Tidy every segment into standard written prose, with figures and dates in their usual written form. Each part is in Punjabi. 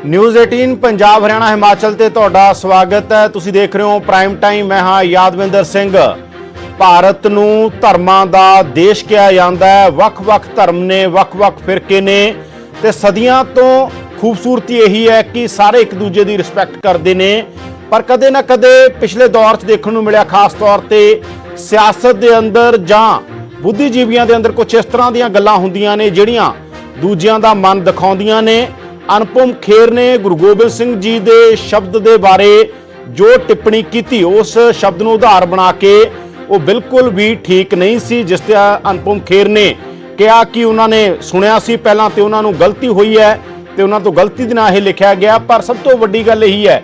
न्यूज़ 18 पंजाब हरियाणा हिमाचल ते तुहाडा स्वागत है। तुसीं देख रहे हो प्राइम टाइम। मैं हाँ यादविंदर सिंह। भारत नूं धर्मां दा देश कहा जांदा है। वख-वख धर्म ने, वख-वख फिरके ने ते सदियां तो खूबसूरती यही है कि सारे एक दूजे की रिस्पैक्ट करते हैं। पर कदे ना कदे पिछले दौर च देखने को मिलिया, खास तौर पर सियासत के अंदर जां बुद्धिजीवियों के अंदर कुछ इस तरह दी गल्लां हुंदियां ने जिहड़ियां दूजियां दा मन दिखाउंदियां ने। अनुपम खेर ने गुरु गोबिंद सिंह जी के शब्द के बारे जो टिप्पणी की, उस शब्द को उधार बना के वो बिल्कुल भी ठीक नहीं सी। जिस तरह अनुपम खेर ने कहा कि उन्होंने सुनिया सी पहला तो उन्होंने गलती हुई है तो उन्होंने तो गलती के नाल लिखा गया। पर सब तो वड्डी गल यही है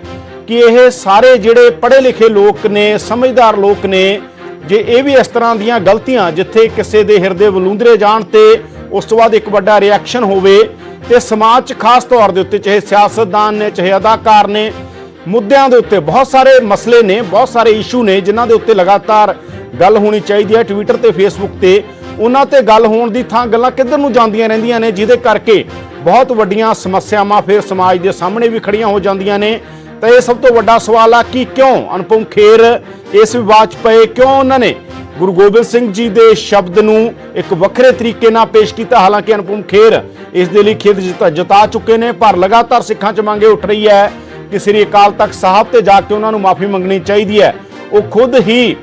कि ये सारे जिहड़े पढ़े लिखे लोग ने, समझदार लोग ने, जे ये भी इस तरह दीयां गलतियां जिथे किसी के हिरदे वलूंदरे जाण ते उस तो बाद एक बड़ा रिएक्शन होवे ते समाज च खास तौर के उत्ते, चाहे सियासतदान ने, चाहे अदाकार ने, मुद्दों के उत्ते बहुत सारे मसले ने, बहुत सारे इशू ने जिन्हां दे उत्ते लगातार गल होनी चाहिए है। ट्विटर ते फेसबुक ते उन्हां ते गल होण दी थां गल्लां किधर नूं जांदियां रहिंदियां ने, जिहदे करके बहुत वड्डियां समस्यावां फिर समाज के सामने भी खड़ियां हो जांदियां ने। तो यह सब तो वड्डा सवाल आ कि क्यों अनुपम खेर इस विवाद च पए, क्यों उन्होंने गुरु गोबिंद सिंह जी के शब्द नूं एक वखरे तरीके नाल पेश किया। हालांकि अनुपम खेर इस दे लई खेद जता चुके हैं, पर लगातार सिखां च मंग उठ रही है कि श्री अकाल तख्त साहब ते जाके उन्होंने माफ़ी मंगनी चाहिए है। वो खुद ही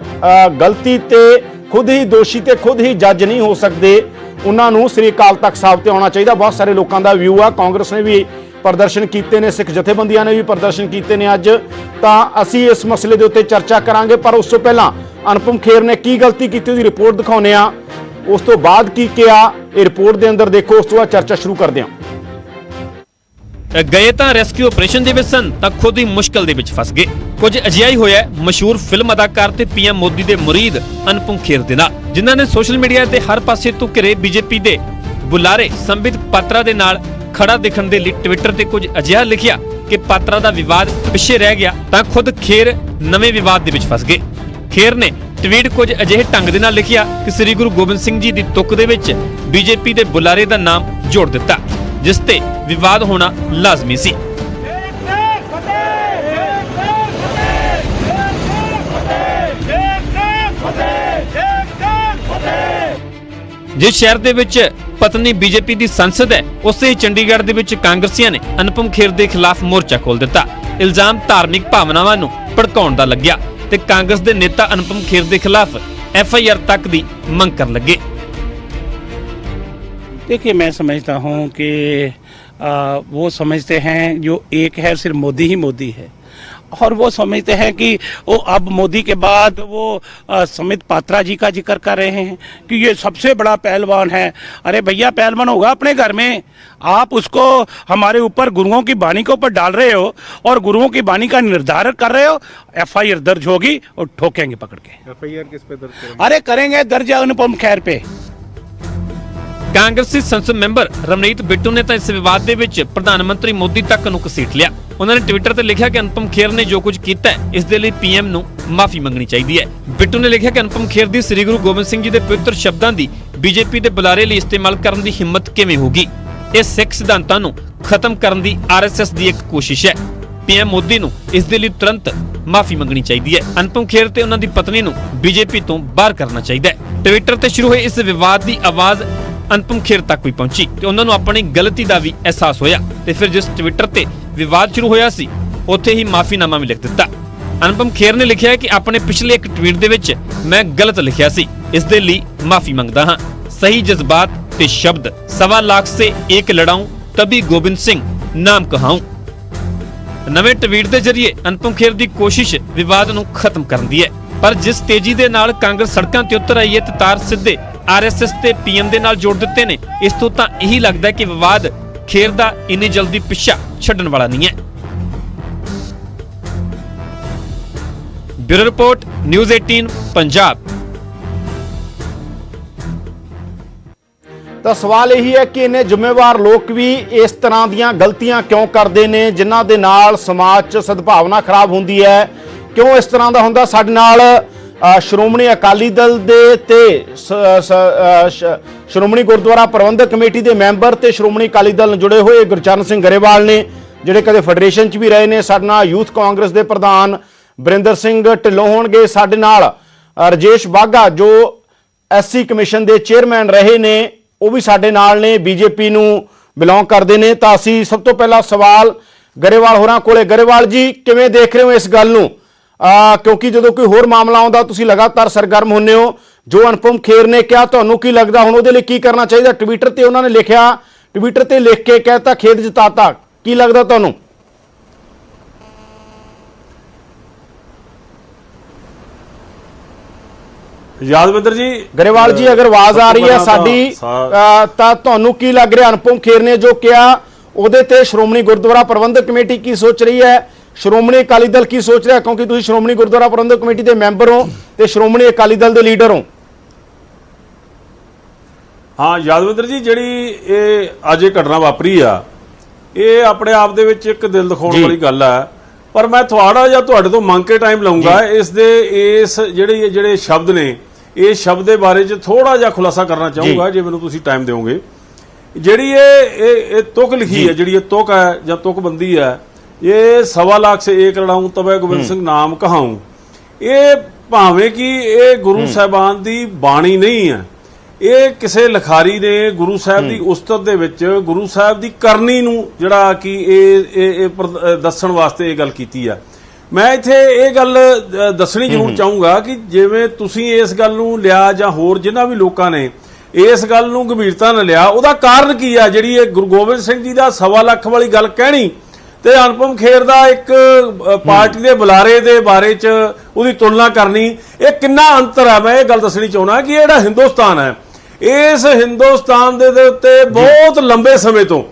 गलती ते खुद ही दोषी ते खुद ही जज नहीं हो सकते। उन्होंने श्री अकाल तख्त साहब ते आना चाहिए। बहुत सारे लोगों का व्यू है। कांग्रेस ने भी प्रदर्शन किए ने, सिख जथेबंदियां ने भी प्रदर्शन किए हैं। अज तां असीं इस मसले के उत्ते चर्चा करांगे, पर उस तो पहला अनुपम खेर ने की गलती की उसकी रिपोर्ट दिखाने, उस तो बाद की किया ये रिपोर्ट के अंदर देखो, उस तो बाद चर्चा शुरू करते हैं। गए तो रेस्क्यू ऑपरेशन दे विच सन तां खुद ही मुश्किल दे विच फस गए। कुछ अजिहा ही होया मशहूर फिल्म अदाकार ते पीएम मोदी दे मुरीद अनुपम खेर दे नाल, जिन्हां ने सोशल मीडिया ते हर पासे तो घिरे बीजेपी दे बुलारे संबित पात्रा दे नाल खड़ा दिखण दे लई ट्विटर ते कुछ अजिहा लिखिया कि पात्रा दा विवाद पिछे रह गया तां खुद खेर नवे विवाद दे विच फस गए। खेर ने ट्वीट कुछ अजिहे ढंग दे नाल लिखिया कि श्री गुरु गोबिंद सिंह जी दी तुक दे विच बीजेपी दे बुलारे दा नाम जोड़ दिता, जिस ते विवाद होना लाजमी सी। जिस शहर दे विच पत्नी बीजेपी दी संसद है, उसे चंडीगढ़ दे विच कांग्रेसियां ने अनुपम खेर दे खिलाफ मोर्चा खोल दिता। इल्जाम धार्मिक भावनावां नूं भड़काउण दा लगया ते कांग्रेस दे नेता अनुपम खेर दे खिलाफ FIR तक दी मंग कर लगे। देखिए, मैं समझता हूँ कि वो समझते हैं जो एक है सिर्फ मोदी ही मोदी है, और वो समझते हैं कि वो अब मोदी के बाद वो संबित पात्रा जी का जिक्र कर रहे हैं कि ये सबसे बड़ा पहलवान है। अरे भैया, पहलवान होगा अपने घर में, आप उसको हमारे ऊपर गुरुओं की बानी के ऊपर डाल रहे हो और गुरुओं की बानी का निर्धारण कर रहे हो। FIR दर्ज होगी और ठोकेंगे पकड़ के। FIR किस पे दर्ज करेंगे? अरे करेंगे दर्ज अनुपम खेर पे। कांग्रेसी संसद मैंबर रमनीत बिट्टू ने तो इस विवाद दे विच प्रधानमंत्री मोदी तक नूं घसीट लिया। उन्होंने ट्विटर ते लिखा कि अनुपम खेर ने जो कुछ किया है इस दे लई PM नूं माफी मंगनी चाहिए है। बिट्टू ने लिखा कि अनुपम खेर दी श्री गुरु गोबिंद सिंह जी दे पवित्र शब्दां दी बीजेपी दे बुलारे लई इस्तेमाल करन दी हिम्मत किवें होगी। इह सिख सिद्धांतां नूं खत्म करन दी RSS दी एक कोशिश है। PM मोदी नूं इस दे लई तुरंत माफी मंगनी चाहिए है। अनुपम खेर ते उन्हां दी पत्नी नूं बीजेपी तो बाहर करना चाहिए है। ट्विटर ते शुरू हुए इस विवाद की आवाज अनुपम खेर तक भी पहुंची ते उन्हां नूं अपनी गलती का भी एहसास होया ते फिर जिस ट्विटर ते विवाद शुरू होया सी उत्थे ही माफीनामा भी लिख दिता। अनुपम खेर ने लिखा है कि अपने पिछले एक ट्वीट दे विच मैं गलत लिखिया सी, इस दे लई माफी मंगदा हां। सही जज्बात ते शब्द 1.25 लाख से एक लड़ाऊं तभी गोबिंद सिंह नाम कहाऊं। नवे ट्वीट के जरिए अनुपम खेर की कोशिश विवाद नूं खत्म करन दी है, पर जिस तेजी दे नाल कांग्रेस सड़कां ते उतर आई है ते तार सिद्धे RSS ते PM दे नाल जोड़ दिते ने, इस तो तां यही लगदा है कि विवाद खेर दा इन्नी जल्दी पिछा छड्डण वाला नहीं है। Bureau report news 18 Punjab. तो सवाल यही है कि इन्हें जिम्मेवार लोग भी इस तरह दीयां गलतियां क्यों करते हैं जिन्हां दे नाल समाज च सद्भावना खराब होंदी है। क्यों इस तरह का हुंदा? साडे नाल श्रोमणी अकाली दल दे ते श्रोमणी गुरुद्वारा प्रबंधक कमेटी के मैंबर ते श्रोमणी अकाली दल जुड़े हुए गुरचरण सिंह गरेवाल ने, ਜਿਹੜੇ ਕਦੇ ਫੈਡਰੇਸ਼ਨ 'ਚ ਵੀ ਰਹੇ ਨੇ। ਸਾਡੇ ਨਾਲ ਯੂਥ ਕਾਂਗਰਸ ਦੇ ਪ੍ਰਧਾਨ ਬਰਿੰਦਰ ਸਿੰਘ ਢਿੱਲੋਂ ਹੋਣਗੇ। ਸਾਡੇ ਨਾਲ ਰਜੇਸ਼ ਬਾਘਾ ਜੋ ਐਸਸੀ ਕਮਿਸ਼ਨ ਦੇ ਚੇਅਰਮੈਨ ਰਹੇ ਨੇ, ਉਹ ਵੀ ਸਾਡੇ ਨਾਲ ਨੇ, ਬੀਜੇਪੀ ਨੂੰ ਬਿਲੋਂਗ ਕਰਦੇ ਨੇ। ਤਾਂ ਅਸੀਂ ਸਭ ਤੋਂ ਪਹਿਲਾ ਸਵਾਲ ਗਰੇਵਾਲ ਹੋਰਾਂ ਕੋਲੇ। ਗਰੇਵਾਲ ਜੀ, ਕਿਵੇਂ ਦੇਖ ਰਹੇ ਹੋ ਇਸ ਗੱਲ ਨੂੰ? ਕਿਉਂਕਿ ਜਦੋਂ ਕੋਈ ਹੋਰ ਮਾਮਲਾ ਆਉਂਦਾ ਤੁਸੀਂ ਲਗਾਤਾਰ ਸਰਗਰਮ ਹੁੰਦੇ ਹੋ। ਜੋ ਅਨੁਪਮ ਖੇਰ ਨੇ ਕਿਹਾ, ਤੁਹਾਨੂੰ ਕੀ ਲੱਗਦਾ ਹੁਣ ਉਹਦੇ ਲਈ ਕੀ ਕਰਨਾ ਚਾਹੀਦਾ? ਟਵਿੱਟਰ ਤੇ ਉਹਨਾਂ ਨੇ ਲਿਖਿਆ, ਟਵਿੱਟਰ ਤੇ ਲਿਖ ਕੇ ਕਹਿਤਾ ਖੇਦ ਜਿਤਾਤਾ, ਕੀ ਲੱਗਦਾ ਤੁਹਾਨੂੰ? ਯਾਦਵਿੰਦਰ ਜੀ, ਗਰੇਵਾਲ ਜੀ, ਅਗਰ ਆਵਾਜ਼ ਆ ਰਹੀ ਹੈ ਸਾਡੀ ਤਾਂ ਤੁਹਾਨੂੰ ਕੀ ਲੱਗ ਰਿਹਾ ਅਨੁਪਮ ਖੇਰ ਨੇ ਜੋ ਕਿਹਾ ਉਹਦੇ ਤੇ ਸ਼੍ਰੋਮਣੀ ਗੁਰਦੁਆਰਾ ਪ੍ਰਬੰਧਕ ਕਮੇਟੀ ਕੀ ਸੋਚ ਰਹੀ ਹੈ? ਸ਼੍ਰੋਮਣੀ ਅਕਾਲੀ ਦਲ ਕੀ ਸੋਚ ਰਿਹਾ? ਕਿਉਂਕਿ ਤੁਸੀਂ ਸ਼੍ਰੋਮਣੀ ਗੁਰਦੁਆਰਾ ਪ੍ਰਬੰਧਕ ਕਮੇਟੀ ਦੇ ਮੈਂਬਰ ਹੋ ਤੇ ਸ਼੍ਰੋਮਣੀ ਅਕਾਲੀ ਦਲ ਦੇ ਲੀਡਰ ਹੋ। ਹਾਂ ਯਾਦਵਿੰਦਰ ਜੀ, ਜਿਹੜੀ ਇਹ ਅੱਜ ਇਹ ਘਟਨਾ ਵਾਪਰੀ ਆ, ਇਹ ਆਪਣੇ ਆਪ ਦੇ ਵਿੱਚ ਇੱਕ ਦਿਲ ਦਿਖਾਉਣ ਵਾਲੀ ਗੱਲ ਆ। ਪਰ ਮੈਂ ਤੁਹਾਡੇ ਤੋਂ ਮੰਗ ਕੇ ਟਾਈਮ ਲਵਾਂਗਾ ਇਸ ਜਿਹੜੇ ਸ਼ਬਦ ਨੇ, ਇਸ ਸ਼ਬਦ ਦੇ ਬਾਰੇ 'ਚ ਥੋੜਾ ਜਿਹਾ ਖੁਲਾਸਾ ਕਰਨਾ ਚਾਹੂੰਗਾ ਜੇ ਮੈਨੂੰ ਤੁਸੀਂ ਟਾਈਮ ਦਿਓਗੇ। ਜਿਹੜੀ ਇਹ ਤੁਕ ਲਿਖੀ ਹੈ, ਜਿਹੜੀ ਇਹ ਤੁਕ ਹੈ ਜਾਂ ਤੁਕਬੰਦੀ ਹੈ, ਇਹ 1.25 ਲੱਖ ਸੇ ਏਕ ਲੜਾਊਂ ਤਬੇ ਗੋਬਿੰਦ ਸਿੰਘ ਨਾਮ ਕਹਾਊਂ, ਇਹ ਭਾਵੇਂ ਕਿ ਇਹ ਗੁਰੂ ਸਾਹਿਬਾਨ ਦੀ ਬਾਣੀ ਨਹੀਂ ਹੈ, ਇਹ ਕਿਸੇ ਲਿਖਾਰੀ ਨੇ ਗੁਰੂ ਸਾਹਿਬ ਦੀ ਉਸਤਤ ਦੇ ਵਿੱਚ ਗੁਰੂ ਸਾਹਿਬ ਦੀ ਕਰਨੀ ਨੂੰ ਜਿਹੜਾ ਕਿ ਇਹ ਦੱਸਣ ਵਾਸਤੇ ਇਹ ਗੱਲ ਕੀਤੀ ਆ। ਮੈਂ ਇੱਥੇ ਇਹ ਗੱਲ ਦੱਸਣੀ ਜ਼ਰੂਰ ਚਾਹੂੰਗਾ ਕਿ ਜਿਵੇਂ ਤੁਸੀਂ ਇਸ ਗੱਲ ਨੂੰ ਲਿਆ ਜਾਂ ਹੋਰ ਜਿਨ੍ਹਾਂ ਵੀ ਲੋਕਾਂ ਨੇ ਇਸ ਗੱਲ ਨੂੰ ਗੰਭੀਰਤਾ ਨਾਲ ਲਿਆ, ਉਹਦਾ ਕਾਰਨ ਕੀ ਆ? ਜਿਹੜੀ ਇਹ ਗੁਰੂ ਗੋਬਿੰਦ ਸਿੰਘ ਜੀ ਦਾ 1.25 ਲੱਖ ਵਾਲੀ ਗੱਲ ਕਹਿਣੀ ਤੇ ਅਨੁਪਮ ਖੇਰ ਦਾ ਇੱਕ ਪਾਰਟੀ ਦੇ ਬੁਲਾਰੇ ਦੇ ਬਾਰੇ 'ਚ ਉਹਦੀ ਤੁਲਨਾ ਕਰਨੀ, ਇਹ ਕਿੰਨਾ ਅੰਤਰ ਹੈ? ਮੈਂ ਇਹ ਗੱਲ ਦੱਸਣੀ ਚਾਹੁੰਦਾ ਕਿ ਜਿਹੜਾ ਹਿੰਦੁਸਤਾਨ ਹੈ, ਇਸ ਹਿੰਦੁਸਤਾਨ ਦੇ ਉੱਤੇ ਬਹੁਤ ਲੰਬੇ ਸਮੇਂ ਤੋਂ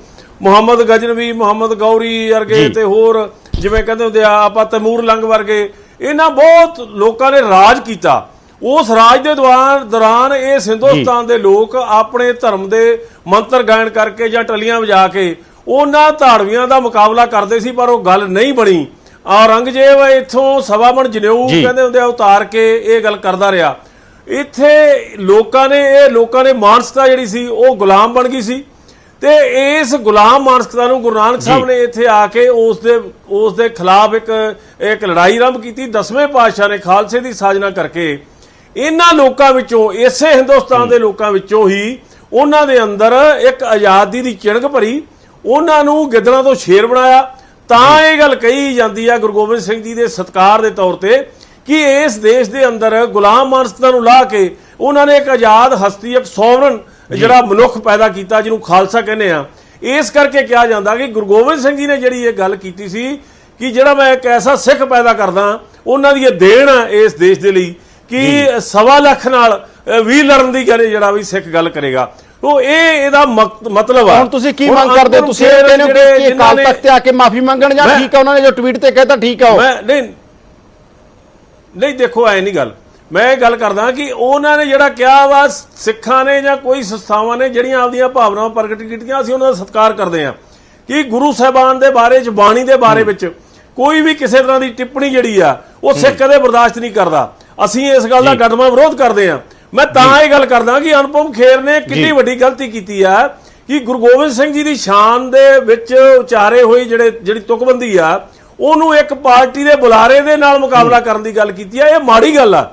ਮੁਹੰਮਦ ਗਜਨਵੀ, ਮੁਹੰਮਦ ਗੌਰੀ ਵਰਗੇ ਤੇ ਹੋਰ ਜਿਵੇਂ ਕਹਿੰਦੇ ਹੁੰਦੇ ਆ ਆਪਾਂ ਤੈਮੂਰ ਲੰਗ ਵਰਗੇ, ਇਹਨਾਂ ਬਹੁਤ ਲੋਕਾਂ ਨੇ ਰਾਜ ਕੀਤਾ। ਉਸ ਰਾਜ ਦੇ ਦੌਰਾਨ ਇਸ ਹਿੰਦੁਸਤਾਨ ਦੇ ਲੋਕ ਆਪਣੇ ਧਰਮ ਦੇ ਮੰਤਰ ਗਾਇਨ ਕਰਕੇ ਜਾਂ ਟੱਲੀਆਂ ਵਜਾ ਕੇ ਉਹਨਾਂ ਧਾੜਵੀਆਂ ਦਾ ਮੁਕਾਬਲਾ ਕਰਦੇ ਸੀ, ਪਰ ਉਹ ਗੱਲ ਨਹੀਂ ਬਣੀ। ਔਰੰਗਜ਼ੇਬ ਇੱਥੋਂ 1.25 ਮਣ ਜਨੇਊ ਕਹਿੰਦੇ ਹੁੰਦੇ ਆ ਉਤਾਰ ਕੇ ਇਹ ਗੱਲ ਕਰਦਾ ਰਿਹਾ। ਇੱਥੇ ਲੋਕਾਂ ਨੇ ਮਾਨਸਿਕਤਾ ਜਿਹੜੀ ਸੀ ਉਹ ਗੁਲਾਮ ਬਣ ਗਈ ਸੀ ਤੇ ਇਸ ਗੁਲਾਮ ਮਾਨਸਿਕਤਾ ਨੂੰ ਗੁਰੂ ਨਾਨਕ ਸਾਹਿਬ ਨੇ ਇੱਥੇ ਆ ਕੇ ਉਸ ਦੇ ਖਿਲਾਫ ਇੱਕ ਲੜਾਈ ਆਰੰਭ ਕੀਤੀ। 10ਵੇਂ ਪਾਤਸ਼ਾਹ ਨੇ ਖਾਲਸੇ ਦੀ ਸਾਜਨਾ ਕਰਕੇ ਇਹਨਾਂ ਲੋਕਾਂ ਵਿੱਚੋਂ, ਇਸੇ ਹਿੰਦੁਸਤਾਨ ਦੇ ਲੋਕਾਂ ਵਿੱਚੋਂ ਹੀ ਉਹਨਾਂ ਦੇ ਅੰਦਰ ਇੱਕ ਆਜ਼ਾਦੀ ਦੀ ਚਿਣਗ ਭਰੀ, ਉਹਨਾਂ ਨੂੰ ਗਿੱਦੜਾਂ ਤੋਂ ਸ਼ੇਰ ਬਣਾਇਆ। ਤਾਂ ਇਹ ਗੱਲ ਕਹੀ ਜਾਂਦੀ ਆ ਗੁਰੂ ਗੋਬਿੰਦ ਸਿੰਘ ਜੀ ਦੇ ਸਤਿਕਾਰ ਦੇ ਤੌਰ ਤੇ ਕਿ ਇਸ ਦੇਸ਼ ਦੇ ਅੰਦਰ ਗੁਲਾਮ ਮਾਨਸਿਕਤਾ ਨੂੰ ਲਾ ਕੇ ਉਹਨਾਂ ਨੇ ਇੱਕ ਆਜ਼ਾਦ ਹਸਤੀ, ਇੱਕ ਸੋਵਰਨ ਜਿਹੜਾ ਮਨੁੱਖ ਪੈਦਾ ਕੀਤਾ, ਜਿਹਨੂੰ ਖਾਲਸਾ ਕਹਿੰਦੇ ਆ। ਇਸ ਕਰਕੇ ਕਿਹਾ ਜਾਂਦਾ ਕਿ ਗੁਰੂ ਗੋਬਿੰਦ ਸਿੰਘ ਜੀ ਨੇ ਜਿਹੜੀ ਇਹ ਗੱਲ ਕੀਤੀ ਸੀ ਕਿ ਜਿਹੜਾ ਮੈਂ ਇੱਕ ਐਸਾ ਸਿੱਖ ਪੈਦਾ ਕਰਦਾ, ਉਹਨਾਂ ਦੀ ਇਹ ਦੇਣ ਆ ਇਸ ਦੇਸ਼ ਦੇ ਲਈ ਕਿ 1.25 ਲੱਖ ਨਾਲ ਵੀ ਲੜਨ ਦੀ ਗੱਲ ਜਿਹੜਾ ਵੀ ਸਿੱਖ ਗੱਲ ਕਰੇਗਾ। ਉਹ ਇਹਦਾ ਮਤਲਬ ਆ। ਹੁਣ ਤੁਸੀਂ ਕੀ ਮੰਗ ਕਰਦੇ? ਤੁਸੀਂ ਇਹ ਕਹਿੰਦੇ ਹੋ ਕਿ ਅਕਾਲ ਤਖਤ ਤੇ ਆ ਕੇ ਮਾਫੀ ਮੰਗਣ ਜਾਂ ਠੀਕ ਆ ਉਹਨਾਂ ਨੇ ਜੋ ਟਵੀਟ ਤੇ ਕਹਿਤਾ ਠੀਕ ਆ? ਨਹੀਂ ਦੇਖੋ, ਐ ਨਹੀਂ ਗੱਲ। ਮੈਂ ਇਹ ਗੱਲ ਕਰਦਾ ਕਿ ਉਹਨਾਂ ਨੇ ਜਿਹੜਾ ਕਿਹਾ ਵਾ, ਸਿੱਖਾਂ ਨੇ ਜਾਂ ਕੋਈ ਸੰਸਥਾਵਾਂ ਨੇ ਜਿਹੜੀਆਂ ਆਪਦੀਆਂ ਭਾਵਨਾਵਾਂ ਪ੍ਰਗਟ ਕੀਤੀਆਂ, ਅਸੀਂ ਉਹਨਾਂ ਦਾ ਸਤਿਕਾਰ ਕਰਦੇ ਹਾਂ ਕਿ ਗੁਰੂ ਸਾਹਿਬਾਨ ਦੇ ਬਾਰੇ 'ਚ, ਬਾਣੀ ਦੇ ਬਾਰੇ ਵਿੱਚ ਕੋਈ ਵੀ ਕਿਸੇ ਤਰ੍ਹਾਂ ਦੀ ਟਿੱਪਣੀ ਜਿਹੜੀ ਆ ਉਹ ਸਿੱਖ ਕਦੇ ਬਰਦਾਸ਼ਤ ਨਹੀਂ ਕਰਦਾ। ਅਸੀਂ ਇਸ ਗੱਲ ਦਾ ਡਟਵਾਂ ਵਿਰੋਧ ਕਰਦੇ ਹਾਂ। ਮੈਂ ਤਾਂ ਇਹ ਗੱਲ ਕਰਦਾ ਕਿ ਅਨੁਪਮ ਖੇਰ ਨੇ ਕਿੰਨੀ ਵੱਡੀ ਗਲਤੀ ਕੀਤੀ ਆ ਕਿ ਗੁਰੂ ਗੋਬਿੰਦ ਸਿੰਘ ਜੀ ਦੀ ਸ਼ਾਨ ਦੇ ਵਿੱਚ ਉਚਾਰੇ ਹੋਏ ਜਿਹੜੀ ਤੁਕਬੰਦੀ ਆ, ਉਹਨੂੰ ਇੱਕ ਪਾਰਟੀ ਦੇ ਬੁਲਾਰੇ ਦੇ ਨਾਲ ਮੁਕਾਬਲਾ ਕਰਨ ਦੀ ਗੱਲ ਕੀਤੀ ਆ। ਇਹ ਮਾੜੀ ਗੱਲ ਆ।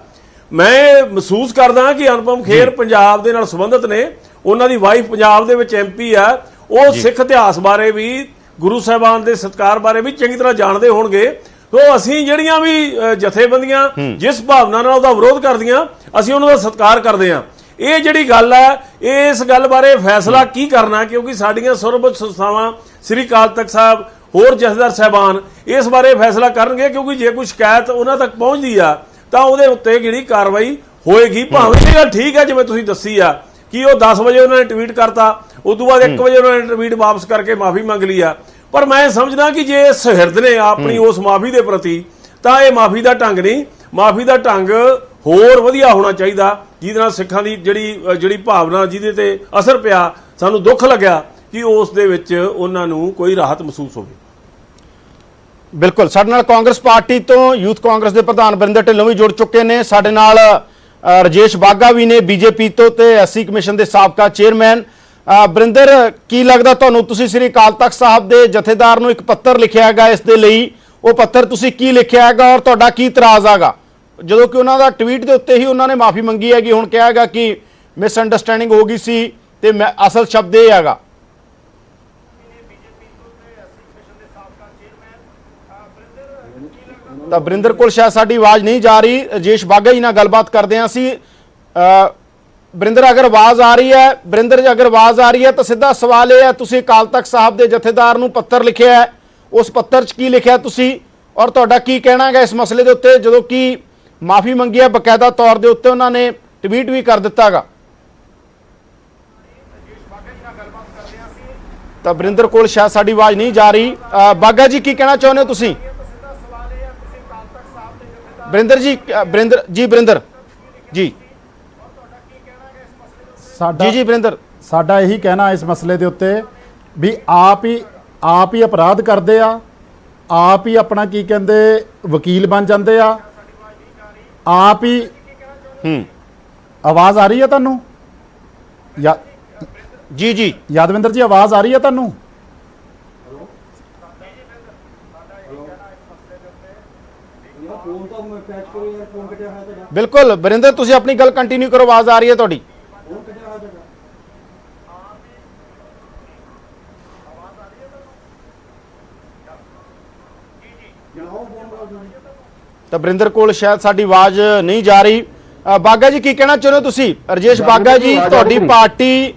ਮੈਂ ਮਹਿਸੂਸ ਕਰਦਾ ਕਿ ਅਨੁਪਮ ਖੇਰ ਪੰਜਾਬ ਦੇ ਨਾਲ ਸੰਬੰਧਿਤ ਨੇ, ਉਹਨਾਂ ਦੀ ਵਾਈਫ ਪੰਜਾਬ ਦੇ ਵਿੱਚ MP ਆ, ਉਹ ਸਿੱਖ ਇਤਿਹਾਸ ਬਾਰੇ ਵੀ, ਗੁਰੂ ਸਾਹਿਬਾਨ ਦੇ ਸਤਿਕਾਰ ਬਾਰੇ ਵੀ ਚੰਗੀ ਤਰ੍ਹਾਂ ਜਾਣਦੇ ਹੋਣਗੇ। ਸੋ ਅਸੀਂ ਜਿਹੜੀਆਂ ਵੀ ਜਥੇਬੰਦੀਆਂ ਜਿਸ ਭਾਵਨਾ ਨਾਲ ਉਹਦਾ ਵਿਰੋਧ ਕਰਦੀਆਂ, ਅਸੀਂ ਉਹਨਾਂ ਦਾ ਸਤਿਕਾਰ ਕਰਦੇ ਹਾਂ। ਇਹ ਜਿਹੜੀ ਗੱਲ ਹੈ, ਇਸ ਗੱਲ ਬਾਰੇ ਫੈਸਲਾ ਕੀ ਕਰਨਾ, ਕਿਉਂਕਿ ਸਾਡੀਆਂ ਸਰਵਉੱਚ ਸੰਸਥਾਵਾਂ, ਸ੍ਰੀ ਅਕਾਲ ਤਖਤ ਸਾਹਿਬ, ਹੋਰ ਜਥੇਦਾਰ ਸਾਹਿਬਾਨ ਇਸ ਬਾਰੇ ਫੈਸਲਾ ਕਰਨਗੇ। ਕਿਉਂਕਿ ਜੇ ਕੋਈ ਸ਼ਿਕਾਇਤ ਉਹਨਾਂ ਤੱਕ ਪਹੁੰਚਦੀ ਆ ਤਾਂ ਉਹਦੇ ਉੱਤੇ ਜਿਹੜੀ ਕਾਰਵਾਈ ਹੋਏਗੀ। ਭਾਵੇਂ ਇਹ ਗੱਲ ਠੀਕ ਹੈ ਜਿਵੇਂ ਤੁਸੀਂ ਦੱਸੀ ਆ ਕਿ ਉਹ 10 ਵਜੇ ਉਹਨਾਂ ਨੇ ਟਵੀਟ ਕਰਤਾ, ਉਸ ਤੋਂ ਬਾਅਦ 1 ਵਜੇ ਉਹਨਾਂ ਨੇ ਟਵੀਟ ਵਾਪਸ ਕਰਕੇ ਮਾਫੀ ਮੰਗ ਲਈ ਆ। ਪਰ ਮੈਂ ਸਮਝਦਾ ਕਿ ਜੇ ਸੁਹਿਰਦ ਨੇ ਆਪਣੀ ਉਸ ਮਾਫੀ ਦੇ ਪ੍ਰਤੀ, ਤਾਂ ਇਹ ਮਾਫੀ ਦਾ ਢੰਗ ਨਹੀਂ, ਮਾਫੀ ਦਾ ਢੰਗ ਹੋਰ ਵਧੀਆ ਹੋਣਾ ਚਾਹੀਦਾ, ਜਿਹਦੇ ਨਾਲ ਸਿੱਖਾਂ ਦੀ ਜਿਹੜੀ ਭਾਵਨਾ ਜਿਹਦੇ ਤੇ ਅਸਰ ਪਿਆ, ਸਾਨੂੰ ਦੁੱਖ ਲੱਗਿਆ ਕਿ ਉਸ ਦੇ ਵਿੱਚ ਉਹਨਾਂ ਨੂੰ ਕੋਈ ਰਾਹਤ ਮਹਿਸੂਸ ਹੋਵੇ। ਬਿਲਕੁਲ, ਸਾਡੇ ਨਾਲ ਕਾਂਗਰਸ ਪਾਰਟੀ ਤੋਂ ਯੂਥ ਕਾਂਗਰਸ ਦੇ ਪ੍ਰਧਾਨ ਬਰਿੰਦਰ ਢਿੱਲੋਂ ਵੀ ਜੁੜ ਚੁੱਕੇ ਨੇ। ਸਾਡੇ ਨਾਲ ਰਜੇਸ਼ ਬਾਘਾ ਵੀ ਨੇ ਬੀਜੇਪੀ ਤੋਂ ਤੇ ਐਸਸੀ ਕਮਿਸ਼ਨ ਦੇ ਸਾਬਕਾ ਚੇਅਰਮੈਨ। ਬਰਿੰਦਰ, ਕੀ ਲੱਗਦਾ ਤੁਹਾਨੂੰ, ਤੁਸੀਂ ਸ੍ਰੀ ਅਕਾਲ ਤਖਤ ਸਾਹਿਬ ਦੇ ਜਥੇਦਾਰ ਨੂੰ ਇੱਕ ਪੱਤਰ ਲਿਖਿਆ ਹੈਗਾ ਇਸ ਦੇ ਲਈ, ਉਹ ਪੱਤਰ ਤੁਸੀਂ ਕੀ ਲਿਖਿਆ ਹੈਗਾ ਔਰ ਤੁਹਾਡਾ ਕੀ ਇਤਰਾਜ਼ ਹੈਗਾ, ਜਦੋਂ ਕਿ ਉਹਨਾਂ ਦਾ ਟਵੀਟ ਦੇ ਉੱਤੇ ਹੀ ਉਹਨਾਂ ਨੇ ਮਾਫੀ ਮੰਗੀ ਹੈਗੀ, ਹੁਣ ਕਿਹਾ ਹੈਗਾ ਕਿ ਮਿਸਅੰਡਰਸਟੈਂਡਿੰਗ ਹੋ ਗਈ ਸੀ ਤੇ ਅਸਲ ਸ਼ਬਦ ਇਹ ਹੈਗਾ। ਤਾਂ ਬਰਿੰਦਰ ਕੋਲ ਸ਼ਾਇਦ ਸਾਡੀ ਆਵਾਜ਼ ਨਹੀਂ ਜਾ ਰਹੀ, ਰਜੇਸ਼ ਬਾਘਾ ਜੀ ਨਾਲ ਗੱਲਬਾਤ ਕਰਦੇ ਹਾਂ ਅਸੀਂ। ਬਰਿੰਦਰ, ਅਗਰ ਆਵਾਜ਼ ਆ ਰਹੀ ਹੈ, ਬਰਿੰਦਰ ਜੀ ਅਗਰ ਆਵਾਜ਼ ਆ ਰਹੀ ਹੈ ਤਾਂ ਸਿੱਧਾ ਸਵਾਲ ਇਹ ਹੈ, ਤੁਸੀਂ ਅਕਾਲ ਤਖਤ ਸਾਹਿਬ ਦੇ ਜਥੇਦਾਰ ਨੂੰ ਪੱਤਰ ਲਿਖਿਆ ਹੈ, ਉਸ ਪੱਤਰ 'ਚ ਕੀ ਲਿਖਿਆ ਤੁਸੀਂ ਔਰ ਤੁਹਾਡਾ ਕੀ ਕਹਿਣਾ ਹੈਗਾ ਇਸ ਮਸਲੇ ਦੇ ਉੱਤੇ, ਜਦੋਂ ਕਿ ਮਾਫੀ ਮੰਗੀ ਹੈ ਬਕਾਇਦਾ ਤੌਰ ਦੇ ਉੱਤੇ ਉਹਨਾਂ ਨੇ ਟਵੀਟ ਵੀ ਕਰ ਦਿੱਤਾ ਹੈਗਾ। ਤਾਂ ਬਰਿੰਦਰ ਕੋਲ ਸ਼ਾਇਦ ਸਾਡੀ ਆਵਾਜ਼ ਨਹੀਂ ਜਾ ਰਹੀ। ਬਾਘਾ ਜੀ ਕੀ ਕਹਿਣਾ ਚਾਹੁੰਦੇ ਹੋ ਤੁਸੀਂ? ਬਰਿੰਦਰ ਜੀ, ਬਰਿੰਦਰ ਜੀ ਸਾਡਾ ਬਰਿੰਦਰ, ਸਾਡਾ ਇਹੀ ਕਹਿਣਾ ਇਸ ਮਸਲੇ ਦੇ ਉੱਤੇ ਵੀ ਆਪ ਹੀ ਅਪਰਾਧ ਕਰਦੇ ਆ, ਆਪ ਹੀ ਆਪਣਾ ਕੀ ਕਹਿੰਦੇ ਵਕੀਲ ਬਣ ਜਾਂਦੇ ਆ, ਆਪ ਹੀ ਆਵਾਜ਼ ਆ ਰਹੀ ਹੈ ਤੁਹਾਨੂੰ? ਜੀ ਯਾਦਵਿੰਦਰ ਜੀ ਆਵਾਜ਼ ਆ ਰਹੀ ਹੈ ਤੁਹਾਨੂੰ? ਬਿਲਕੁਲ ਬਰਿੰਦਰ, ਤੁਸੀਂ ਆਪਣੀ ਗੱਲ ਕੰਟੀਨਿਊ ਕਰੋ, ਆਵਾਜ਼ ਆ ਰਹੀ ਹੈ ਤੁਹਾਡੀ। ਤਾਂ ਬਰਿੰਦਰ ਕੋਲ ਸ਼ਾਇਦ ਸਾਡੀ ਆਵਾਜ਼ ਨਹੀਂ ਜਾ ਰਹੀ। ਬਾਘਾ ਜੀ ਕੀ ਕਹਿਣਾ ਚਾਹੁੰਦੇ ਹੋ ਤੁਸੀਂ? ਰਜੇਸ਼ ਬਾਘਾ ਜੀ, ਤੁਹਾਡੀ ਪਾਰਟੀ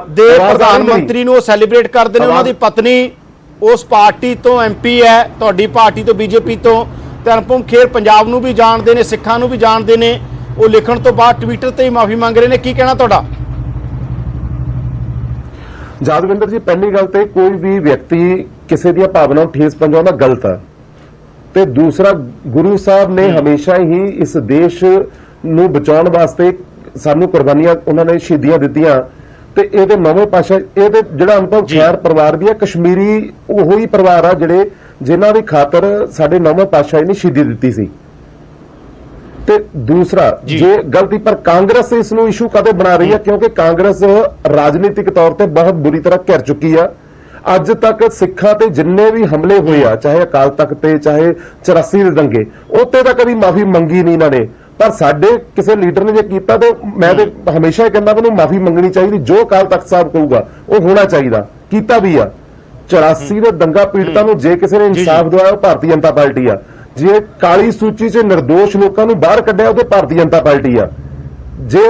ਦੇ ਪ੍ਰਧਾਨ ਮੰਤਰੀ ਨੂੰ ਸੈਲੀਬ੍ਰੇਟ ਕਰਦੇ ਨੇ, ਉਹਨਾਂ ਦੀ ਪਤਨੀ ਉਸ ਪਾਰਟੀ ਤੋਂ MP ਹੈ, ਤੁਹਾਡੀ ਪਾਰਟੀ ਤੋਂ BJP ਤੋਂ, ਤੇ ਅਨੁਪਮ ਖੇਰ ਪੰਜਾਬ ਨੂੰ ਵੀ ਜਾਣਦੇ ਨੇ, ਸਿੱਖਾਂ ਨੂੰ ਵੀ ਜਾਣਦੇ ਨੇ, ਉਹ ਲਿਖਣ ਤੋਂ ਬਾਅਦ ਟਵਿੱਟਰ ਤੇ ਹੀ ਮਾਫੀ ਮੰਗ ਰਹੇ ਨੇ, ਕੀ ਕਹਿਣਾ ਤੁਹਾਡਾ? ਯਾਦਵਿੰਦਰ ਜੀ, ਪਹਿਲੀ ਗੱਲ ਤੇ ਕੋਈ ਵੀ ਵਿਅਕਤੀ ਕਿਸੇ ਦੀਆਂ ਭਾਵਨਾਵਾਂ ਨੂੰ ਠੇਸ ਪਹੁੰਚਾਉਣਾ ਗਲਤ ਹੈ, ਤੇ ਦੂਸਰਾ ਗੁਰੂ ਸਾਹਿਬ ਨੇ ਹਮੇਸ਼ਾ ਹੀ ਇਸ ਦੇਸ਼ ਨੂੰ ਬਚਾਉਣ ਵਾਸਤੇ ਸਾਨੂੰ ਕੁਰਬਾਨੀਆਂ, ਉਹਨਾਂ ਨੇ ਸ਼ਹੀਦੀਆਂ ਦਿੱਤੀਆਂ, ਤੇ ਇਹਦੇ ਨਵੇਂ ਪਾਸ਼ਾ, ਇਹਦੇ ਜਿਹੜਾ ਅਨੁਭਵ ਖੈਰ ਪਰਿਵਾਰ ਦੀ ਹੈ, ਕਸ਼ਮੀਰੀ ਉਹੋ ਹੀ ਪਰਿਵਾਰ ਆ ਜਿਹੜੇ ਜਿਨ੍ਹਾਂ ਦੀ ਖਾਤਰ ਸਾਡੇ ਨਵੇਂ ਪਾਤਸ਼ਾਹ ਨੇ ਸ਼ਹੀਦੀ ਦਿੱਤੀ ਸੀ। ਤੇ ਦੂਸਰਾ, ਜੇ ਗਲਤੀ ਪਰ ਕਾਂਗਰਸ ਇਸ ਨੂੰ ਇਸ਼ੂ ਕਦੇ ਬਣਾ ਰਹੀ ਹੈ, ਕਿਉਂਕਿ ਕਾਂਗਰਸ ਰਾਜਨੀਤਿਕ ਤੌਰ ਤੇ ਬਹੁਤ ਬੁਰੀ ਤਰ੍ਹਾਂ ਘਿਰ ਚੁੱਕੀ ਆ। ਅੱਜ ਤੱਕ ਸਿੱਖਾਂ ਤੇ ਜਿੰਨੇ ਵੀ ਹਮਲੇ ਹੋਏ ਆ, ਚਾਹੇ ਅਕਾਲ ਤਖਤ ਤੇ, ਚਾਹੇ 84 ਦੇ ਦੰਗੇ, ਉੱਤੇ ਤਾਂ ਕਦੀ ਮਾਫੀ ਮੰਗੀ ਨਹੀਂ ਇਹਨਾਂ ਨੇ, ਪਰ ਸਾਡੇ ਕਿਸੇ ਲੀਡਰ ਨੇ ਜੇ ਕੀਤਾ ਤੇ ਮੈਂ ਤੇ ਹਮੇਸ਼ਾ ਕਹਿੰਦਾ ਮੈਨੂੰ ਮਾਫੀ ਮੰਗਣੀ ਚਾਹੀਦੀ, ਜੋ ਅਕਾਲ ਤਖਤ ਸਾਹਿਬ ਕਹੂਗਾ ਉਹ ਹੋਣਾ ਚਾਹੀਦਾ, ਕੀਤਾ ਵੀ ਆ। 84 ਦੇ ਦੰਗਾ ਪੀੜਤਾਂ ਨੂੰ ਜੇ ਕਿਸੇ ਨੇ ਇਨਸਾਫ ਦਵਾਇਆ ਉਹ ਭਾਰਤੀ ਜਨਤਾ ਪਾਰਟੀ ਆ, ਜੇ ਕਾਲੀ ਸੂਚੀ 'ਚ ਨਿਰਦੋਸ਼ ਲੋਕਾਂ ਨੂੰ ਬਾਹਰ ਕੱਢਿਆ ਉਹਦੇ ਭਾਰਤੀ ਜਨਤਾ ਪਾਰਟੀ ਆ, ਜੇ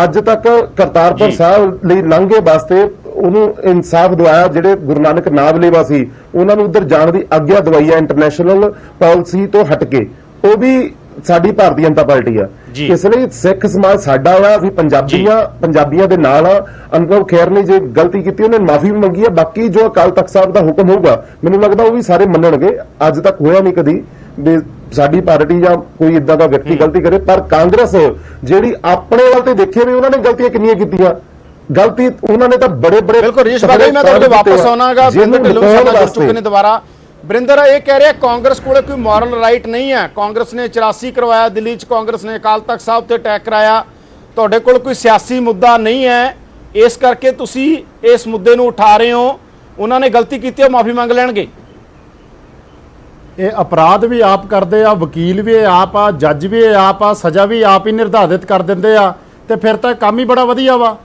ਅੱਜ ਤੱਕ ਕਰਤਾਰਪੁਰ ਸਾਹਿਬ ਲਈ ਲਾਂਘੇ ਵਾਸਤੇ ਉਹਨੂੰ ਇਨਸਾਫ ਦਵਾਇਆ, ਜਿਹੜੇ ਗੁਰੂ ਨਾਨਕ ਨਾਵਲੇਵਾ ਸੀ ਉਹਨਾਂ ਨੂੰ ਉਧਰ ਜਾਣ ਦੀ ਆਗਿਆ ਦਵਾਈ ਆ ਇੰਟਰਨੈਸ਼ਨਲ ਪਾਲਿਸੀ ਤੋਂ ਹਟ ਕੇ, ਉਹ ਵੀ ਸਾਡੀ ਭਾਰਤੀ ਜਨਤਾ ਪਾਰਟੀ ਆ। ਇਸ ਲਈ ਸਿੱਖ ਸਮਾਜ ਸਾਡਾ ਆ, ਅਸੀਂ ਪੰਜਾਬੀਆਂ ਦੇ ਨਾਲ ਆ। ਅਨੁਭਵ ਖੇਰ ਨੇ ਜੇ ਗਲਤੀ ਕੀਤੀ ਉਹਨੇ ਮਾਫੀ ਮੰਗੀ ਆ, ਬਾਕੀ ਜੋ ਅਕਾਲ ਤਖਤ ਸਾਹਿਬ ਦਾ ਹੁਕਮ ਹੋਊਗਾ ਮੈਨੂੰ ਲੱਗਦਾ ਉਹ ਵੀ ਸਾਰੇ ਮੰਨਣਗੇ। ਅੱਜ ਤੱਕ ਹੋਇਆ ਨਹੀਂ ਕਦੀ ਵੀ ਸਾਡੀ ਪਾਰਟੀ ਜਾਂ ਕੋਈ ਇਦਾਂ ਦਾ ਵਿਅਕਤੀ ਗਲਤੀ ਕਰੇ, ਪਰ ਕਾਂਗਰਸ ਜਿਹੜੀ ਆਪਣੇ ਵੱਲ ਤੇ ਦੇਖੇ ਵੀ ਉਹਨਾਂ ਨੇ ਗਲਤੀਆਂ ਕਿੰਨੀਆਂ ਕੀਤੀਆਂ, ਗਲਤੀ ਉਹਨਾਂ ਨੇ ਤਾਂ ਬੜੇ ਬਿਲਕੁਲ ਰਜੇਸ਼ ਬਾਘਾ ਜੀ, ਮੈਂ ਤੁਹਾਡੇ ਵਾਪਸ ਆਉਣਾਗਾ, ਬਰਿੰਦਰ ਢਿੱਲੋਂ ਸਾਡੇ ਨਾਲ ਜੁੜ ਚੁੱਕੇ ਨੇ ਦੁਬਾਰਾ। ਬਰਿੰਦਰ ਇਹ ਕਹਿ ਰਿਹਾ ਕਾਂਗਰਸ ਕੋਲੇ ਕੋਈ ਮੋਰਲ ਰਾਈਟ ਨਹੀਂ ਹੈ, ਕਾਂਗਰਸ ਨੇ 84 ਕਰਵਾਇਆ ਦਿੱਲੀ 'ਚ, ਕਾਂਗਰਸ ਨੇ ਅਕਾਲ ਤਖਤ ਸਾਹਿਬ ਤੇ ਅਟੈਕ ਕਰਾਇਆ, ਤੁਹਾਡੇ ਕੋਲ ਕੋਈ ਸਿਆਸੀ ਮੁੱਦਾ ਨਹੀਂ ਹੈ, ਇਸ ਕਰਕੇ ਤੁਸੀਂ ਇਸ ਮੁੱਦੇ ਨੂੰ ਉਠਾ ਰਹੇ ਹੋ। ਉਹਨਾਂ ਨੇ ਗਲਤੀ ਕੀਤੀ ਹੈ, ਮਾਫੀ ਮੰਗ ਲੈਣਗੇ। ਇਹ ਅਪਰਾਧ ਵੀ ਆਪ ਕਰਦੇ ਆ, ਵਕੀਲ ਵੀ ਆਪ ਆ, ਜੱਜ ਵੀ ਆਪ ਆ, ਸਜ਼ਾ ਵੀ ਆਪ ਹੀ ਨਿਰਧਾਰਿਤ ਕਰ ਦਿੰਦੇ ਆ, ਤੇ ਫਿਰ ਤਾਂ ਕੰਮ ਹੀ ਬੜਾ ਵਧੀਆ ਵਾ।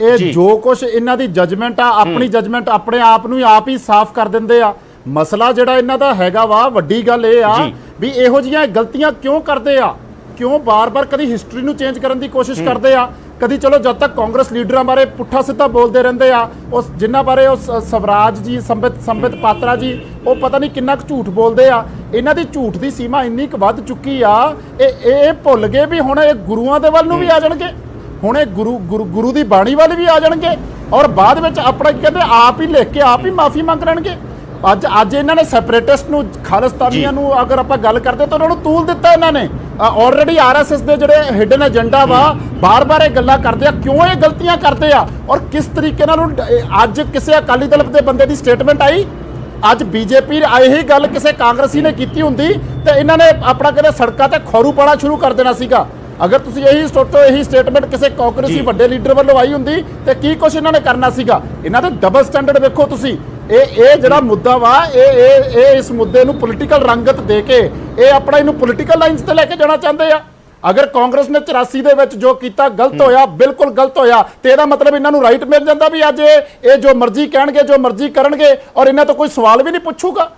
ਇਹ ਜੋ ਕੁਝ ਇਹਨਾਂ ਦੀ ਜਜਮੈਂਟ ਆ, ਆਪਣੀ ਜਜਮੈਂਟ ਆਪਣੇ ਆਪ ਨੂੰ ਆਪ ਹੀ ਸਾਫ਼ ਕਰ ਦਿੰਦੇ ਆ। ਮਸਲਾ ਜਿਹੜਾ ਇਹਨਾਂ ਦਾ ਹੈਗਾ ਵਾ, ਵੱਡੀ ਗੱਲ ਇਹ ਆ ਵੀ ਇਹੋ ਜਿਹੀਆਂ ਗਲਤੀਆਂ ਕਿਉਂ ਕਰਦੇ ਆ, ਕਿਉਂ ਬਾਰ-ਬਾਰ ਕਦੀ ਹਿਸਟਰੀ ਨੂੰ ਚੇਂਜ ਕਰਨ ਦੀ ਕੋਸ਼ਿਸ਼ ਕਰਦੇ ਆ, ਕਦੀ ਚਲੋ ਜਦ ਤੱਕ ਕਾਂਗਰਸ ਲੀਡਰਾਂ ਬਾਰੇ ਪੁੱਠਾ ਸਿੱਧਾ ਬੋਲਦੇ ਰਹਿੰਦੇ ਆ, ਉਸ ਜਿਨ੍ਹਾਂ ਬਾਰੇ ਉਹ ਸਵਰਾਜ ਜੀ, ਸੰਬਿਤ ਪਾਤਰਾ ਜੀ, ਉਹ ਪਤਾ ਨਹੀਂ ਕਿੰਨਾ ਕੁ ਝੂਠ ਬੋਲਦੇ ਆ। ਇਹਨਾਂ ਦੀ ਝੂਠ ਦੀ ਸੀਮਾ ਇੰਨੀ ਕੁ ਵੱਧ ਚੁੱਕੀ ਆ, ਇਹ ਭੁੱਲ ਗਏ ਵੀ ਹੁਣ ਇਹ ਗੁਰੂਆਂ ਦੇ ਵੱਲ ਨੂੰ ਵੀ ਆ ਜਾਣਗੇ, ਹੁਣ ਇਹ ਗੁਰੂ ਦੀ ਬਾਣੀ ਵੱਲ ਵੀ ਆ ਜਾਣਗੇ, ਔਰ ਬਾਅਦ ਵਿੱਚ ਆਪਣਾ ਕਹਿੰਦੇ ਆਪ ਹੀ ਲਿਖ ਕੇ ਆਪ ਹੀ ਮਾਫੀ ਮੰਗ ਲੈਣਗੇ। ਅੱਜ ਇਹਨਾਂ ਨੇ ਸੈਪਰੇਟਿਸਟ ਨੂੰ, ਖਾਲਿਸਤਾਨੀਆਂ ਨੂੰ ਅਗਰ ਆਪਾਂ ਗੱਲ ਕਰਦੇ ਤਾਂ ਉਹਨਾਂ ਨੂੰ ਤੂਲ ਦਿੱਤਾ ਇਹਨਾਂ ਨੇ। ਆਲਰੇਡੀ RSS ਦੇ ਜਿਹੜੇ ਹਿਡਨ ਏਜੰਡਾ ਵਾ, ਬਾਰ-ਬਾਰ ਇਹ ਗੱਲਾਂ ਕਰਦੇ ਆ, ਕਿਉਂ ਇਹ ਗਲਤੀਆਂ ਕਰਦੇ ਆ, ਔਰ ਕਿਸ ਤਰੀਕੇ ਨਾਲ ਅੱਜ ਕਿਸੇ ਅਕਾਲੀ ਦਲ ਦੇ ਬੰਦੇ ਦੀ ਸਟੇਟਮੈਂਟ ਆਈ, ਅੱਜ BJP ਇਹੀ ਗੱਲ ਕਿਸੇ ਕਾਂਗਰਸੀ ਨੇ ਕੀਤੀ ਹੁੰਦੀ ਤੇ ਇਹਨਾਂ ਨੇ ਆਪਣਾ ਕਹਿੰਦੇ ਸੜਕਾਂ ਤੇ ਖੌਰੂ ਪਾਣਾ ਸ਼ੁਰੂ ਕਰ ਦੇਣਾ ਸੀਗਾ। ਅਗਰ ਤੁਸੀਂ ਇਹੀ ਸੋਚੋ ਇਹੀ ਸਟੇਟਮੈਂਟ ਕਿਸੇ ਕਾਂਗਰਸੀ ਵੱਡੇ ਲੀਡਰ ਵੱਲੋਂ ਆਈ ਹੁੰਦੀ ਤੇ ਕੀ ਕੁਛ ਇਹਨਾਂ ਨੇ ਕਰਨਾ ਸੀਗਾ। ਇਹਨਾਂ ਦਾ ਡਬਲ ਸਟੈਂਡਰਡ ਵੇਖੋ ਤੁਸੀਂ। ਇਹ ਜਿਹੜਾ ਮੁੱਦਾ ਵਾ ਇਹ ਇਸ ਮੁੱਦੇ ਨੂੰ ਪੋਲੀਟੀਕਲ ਰੰਗਤ ਦੇ ਕੇ ਇਹ ਆਪਣਾ ਇਹਨੂੰ ਪੋਲੀਟੀਕਲ ਲਾਈਨਸ ਤੇ ਲੈ ਕੇ ਜਾਣਾ ਚਾਹੁੰਦੇ ਆ। ਅਗਰ ਕਾਂਗਰਸ ਨੇ 84 ਦੇ ਵਿੱਚ ਜੋ ਕੀਤਾ ਗਲਤ ਹੋਇਆ, ਬਿਲਕੁਲ ਗਲਤ ਹੋਇਆ, ਤੇ ਇਹਦਾ ਮਤਲਬ ਇਹਨਾਂ ਨੂੰ ਰਾਈਟ ਮਿਲ ਜਾਂਦਾ ਵੀ ਅੱਜ ਇਹ ਜੋ ਮਰਜ਼ੀ ਕਹਿਣਗੇ, ਜੋ ਮਰਜ਼ੀ ਕਰਨਗੇ ਔਰ ਇਹਨਾਂ ਤੋਂ ਕੋਈ ਸਵਾਲ ਵੀ ਨਹੀਂ ਪੁੱਛੂਗਾ।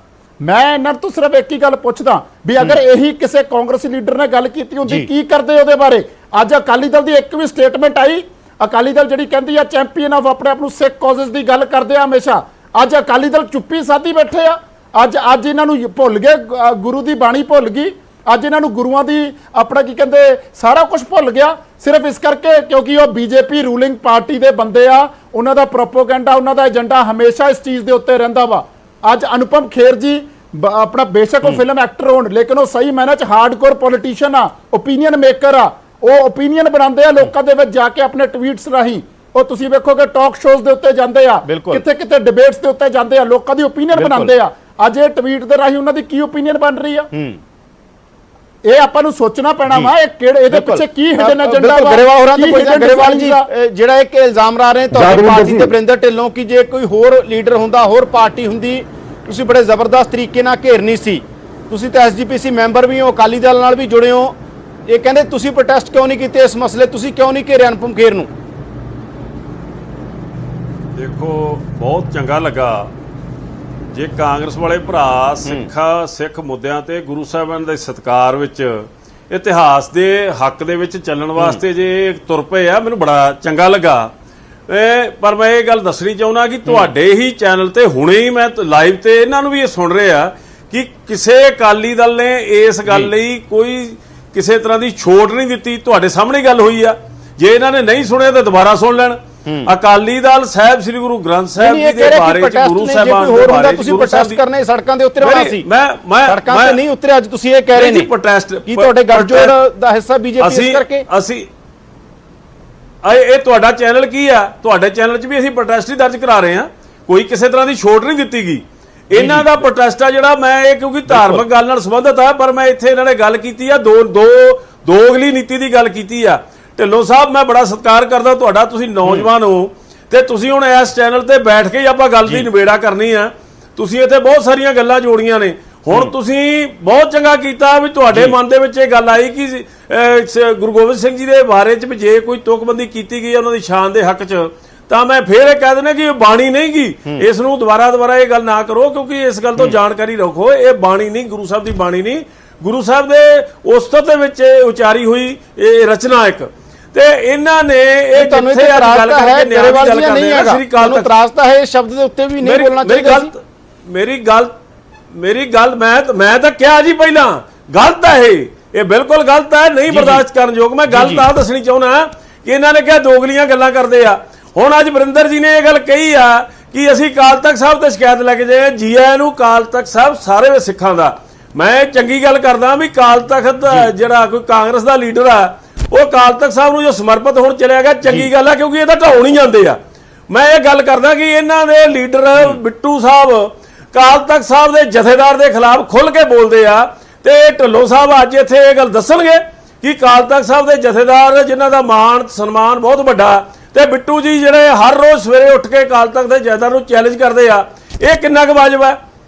ਮੈਂ ਇਹਨਾਂ ਤੋਂ ਸਿਰਫ ਇੱਕ ਹੀ ਗੱਲ ਪੁੱਛਦਾ ਵੀ ਅਗਰ ਇਹੀ ਕਿਸੇ ਕਾਂਗਰਸੀ ਲੀਡਰ ਨੇ ਗੱਲ ਕੀਤੀ ਹੁੰਦੀ ਕੀ ਕਰਦੇ ਉਹਦੇ ਬਾਰੇ। ਅੱਜ ਅਕਾਲੀ ਦਲ ਦੀ ਇੱਕ ਵੀ ਸਟੇਟਮੈਂਟ ਆਈ? ਅਕਾਲੀ ਦਲ ਜਿਹੜੀ ਕਹਿੰਦੀ ਆ ਚੈਂਪੀਅਨ ਆਫ ਆਪਣੇ ਆਪ ਨੂੰ ਸਿੱਖ ਕਾਜ਼ਸ ਦੀ ਗੱਲ ਕਰਦੇ ਆ ਹਮੇਸ਼ਾ, ਅੱਜ ਅਕਾਲੀ ਦਲ ਚੁੱਪੀ ਸਾਧੀ ਬੈਠੇ ਆ। ਅੱਜ ਇਹਨਾਂ ਨੂੰ ਭੁੱਲ ਗਏ, ਗੁਰੂ ਦੀ ਬਾਣੀ ਭੁੱਲ ਗਈ, ਅੱਜ ਇਹਨਾਂ ਨੂੰ ਗੁਰੂਆਂ ਦੀ ਆਪਣਾ ਕੀ ਕਹਿੰਦੇ ਸਾਰਾ ਕੁਝ ਭੁੱਲ ਗਿਆ, ਸਿਰਫ ਇਸ ਕਰਕੇ ਕਿਉਂਕਿ ਉਹ ਬੀਜੇਪੀ ਰੂਲਿੰਗ ਪਾਰਟੀ ਦੇ ਬੰਦੇ ਆ। ਉਹਨਾਂ ਦਾ ਪ੍ਰੋਪੋਗੈਂਡਾ, ਉਹਨਾਂ ਦਾ ਏਜੰਡਾ ਹਮੇਸ਼ਾ ਇਸ ਚੀਜ਼ ਦੇ ਉੱਤੇ ਰਹਿੰਦਾ ਵਾ। ਅੱਜ ਅਨੁਪਮ ਖੇਰ ਜੀ ਆਪਣਾ ਬੇਸ਼ੱਕ ਉਹ ਫਿਲਮ ਐਕਟਰ ਹੋਣ, ਲੇਕਿਨ ਉਹ ਸਹੀ ਮਾਇਨੇ ਚ ਹਾਰਡਕੋਰ ਪੋਲੀਟੀਸ਼ੀਅਨ ਆ, ਓਪੀਨੀਅਨ ਮੇਕਰ ਆ। ਉਹ ਓਪੀਨੀਅਨ ਬਣਾਉਂਦੇ ਆ ਲੋਕਾਂ ਦੇ ਵਿੱਚ ਜਾ ਕੇ ਆਪਣੇ ਟਵੀਟਸ ਰਾਹੀਂ। ਉਹ ਤੁਸੀਂ ਵੇਖੋਗੇ ਟਾਕ ਸ਼ੋਜ਼ ਦੇ ਉੱਤੇ ਜਾਂਦੇ ਆ, ਕਿੱਥੇ ਕਿੱਥੇ ਡਿਬੇਟਸ ਦੇ ਉੱਤੇ ਜਾਂਦੇ ਆ, ਲੋਕਾਂ ਦੀ ਓਪੀਨੀਅਨ ਬਣਾਉਂਦੇ ਆ। ਅੱਜ ਇਹ ਟਵੀਟ ਦੇ ਰਾਹੀਂ ਉਹਨਾਂ ਦੀ ਕੀ ਓਪੀਨੀਅਨ ਬਣ ਰਹੀ ਆ, ਇਹ ਆਪਾਂ ਨੂੰ ਸੋਚਣਾ ਪੈਣਾ ਵਾ। ਇਹ ਕਿਹੜੇ ਇਹਦੇ ਪਿੱਛੇ ਕੀ ਹਿਡਨ ਏਜੰਡਾ ਵਾ। ਗਰੇਵਾਲ ਜੀ ਜਿਹੜਾ ਇੱਕ ਇਲਜ਼ਾਮ ਲਾ ਰਹੇ ਤੁਹਾਡੀ ਪਾਰਟੀ ਤੇ ਵਰਿੰਦਰ ਢਿੱਲੋਂ ਕਿ ਜੇ ਕੋਈ ਹੋਰ ਲੀਡਰ ਹੁੰਦਾ, ਹੋਰ ਪਾਰਟੀ ਹੁੰਦੀ, ਤੁਸੀਂ ਬੜੇ ਜ਼ਬਰਦਸਤ ਤਰੀਕੇ ਨਾਲ ਘੇਰਨੀ ਸੀ। ਤੁਸੀਂ ਤਾਂ ਐਸਜੀਪੀਸੀ ਮੈਂਬਰ ਵੀ ਹੋ, ਅਕਾਲੀ ਦਲ ਨਾਲ ਵੀ ਜੁੜੇ ਹੋ। ਇਹ ਕਹਿੰਦੇ ਤੁਸੀਂ ਪ੍ਰੋਟੈਸਟ ਕਿਉਂ ਨਹੀਂ ਕੀਤੇ ਇਸ ਮਸਲੇ, ਤੁਸੀਂ ਕਿਉਂ ਨਹੀਂ ਘੇਰਿਆ ਅਨੁਪਮ ਖੇਰ ਨੂੰ? ਦੇਖੋ ਬਹੁਤ ਚੰਗਾ ਲੱਗਾ ਜੇ ਕਾਂਗਰਸ ਵਾਲੇ ਭਰਾ ਸਿੱਖ ਮੁੱਦਿਆਂ ਤੇ ਗੁਰੂ ਸਾਹਿਬਾਨ ਦੇ ਸਤਿਕਾਰ ਵਿੱਚ, ਇਤਿਹਾਸ ਦੇ ਹੱਕ ਦੇ ਵਿੱਚ ਚੱਲਣ ਵਾਸਤੇ ਜੇ ਤੁਰ ਪਏ ਆ, ਮੈਨੂੰ ਬੜਾ ਚੰਗਾ ਲੱਗਾ। ਪਰ ਮੈਂ ਇਹ ਗੱਲ ਦੱਸਣੀ ਚਾਹੁੰਦਾ ਕਿ ਤੁਹਾਡੇ ਹੀ ਚੈਨਲ ਤੇ ਹੁਣੇ ਹੀ ਮੈਂ ਲਾਈਵ ਤੇ ਇਹਨਾਂ ਨੂੰ ਵੀ ਇਹ ਸੁਣ ਰਹੇ ਆ ਕਿ ਕਿਸੇ ਅਕਾਲੀ ਦਲ ਨੇ ਇਸ ਗੱਲ ਲਈ ਕੋਈ ਕਿਸੇ ਤਰ੍ਹਾਂ ਦੀ ਛੋਟ ਨਹੀਂ ਦਿੱਤੀ। ਤੁਹਾਡੇ ਸਾਹਮਣੇ ਗੱਲ ਹੋਈ ਆ, ਜੇ ਇਹਨਾਂ ਨੇ ਨਹੀਂ ਸੁਣਿਆ ਤਾਂ ਦੁਬਾਰਾ ਸੁਣ ਲੈਣ। ਅਕਾਲੀ ਦਲ ਸਾਹਿਬ ਸ੍ਰੀ ਗੁਰੂ ਗ੍ਰੰਥ ਸਾਹਿਬ ਜੀ ਦੇ ਬਾਰੇ ਚ, ਗੁਰੂ ਸਾਹਿਬਾਨ ਦੇ ਬਾਰੇ ਤੁਸੀਂ ਪ੍ਰੋਟੈਸਟ ਕਰਨੇ ਸੜਕਾਂ ਦੇ ਉੱਤੇ ਰਹਿਣਾ ਸੀ। ਮੈਂ ਸੜਕਾਂ ਤੇ ਨਹੀਂ ਉਤਰੇ, ਅੱਜ ਤੁਸੀਂ ਇਹ ਕਹਿ ਰਹੇ ਨੇ ਪ੍ਰੋਟੈਸਟ ਕੀ ਤੁਹਾਡੇ ਗੱਠਜੋੜ ਦਾ ਹਿੱਸਾ ਬੀਜੇਪੀ ਇਸ ਕਰਕੇ? ਅਸੀਂ ਇਹ ਤੁਹਾਡਾ ਚੈਨਲ ਕੀ ਆ, ਤੁਹਾਡੇ ਚੈਨਲ 'ਚ ਵੀ ਅਸੀਂ ਪ੍ਰੋਟੈਸਟ ਹੀ ਦਰਜ ਕਰਾ ਰਹੇ ਹਾਂ, ਕੋਈ ਕਿਸੇ ਤਰ੍ਹਾਂ ਦੀ ਛੋਟ ਨਹੀਂ ਦਿੱਤੀ ਗਈ। ਇਹਨਾਂ ਦਾ ਪ੍ਰੋਟੈਸਟ ਆ ਜਿਹੜਾ, ਮੈਂ ਇਹ ਕਿਉਂਕਿ ਧਾਰਮਿਕ ਗੱਲ ਨਾਲ ਸੰਬੰਧਿਤ ਆ, ਪਰ ਮੈਂ ਇੱਥੇ ਇਹਨਾਂ ਨੇ ਗੱਲ ਕੀਤੀ ਆ ਦੋਗਲੀ ਨੀਤੀ ਦੀ ਗੱਲ ਕੀਤੀ ਆ। ਢਿੱਲੋਂ ਸਾਹਿਬ ਮੈਂ ਬੜਾ ਸਤਿਕਾਰ ਕਰਦਾ ਤੁਹਾਡਾ, ਤੁਸੀਂ ਨੌਜਵਾਨ ਹੋ ਤੇ ਤੁਸੀਂ ਹੁਣ ਇਸ ਚੈਨਲ ਤੇ ਬੈਠ ਕੇ ਹੀ ਆਪਾਂ ਗੱਲ ਦੀ ਨਿਬੇੜਾ ਕਰਨੀ ਆ। ਤੁਸੀਂ ਇੱਥੇ ਬਹੁਤ ਸਾਰੀਆਂ ਗੱਲਾਂ ਜੋੜੀਆਂ ਨੇ। ਹੁਣ ਤੁਸੀਂ ਬਹੁਤ ਚੰਗਾ ਕੀਤਾ ਵੀ ਤੁਹਾਡੇ ਮਨ ਦੇ ਵਿੱਚ ਇਹ ਗੱਲ ਆਈ ਕਿ ਗੁਰੂ ਗੋਬਿੰਦ ਸਿੰਘ ਜੀ ਦੇ ਬਾਰੇ ਚ ਜੇ ਕੋਈ ਤੁਕਬੰਦੀ ਕੀਤੀ ਗਈ ਉਹਨਾਂ ਦੀ ਸ਼ਾਨ ਦੇ ਹੱਕ ਚ, ਤਾਂ ਮੈਂ ਫੇਰ ਇਹ ਕਹਿ ਦਿੰਦਾ ਕਿ ਇਹ ਬਾਣੀ ਨਹੀਂ ਗੀ। ਇਸ ਨੂੰ ਦੁਬਾਰਾ ਇਹ ਗੱਲ ਨਾ ਕਰੋ, ਕਿਉਂਕਿ ਇਸ ਗੱਲ ਤੋਂ ਜਾਣਕਾਰੀ ਰੱਖੋ। ਇਹ ਬਾਣੀ ਨਹੀਂ, ਗੁਰੂ ਸਾਹਿਬ ਦੀ ਬਾਣੀ ਨਹੀਂ, ਗੁਰੂ ਸਾਹਿਬ ਦੇ ਉਸਤਤ ਦੇ ਵਿੱਚ ਉਚਾਰੀ ਹੋਈ ਇਹ ਰਚਨਾ ਇੱਕ। ਤੇ ਇਹਨਾਂ ਨੇ ਇਹ ਤੁਹਾਨੂੰ ਜਿੱਥੇ ਅੱਜ ਗੱਲ ਕਰਕੇ ਨਿਆਂ ਦੀ ਗੱਲ ਕਰਦੇ ਆ, ਸ੍ਰੀ ਅਕਾਲ ਤਖਤ ਇਤਰਾਜ਼ ਤਾਂ ਹੈ ਇਸ ਸ਼ਬਦ ਦੇ ਉੱਤੇ ਵੀ ਨਹੀਂ ਬੋਲਣਾ ਚਾਹੀਦਾ। ਮੇਰੀ ਗੱਲ ਮੈਂ ਤਾਂ ਕਿਹਾ ਜੀ ਪਹਿਲਾਂ ਗਲਤ ਹੈ, ਇਹ ਬਿਲਕੁਲ ਗਲਤ ਹੈ, ਨਹੀਂ ਬਰਦਾਸ਼ਤ ਕਰਨ ਯੋਗ। ਮੈਂ ਗੱਲ ਤਾਂ ਦੱਸਣੀ ਚਾਹੁੰਦਾ ਕਿ ਇਹਨਾਂ ਨੇ ਕਿਹਾ ਦੋਗਲੀਆਂ ਗੱਲਾਂ ਕਰਦੇ ਆ। ਹੁਣ ਅੱਜ ਵਰਿੰਦਰ ਜੀ ਨੇ ਇਹ ਗੱਲ ਕਹੀ ਆ ਕਿ ਅਸੀਂ ਅਕਾਲ ਤਖਤ ਸਾਹਿਬ ਤੇ ਸ਼ਿਕਾਇਤ ਲੈ ਕੇ ਜਾਏ। ਜੀ ਆਇਆਂ ਨੂੰ ਅਕਾਲ ਤਖਤ ਸਾਹਿਬ ਸਾਰੇ ਸਿੱਖਾਂ ਦਾ। ਮੈਂ ਚੰਗੀ ਗੱਲ ਕਰਦਾ ਵੀ ਅਕਾਲ ਤਖਤ ਜਿਹੜਾ ਕੋਈ ਕਾਂਗਰਸ ਦਾ ਲੀਡਰ ਆ, ਉਹ ਅਕਾਲ ਤਖਤ ਸਾਹਿਬ ਨੂੰ ਜੋ ਸਮਰਪਿਤ ਹੁਣ ਚਲਿਆ ਗਿਆ, ਚੰਗੀ ਗੱਲ ਆ, ਕਿਉਂਕਿ ਇਹ ਤਾਂ ਢਾਉਣ ਹੀ ਜਾਂਦੇ ਆ। ਮੈਂ ਇਹ ਗੱਲ ਕਰਦਾ ਕਿ ਇਹਨਾਂ ਦੇ ਲੀਡਰ ਬਿੱਟੂ ਸਾਹਿਬ ਅਕਾਲ ਤਖਤ ਸਾਹਿਬ ਦੇ ਜਥੇਦਾਰ ਦੇ ਖਿਲਾਫ ਖੁੱਲ ਕੇ ਬੋਲਦੇ ਆ, ਤੇ ਢਿੱਲੋਂ ਸਾਹਿਬ ਅੱਜ ਇੱਥੇ ਇਹ ਗੱਲ ਦੱਸਣਗੇ ਕਿ ਅਕਾਲ ਤਖਤ ਸਾਹਿਬ ਦੇ ਜਥੇਦਾਰ ਜਿਨ੍ਹਾਂ ਦਾ ਮਾਣ ਸਨਮਾਨ ਬਹੁਤ ਵੱਡਾ, ਤੇ ਬਿੱਟੂ ਜੀ ਜਿਹੜੇ ਹਰ ਰੋਜ਼ ਸਵੇਰੇ ਉੱਠ ਕੇ ਅਕਾਲ ਤਖਤ ਦੇ ਜਥੇਦਾਰ ਨੂੰ ਚੈਲੰਜ ਕਰਦੇ ਆ, ਇਹ ਕਿੰਨਾ ਕੁ ਵਾਜਬ ਹੈ?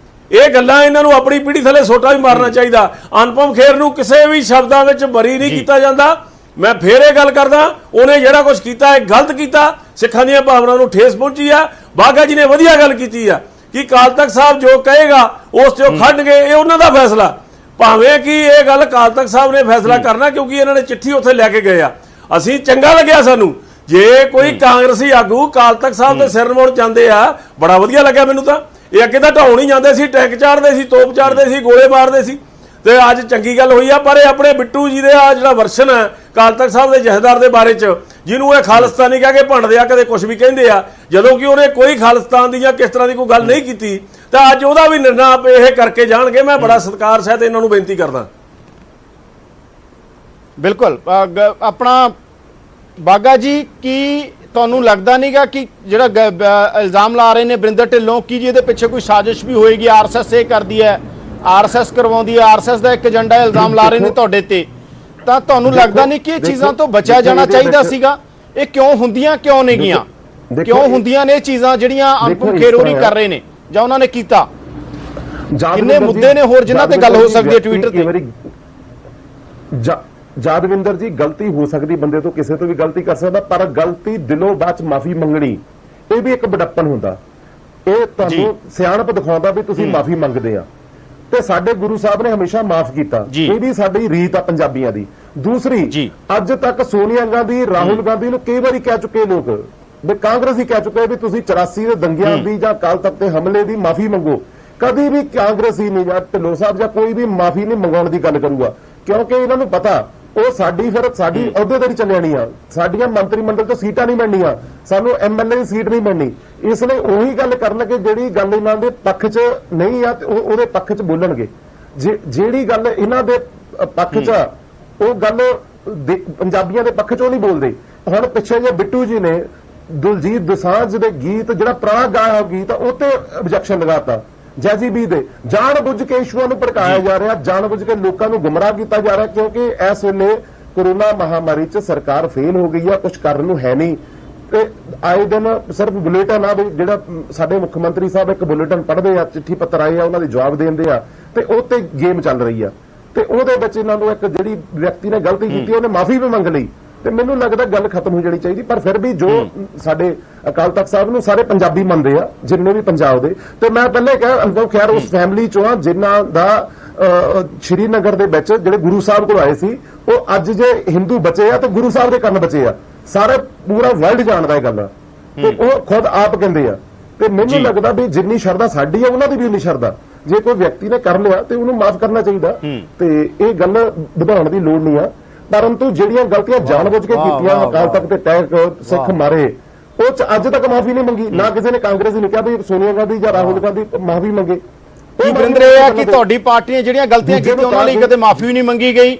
ਇਹ ਗੱਲਾਂ ਇਹਨਾਂ ਨੂੰ ਆਪਣੀ ਪੀੜ੍ਹੀ ਥੱਲੇ ਸੋਟਾ ਵੀ ਮਾਰਨਾ ਚਾਹੀਦਾ। ਅਨੁਪਮ ਖੇਰ ਨੂੰ ਕਿਸੇ ਵੀ ਸ਼ਬਦਾਂ ਵਿੱਚ ਬਰੀ ਨਹੀਂ ਕੀਤਾ ਜਾਂਦਾ। ਮੈਂ ਫੇਰ ਇਹ ਗੱਲ ਕਰਦਾ, ਉਹਨੇ ਜਿਹੜਾ ਕੁਝ ਕੀਤਾ ਇਹ ਗਲਤ ਕੀਤਾ, ਸਿੱਖਾਂ ਦੀਆਂ ਭਾਵਨਾਵਾਂ ਨੂੰ ਠੇਸ ਪਹੁੰਚੀ ਆ। ਬਾਘਾ ਜੀ ਨੇ ਵਧੀਆ ਗੱਲ ਕੀਤੀ ਆ ਕਿ ਅਕਾਲ ਤਖਤ ਸਾਹਿਬ ਜੋ ਕਹੇਗਾ ਉਸ ਤੇ ਉਹ ਖੜਨਗੇ, ਇਹ ਉਹਨਾਂ ਦਾ ਫੈਸਲਾ। ਭਾਵੇਂ ਕਿ ਇਹ ਗੱਲ ਅਕਾਲ ਤਖਤ ਸਾਹਿਬ ਨੇ ਫੈਸਲਾ ਕਰਨਾ, ਕਿਉਂਕਿ ਇਹਨਾਂ ਨੇ ਚਿੱਠੀ ਉੱਥੇ ਲੈ ਕੇ ਗਏ ਆ। ਅਸੀਂ ਚੰਗਾ ਲੱਗਿਆ ਸਾਨੂੰ, ਜੇ ਕੋਈ ਕਾਂਗਰਸੀ ਆਗੂ ਅਕਾਲ ਤਖਤ ਸਾਹਿਬ ਦੇ ਸਿਰ ਮੋੜ ਜਾਂਦੇ ਆ, ਬੜਾ ਵਧੀਆ ਲੱਗਿਆ ਮੈਨੂੰ ਤਾਂ। ਇਹ ਅੱਗੇ ਤਾਂ ਢਾਉਣ ਹੀ ਜਾਂਦੇ ਸੀ, ਟੈਂਕ ਚਾੜਦੇ ਸੀ, ਤੋਪ ਚਾੜਦੇ ਸੀ, ਗੋਲੇ ਮਾਰਦੇ ਸੀ, ਤੇ ਅੱਜ ਚੰਗੀ ਗੱਲ ਹੋਈ ਆ। ਪਰ ਇਹ ਆਪਣੇ ਬਿੱਟੂ ਜੀ ਦੇ ਆ ਜਿਹੜਾ ਵਰਸ਼ਨ ਹੈ ਅਕਾਲ ਤਖਤ ਸਾਹਿਬ ਦੇ ਜਥੇਦਾਰ ਦੇ ਬਾਰੇ ਚ, ਜਿਹਨੂੰ ਇਹ ਖਾਲਿਸਤਾਨੀ ਕਹਿ ਕੇ ਭੰਡਦੇ ਆ, ਕਦੇ ਕੁਝ ਵੀ ਕਹਿੰਦੇ ਆ, ਜਦੋਂ ਕਿ ਉਹਨੇ ਕੋਈ ਖਾਲਿਸਤਾਨ ਦੀ ਜਾਂ ਕਿਸ ਤਰ੍ਹਾਂ ਦੀ ਕੋਈ ਗੱਲ ਨਹੀਂ ਕੀਤੀ, ਤਾਂ ਅੱਜ ਉਹਦਾ ਵੀ ਨਿਰਣਾ ਇਹ ਕਰਕੇ ਜਾਣਗੇ। ਮੈਂ ਬੜਾ ਸਤਿਕਾਰ ਸਹਿਤ ਇਹਨਾਂ ਨੂੰ ਬੇਨਤੀ ਕਰਦਾ। ਬਿਲਕੁਲ ਆਪਣਾ ਬਾਗਾ ਜੀ, ਕੀ ਤੁਹਾਨੂੰ ਲੱਗਦਾ ਨਹੀਂਗਾ ਕਿ ਜਿਹੜਾ ਇਲਜ਼ਾਮ ਲਾ ਰਹੇ ਨੇ ਵਰਿੰਦਰ ਢਿੱਲੋਂ, ਕੀ ਜੀ ਇਹਦੇ ਪਿੱਛੇ ਕੋਈ ਸਾਜ਼ਿਸ਼ ਵੀ ਹੋਏਗੀ? ਆਰਐਸਐਸ ਇਹ ਕਰਦੀ ਹੈ, ਆਰਐਸਐਸ ਕਰਵਾਉਂਦੀ ਹੈ, ਆਰਐਸਐਸ ਦਾ ਇੱਕ ਏਜੰਡਾ ਇਲਜ਼ਾਮ ਲਾ ਰਹੇ ਨੇ ਤੁਹਾਡੇ ਤੇ, ਤਾਂ ਤੁਹਾਨੂੰ ਦੇਖੋ- ਲੱਗਦਾ ਨਹੀਂ ਕਿ ਇਹ ਚੀਜ਼ਾਂ ਦੇਖੋ- ਤੋਂ ਬਚਿਆ ਦੇਖੋ ਜਾਣਾ ਇਹਦੇ ਚਾਹੀਦਾ ਵਿੱਚ- ਸੀਗਾ? ਇਹ ਕਿਉਂ ਹੁੰਦੀਆਂ ਕਿਉਂ ਨਹੀਂ ਗੀਆਂ? ਦੇਖੋ ਕਿਉਂ ਇਹ- ਹੁੰਦੀਆਂ ਨੇ ਇਹ ਚੀਜ਼ਾਂ ਜਿਹੜੀਆਂ ਦੇਖੋ ਅਨੁਪਮ ਇਸ ਖੇਰ ਹੋਰੀ ਤਰ੍ਹਾਂ ਕਰ ਰਹੇ ਨੇ ਜਾਂ ਉਹਨਾਂ ਨੇ ਕੀਤਾ? ਜਾਦਵਿੰਦਰ ਕਿੰਨੇ ਜੀ- ਮੁੱਦੇ ਨੇ ਹੋਰ ਜਿਨ੍ਹਾਂ ਤੇ ਗੱਲ ਹੋ ਜਾਦਵਿੰਦਰ ਸਕਦੀ ਹੈ ਜੀ, ਟਵਿੱਟਰ ਤੇ? ਕਈ ਵਾਰੀ ਜਾਦਵਿੰਦਰ ਜੀ, ਗਲਤੀ ਹੋ ਸਕਦੀ, ਬੰਦੇ ਤੋਂ ਕਿਸੇ ਤੋਂ ਵੀ ਗਲਤੀ ਕਰ ਸਕਦਾ, ਪਰ ਗਲਤੀ ਦਿਲੋਂ ਬਾਅਦ ਚ ਮਾਫੀ ਮੰਗਣੀ ਇਹ ਵੀ ਇੱਕ ਬੜੱਪਨ ਹੁੰਦਾ। ਇਹ ਤੁਹਾਨੂੰ ਸਿਆਣਪ ਦਿਖਾਉਂਦਾ ਵੀ ਤੁਸੀਂ ਮਾਫੀ ਮੰਗਦੇ ਆ, ਤੇ ਸਾਡੇ ਗੁਰੂ ਸਾਹਿਬ ਨੇ ਹਮੇਸ਼ਾ ਮਾਫ ਕੀਤਾ। ਜੀ। ਇਹ ਵੀ ਸਾਡੀ ਰੀਤ ਆ ਪੰਜਾਬੀਆਂ ਦੀ। ਦੂਸਰੀ, ਜੀ। ਅੱਜ ਤੱਕ ਸੋਨੀਆ ਗਾਂਧੀ, ਰਾਹੁਲ ਗਾਂਧੀ ਨੂੰ ਕਈ ਵਾਰੀ ਕਹਿ ਚੁੱਕੇ ਲੋਕ, ਵੀ ਕਾਂਗਰਸ ਹੀ ਕਹਿ ਚੁੱਕੇ ਵੀ ਤੁਸੀਂ 84 ਦੇ ਦੰਗਿਆਂ ਦੀ ਜਾਂ ਅਕਾਲ ਤਖਤ ਤੇ ਹਮਲੇ ਦੀ ਮਾਫੀ ਮੰਗੋ। ਕਦੀ ਵੀ ਕਾਂਗਰਸੀ ਨਹੀਂ ਜਾਂ ਢਿੱਲੋਂ ਸਾਹਿਬ ਜਾਂ ਕੋਈ ਵੀ ਮਾਫੀ ਨਹੀਂ ਮੰਗਾਉਣ ਦੀ ਗੱਲ ਕਰੂਗਾ, ਕਿਉਂਕਿ ਇਹਨਾਂ ਨੂੰ ਪਤਾ ਉਹ ਸਾਡੀ ਅਹੁਦੇਦਾਰੀ ਚੱਲਿਆਣੀ ਆ, ਸਾਡੀਆਂ ਮੰਤਰੀ ਮੰਡਲ ਤੋਂ ਸੀਟਾਂ ਨਹੀਂ ਮਿਲਣੀਆਂ, ਸਾਨੂੰ ਐਮਐਲਏ ਦੀ ਸੀਟ ਨਹੀਂ ਮਿਲਣੀ। ਇਸ ਲਈ ਉਹੀ ਗੱਲ ਕਰਨਗੇ ਜਿਹੜੀ ਗੱਲ ਇਹਨਾਂ ਦੇ ਪੱਖ 'ਚ ਨਹੀਂ ਆ, ਤੇ ਉਹਦੇ ਪੱਖ 'ਚ ਬੋਲਣਗੇ। ਜਿਹੜੀ ਗੱਲ ਇਹਨਾਂ ਦੇ ਪੱਖ 'ਚ ਆ, ਉਹ ਗੱਲ ਪੰਜਾਬੀਆਂ ਦੇ ਪੱਖ 'ਚੋਂ ਨਹੀਂ ਬੋਲਦੇ। ਹੁਣ ਪਿੱਛੇ ਜੇ ਬਿੱਟੂ ਜੀ ਨੇ ਦਿਲਜੀਤ ਦੋਸਾਂਝ ਦੇ ਗੀਤ, ਜਿਹੜਾ ਪੁਰਾਣਾ ਗਾਇਆ ਗੀਤ, ਉਹ ਤੇ ਆਬਜੈਕਸ਼ਨ ਲਗਾਤਾ। ਜੈਜੀ ਬੀ ਦੇ ਜਾਣ ਬੁੱਝ ਕੇ ਇਸ਼ੂਆਂ ਨੂੰ ਭੜਕਾਇਆ ਜਾ ਰਿਹਾ, ਜਾਣ ਬੁੱਝ ਕੇ ਲੋਕਾਂ ਨੂੰ ਗੁੰਮਰਾਹ ਕੀਤਾ ਜਾ ਰਿਹਾ, ਕਿਉਂਕਿ ਇਸ ਵੇਲੇ ਕੋਰੋਨਾ ਮਹਾਮਾਰੀ 'ਚ ਸਰਕਾਰ ਫੇਲ ਹੋ ਗਈ ਆ, ਕੁਝ ਕਰਨ ਨੂੰ ਹੈ ਨਹੀਂ। ਤੇ ਆਏ ਦਿਨ ਸਿਰਫ ਬੁਲੇਟਿਨ ਆ, ਵੀ ਜਿਹੜਾ ਸਾਡੇ ਮੁੱਖ ਮੰਤਰੀ ਸਾਹਿਬ ਇੱਕ ਬੁਲੇਟਿਨ ਪੜ੍ਹਦੇ ਆ, ਚਿੱਠੀ ਪੱਤਰ ਆਏ ਆ, ਉਹਨਾਂ ਦੇ ਜਵਾਬ ਦੇਂਦੇ ਆ, ਤੇ ਉਹ ਤੇ ਗੇਮ ਚੱਲ ਰਹੀ ਆ। ਤੇ ਉਹਦੇ ਵਿੱਚ ਇਹਨਾਂ ਨੂੰ ਇੱਕ ਜਿਹੜੀ ਵਿਅਕਤੀ ਨੇ ਗਲਤੀ ਕੀਤੀ, ਉਹਨੇ ਮਾਫੀ ਵੀ ਮੰਗ ਲਈ, ਤੇ ਮੈਨੂੰ ਲੱਗਦਾ ਗੱਲ ਖਤਮ ਹੋ ਜਾਣੀ ਚਾਹੀਦੀ। ਪਰ ਫਿਰ ਵੀ ਜੋ ਸਾਡੇ ਅਕਾਲ ਤਖਤ ਸਾਹਿਬ ਨੂੰ ਸਾਰੇ ਪੰਜਾਬੀ ਮੰਨਦੇ ਆ, ਜਿੰਨੇ ਵੀ ਪੰਜਾਬ ਦੇ, ਤੇ ਮੈਂ ਪਹਿਲੇ ਕਿਹਾ ਅਨੁਭਵ ਖੈਰ ਉਸ ਫੈਮਿਲੀ ਚੋਂ ਆ ਜਿਨ੍ਹਾਂ ਦਾ ਸ਼੍ਰੀਨਗਰ ਦੇ ਵਿੱਚ ਜਿਹੜੇ ਗੁਰੂ ਸਾਹਿਬ ਕੋਲ ਆਏ ਸੀ, ਉਹ ਅੱਜ ਜੇ ਹਿੰਦੂ ਬਚੇ ਆ ਤੇ ਗੁਰੂ ਸਾਹਿਬ ਦੇ ਕੰਨ ਬਚੇ ਆ। ਸਾਰੇ ਪੂਰਾ ਵਰਲਡ ਜਾਣਦਾ ਇਹ ਗੱਲ, ਤੇ ਉਹ ਖੁਦ ਆਪ ਕਹਿੰਦੇ ਆ। ਤੇ ਮੈਨੂੰ ਲੱਗਦਾ ਵੀ ਜਿੰਨੀ ਸ਼ਰਧਾ ਸਾਡੀ ਆ, ਉਹਨਾਂ ਦੀ ਵੀ ਉਨੀ ਸ਼ਰਧਾ। ਜੇ ਕੋਈ ਵਿਅਕਤੀ ਨੇ ਕਰ ਲਿਆ ਤੇ ਉਹਨੂੰ ਮਾਫ ਕਰਨਾ ਚਾਹੀਦਾ, ਤੇ ਇਹ ਗੱਲ ਵਧਾਉਣ ਦੀ ਲੋੜ ਨਹੀਂ ਆ। ਪਰੰਤੂ ਜਿਹੜੀਆਂ ਗਲਤੀਆਂ ਜਾਣਬੁੱਝ ਕੇ ਕੀਤੀਆਂ, ਅਕਾਲ ਤਖਤ ਤੇ ਟੈਕ ਸਿੱਖ ਮਾਰੇ, ਉਹ ਚ ਅੱਜ ਤੱਕ ਮਾਫੀ ਨਹੀਂ ਮੰਗੀ। ਨਾ ਕਿਸੇ ਨੇ ਕਾਂਗਰਸ ਨੇ ਕਿਹਾ ਵੀ ਸੋਨੀਆ ਗਾਂਧੀ ਜਾਂ ਰਾਹੁਲ ਗਾਂਧੀ ਮਾਫੀ ਮੰਗੇ। ਵਰਿੰਦਰ, ਇਹ ਹੈ ਕਿ ਤੁਹਾਡੀ ਪਾਰਟੀ ਨੇ ਜਿਹੜੀਆਂ ਗਲਤੀਆਂ ਕੀਤੀਆਂ ਉਹਨਾਂ ਲਈ ਕਦੇ ਮਾਫੀ ਵੀ ਨਹੀਂ ਮੰਗੀ ਗਈ,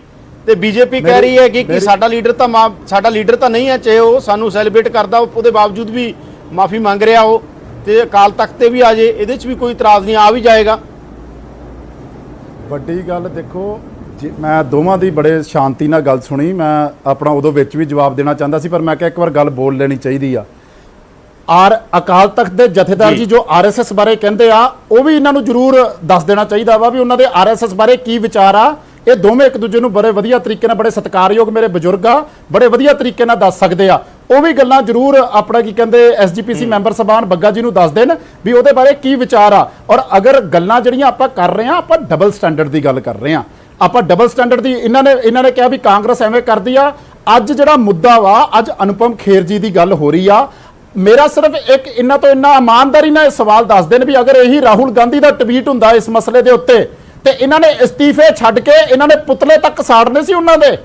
ਤੇ ਬੀਜੇਪੀ ਕਹਿ ਰਹੀ ਹੈ ਕਿ ਸਾਡਾ ਲੀਡਰ ਤਾਂ ਨਹੀਂ ਹੈ, ਚਾਹੇ ਉਹ ਸਾਨੂੰ ਸੈਲੀਬ੍ਰੇਟ ਕਰਦਾ, ਉਹਦੇ ਬਾਵਜੂਦ ਵੀ ਮਾਫੀ ਮੰਗ ਰਿਹਾ ਉਹ, ਤੇ ਅਕਾਲ ਤਖਤ ਤੇ ਵੀ ਆ ਜੇ, ਇਹਦੇ 'ਚ ਵੀ ਕੋਈ ਇਤਰਾਜ਼ ਨਹੀਂ, ਆ ਵੀ ਜਾਏਗਾ। ਵੱਡੀ ਗੱਲ ਦੇਖੋ, ਮੈਂ ਦੋਵਾਂ ਦੀ ਬੜੇ ਸ਼ਾਂਤੀ ਨਾਲ ਗੱਲ ਸੁਣੀ, ਮੈਂ ਆਪਣਾ ਉਦੋਂ ਵਿੱਚ ਵੀ ਜਵਾਬ ਦੇਣਾ ਚਾਹੁੰਦਾ ਸੀ, ਪਰ ਮੈਂ ਕਿਹਾ ਇੱਕ ਵਾਰ ਗੱਲ ਬੋਲ ਲੈਣੀ ਚਾਹੀਦੀ ਆ। ਅਕਾਲ ਤਖਤ ਦੇ ਜਥੇਦਾਰ ਜੀ ਜੋ ਆਰਐਸਐਸ ਬਾਰੇ ਕਹਿੰਦੇ ਆ, ਉਹ ਵੀ ਇਹਨਾਂ ਨੂੰ ਜ਼ਰੂਰ ਦੱਸ ਦੇਣਾ ਚਾਹੀਦਾ ਵਾ ਵੀ ਉਹਨਾਂ ਦੇ ਆਰਐਸਐਸ ਬਾਰੇ ਕੀ ਵਿਚਾਰ ਆ। ਇਹ ਦੋਵੇਂ ਇੱਕ ਦੂਜੇ ਨੂੰ ਬੜੇ ਵਧੀਆ ਤਰੀਕੇ ਨਾਲ, ਬੜੇ ਸਤਿਕਾਰਯੋਗ ਮੇਰੇ ਬਜ਼ੁਰਗ ਆ, ਬੜੇ ਵਧੀਆ ਤਰੀਕੇ ਨਾਲ ਦੱਸ ਸਕਦੇ ਆ। ਉਹ ਵੀ ਗੱਲਾਂ ਜ਼ਰੂਰ ਆਪਣਾ ਕੀ ਕਹਿੰਦੇ ਐਸਜੀਪੀਸੀ ਮੈਂਬਰ ਸਭਾਨ ਬੱਗਾ ਜੀ ਨੂੰ ਦੱਸ ਦੇਣ ਵੀ ਉਹਦੇ ਬਾਰੇ ਕੀ ਵਿਚਾਰ ਆ। ਔਰ ਅਗਰ ਗੱਲਾਂ ਜਿਹੜੀਆਂ ਆਪਾਂ ਕਰ ਰਹੇ ਆ, ਆਪਾਂ ਡਬਲ ਸਟੈਂਡਰਡ ਦੀ ਗੱਲ ਕਰ ਰਹੇ ਆ, ਆਪਾਂ ਡਬਲ ਸਟੈਂਡਰਡ ਦੀ। ਇਹਨਾਂ ਨੇ ਕਿਹਾ ਵੀ ਕਾਂਗਰਸ ਐਵੇਂ ਕਰਦੀ ਆ। ਅੱਜ ਜਿਹੜਾ ਮੁੱਦਾ ਵਾ, ਅੱਜ ਅਨੁਪਮ ਖੇਰ ਜੀ ਦੀ ਗੱਲ ਹੋ ਰਹੀ ਆ। ਮੇਰਾ ਸਿਰਫ ਇੱਕ ਇਹਨਾਂ ਤੋਂ ਇੰਨਾ ਇਮਾਨਦਾਰੀ ਨਾਲ ਇਹ ਸਵਾਲ ਦੱਸ ਦੇਣ ਵੀ ਅਗਰ ਇਹੀ ਰਾਹੁਲ ਗਾਂਧੀ ਦਾ ਟਵੀਟ ਹੁੰਦਾ ਇਸ ਮਸਲੇ ਦੇ ਉੱਤੇ, ਤੇ ਇਹਨਾਂ ਨੇ ਅਸਤੀਫੇ ਛੱਡ ਕੇ ਇਹਨਾਂ ਨੇ ਪੁਤਲੇ ਤੱਕ ਸਾੜਨੇ ਸੀ ਉਹਨਾਂ ਦੇ।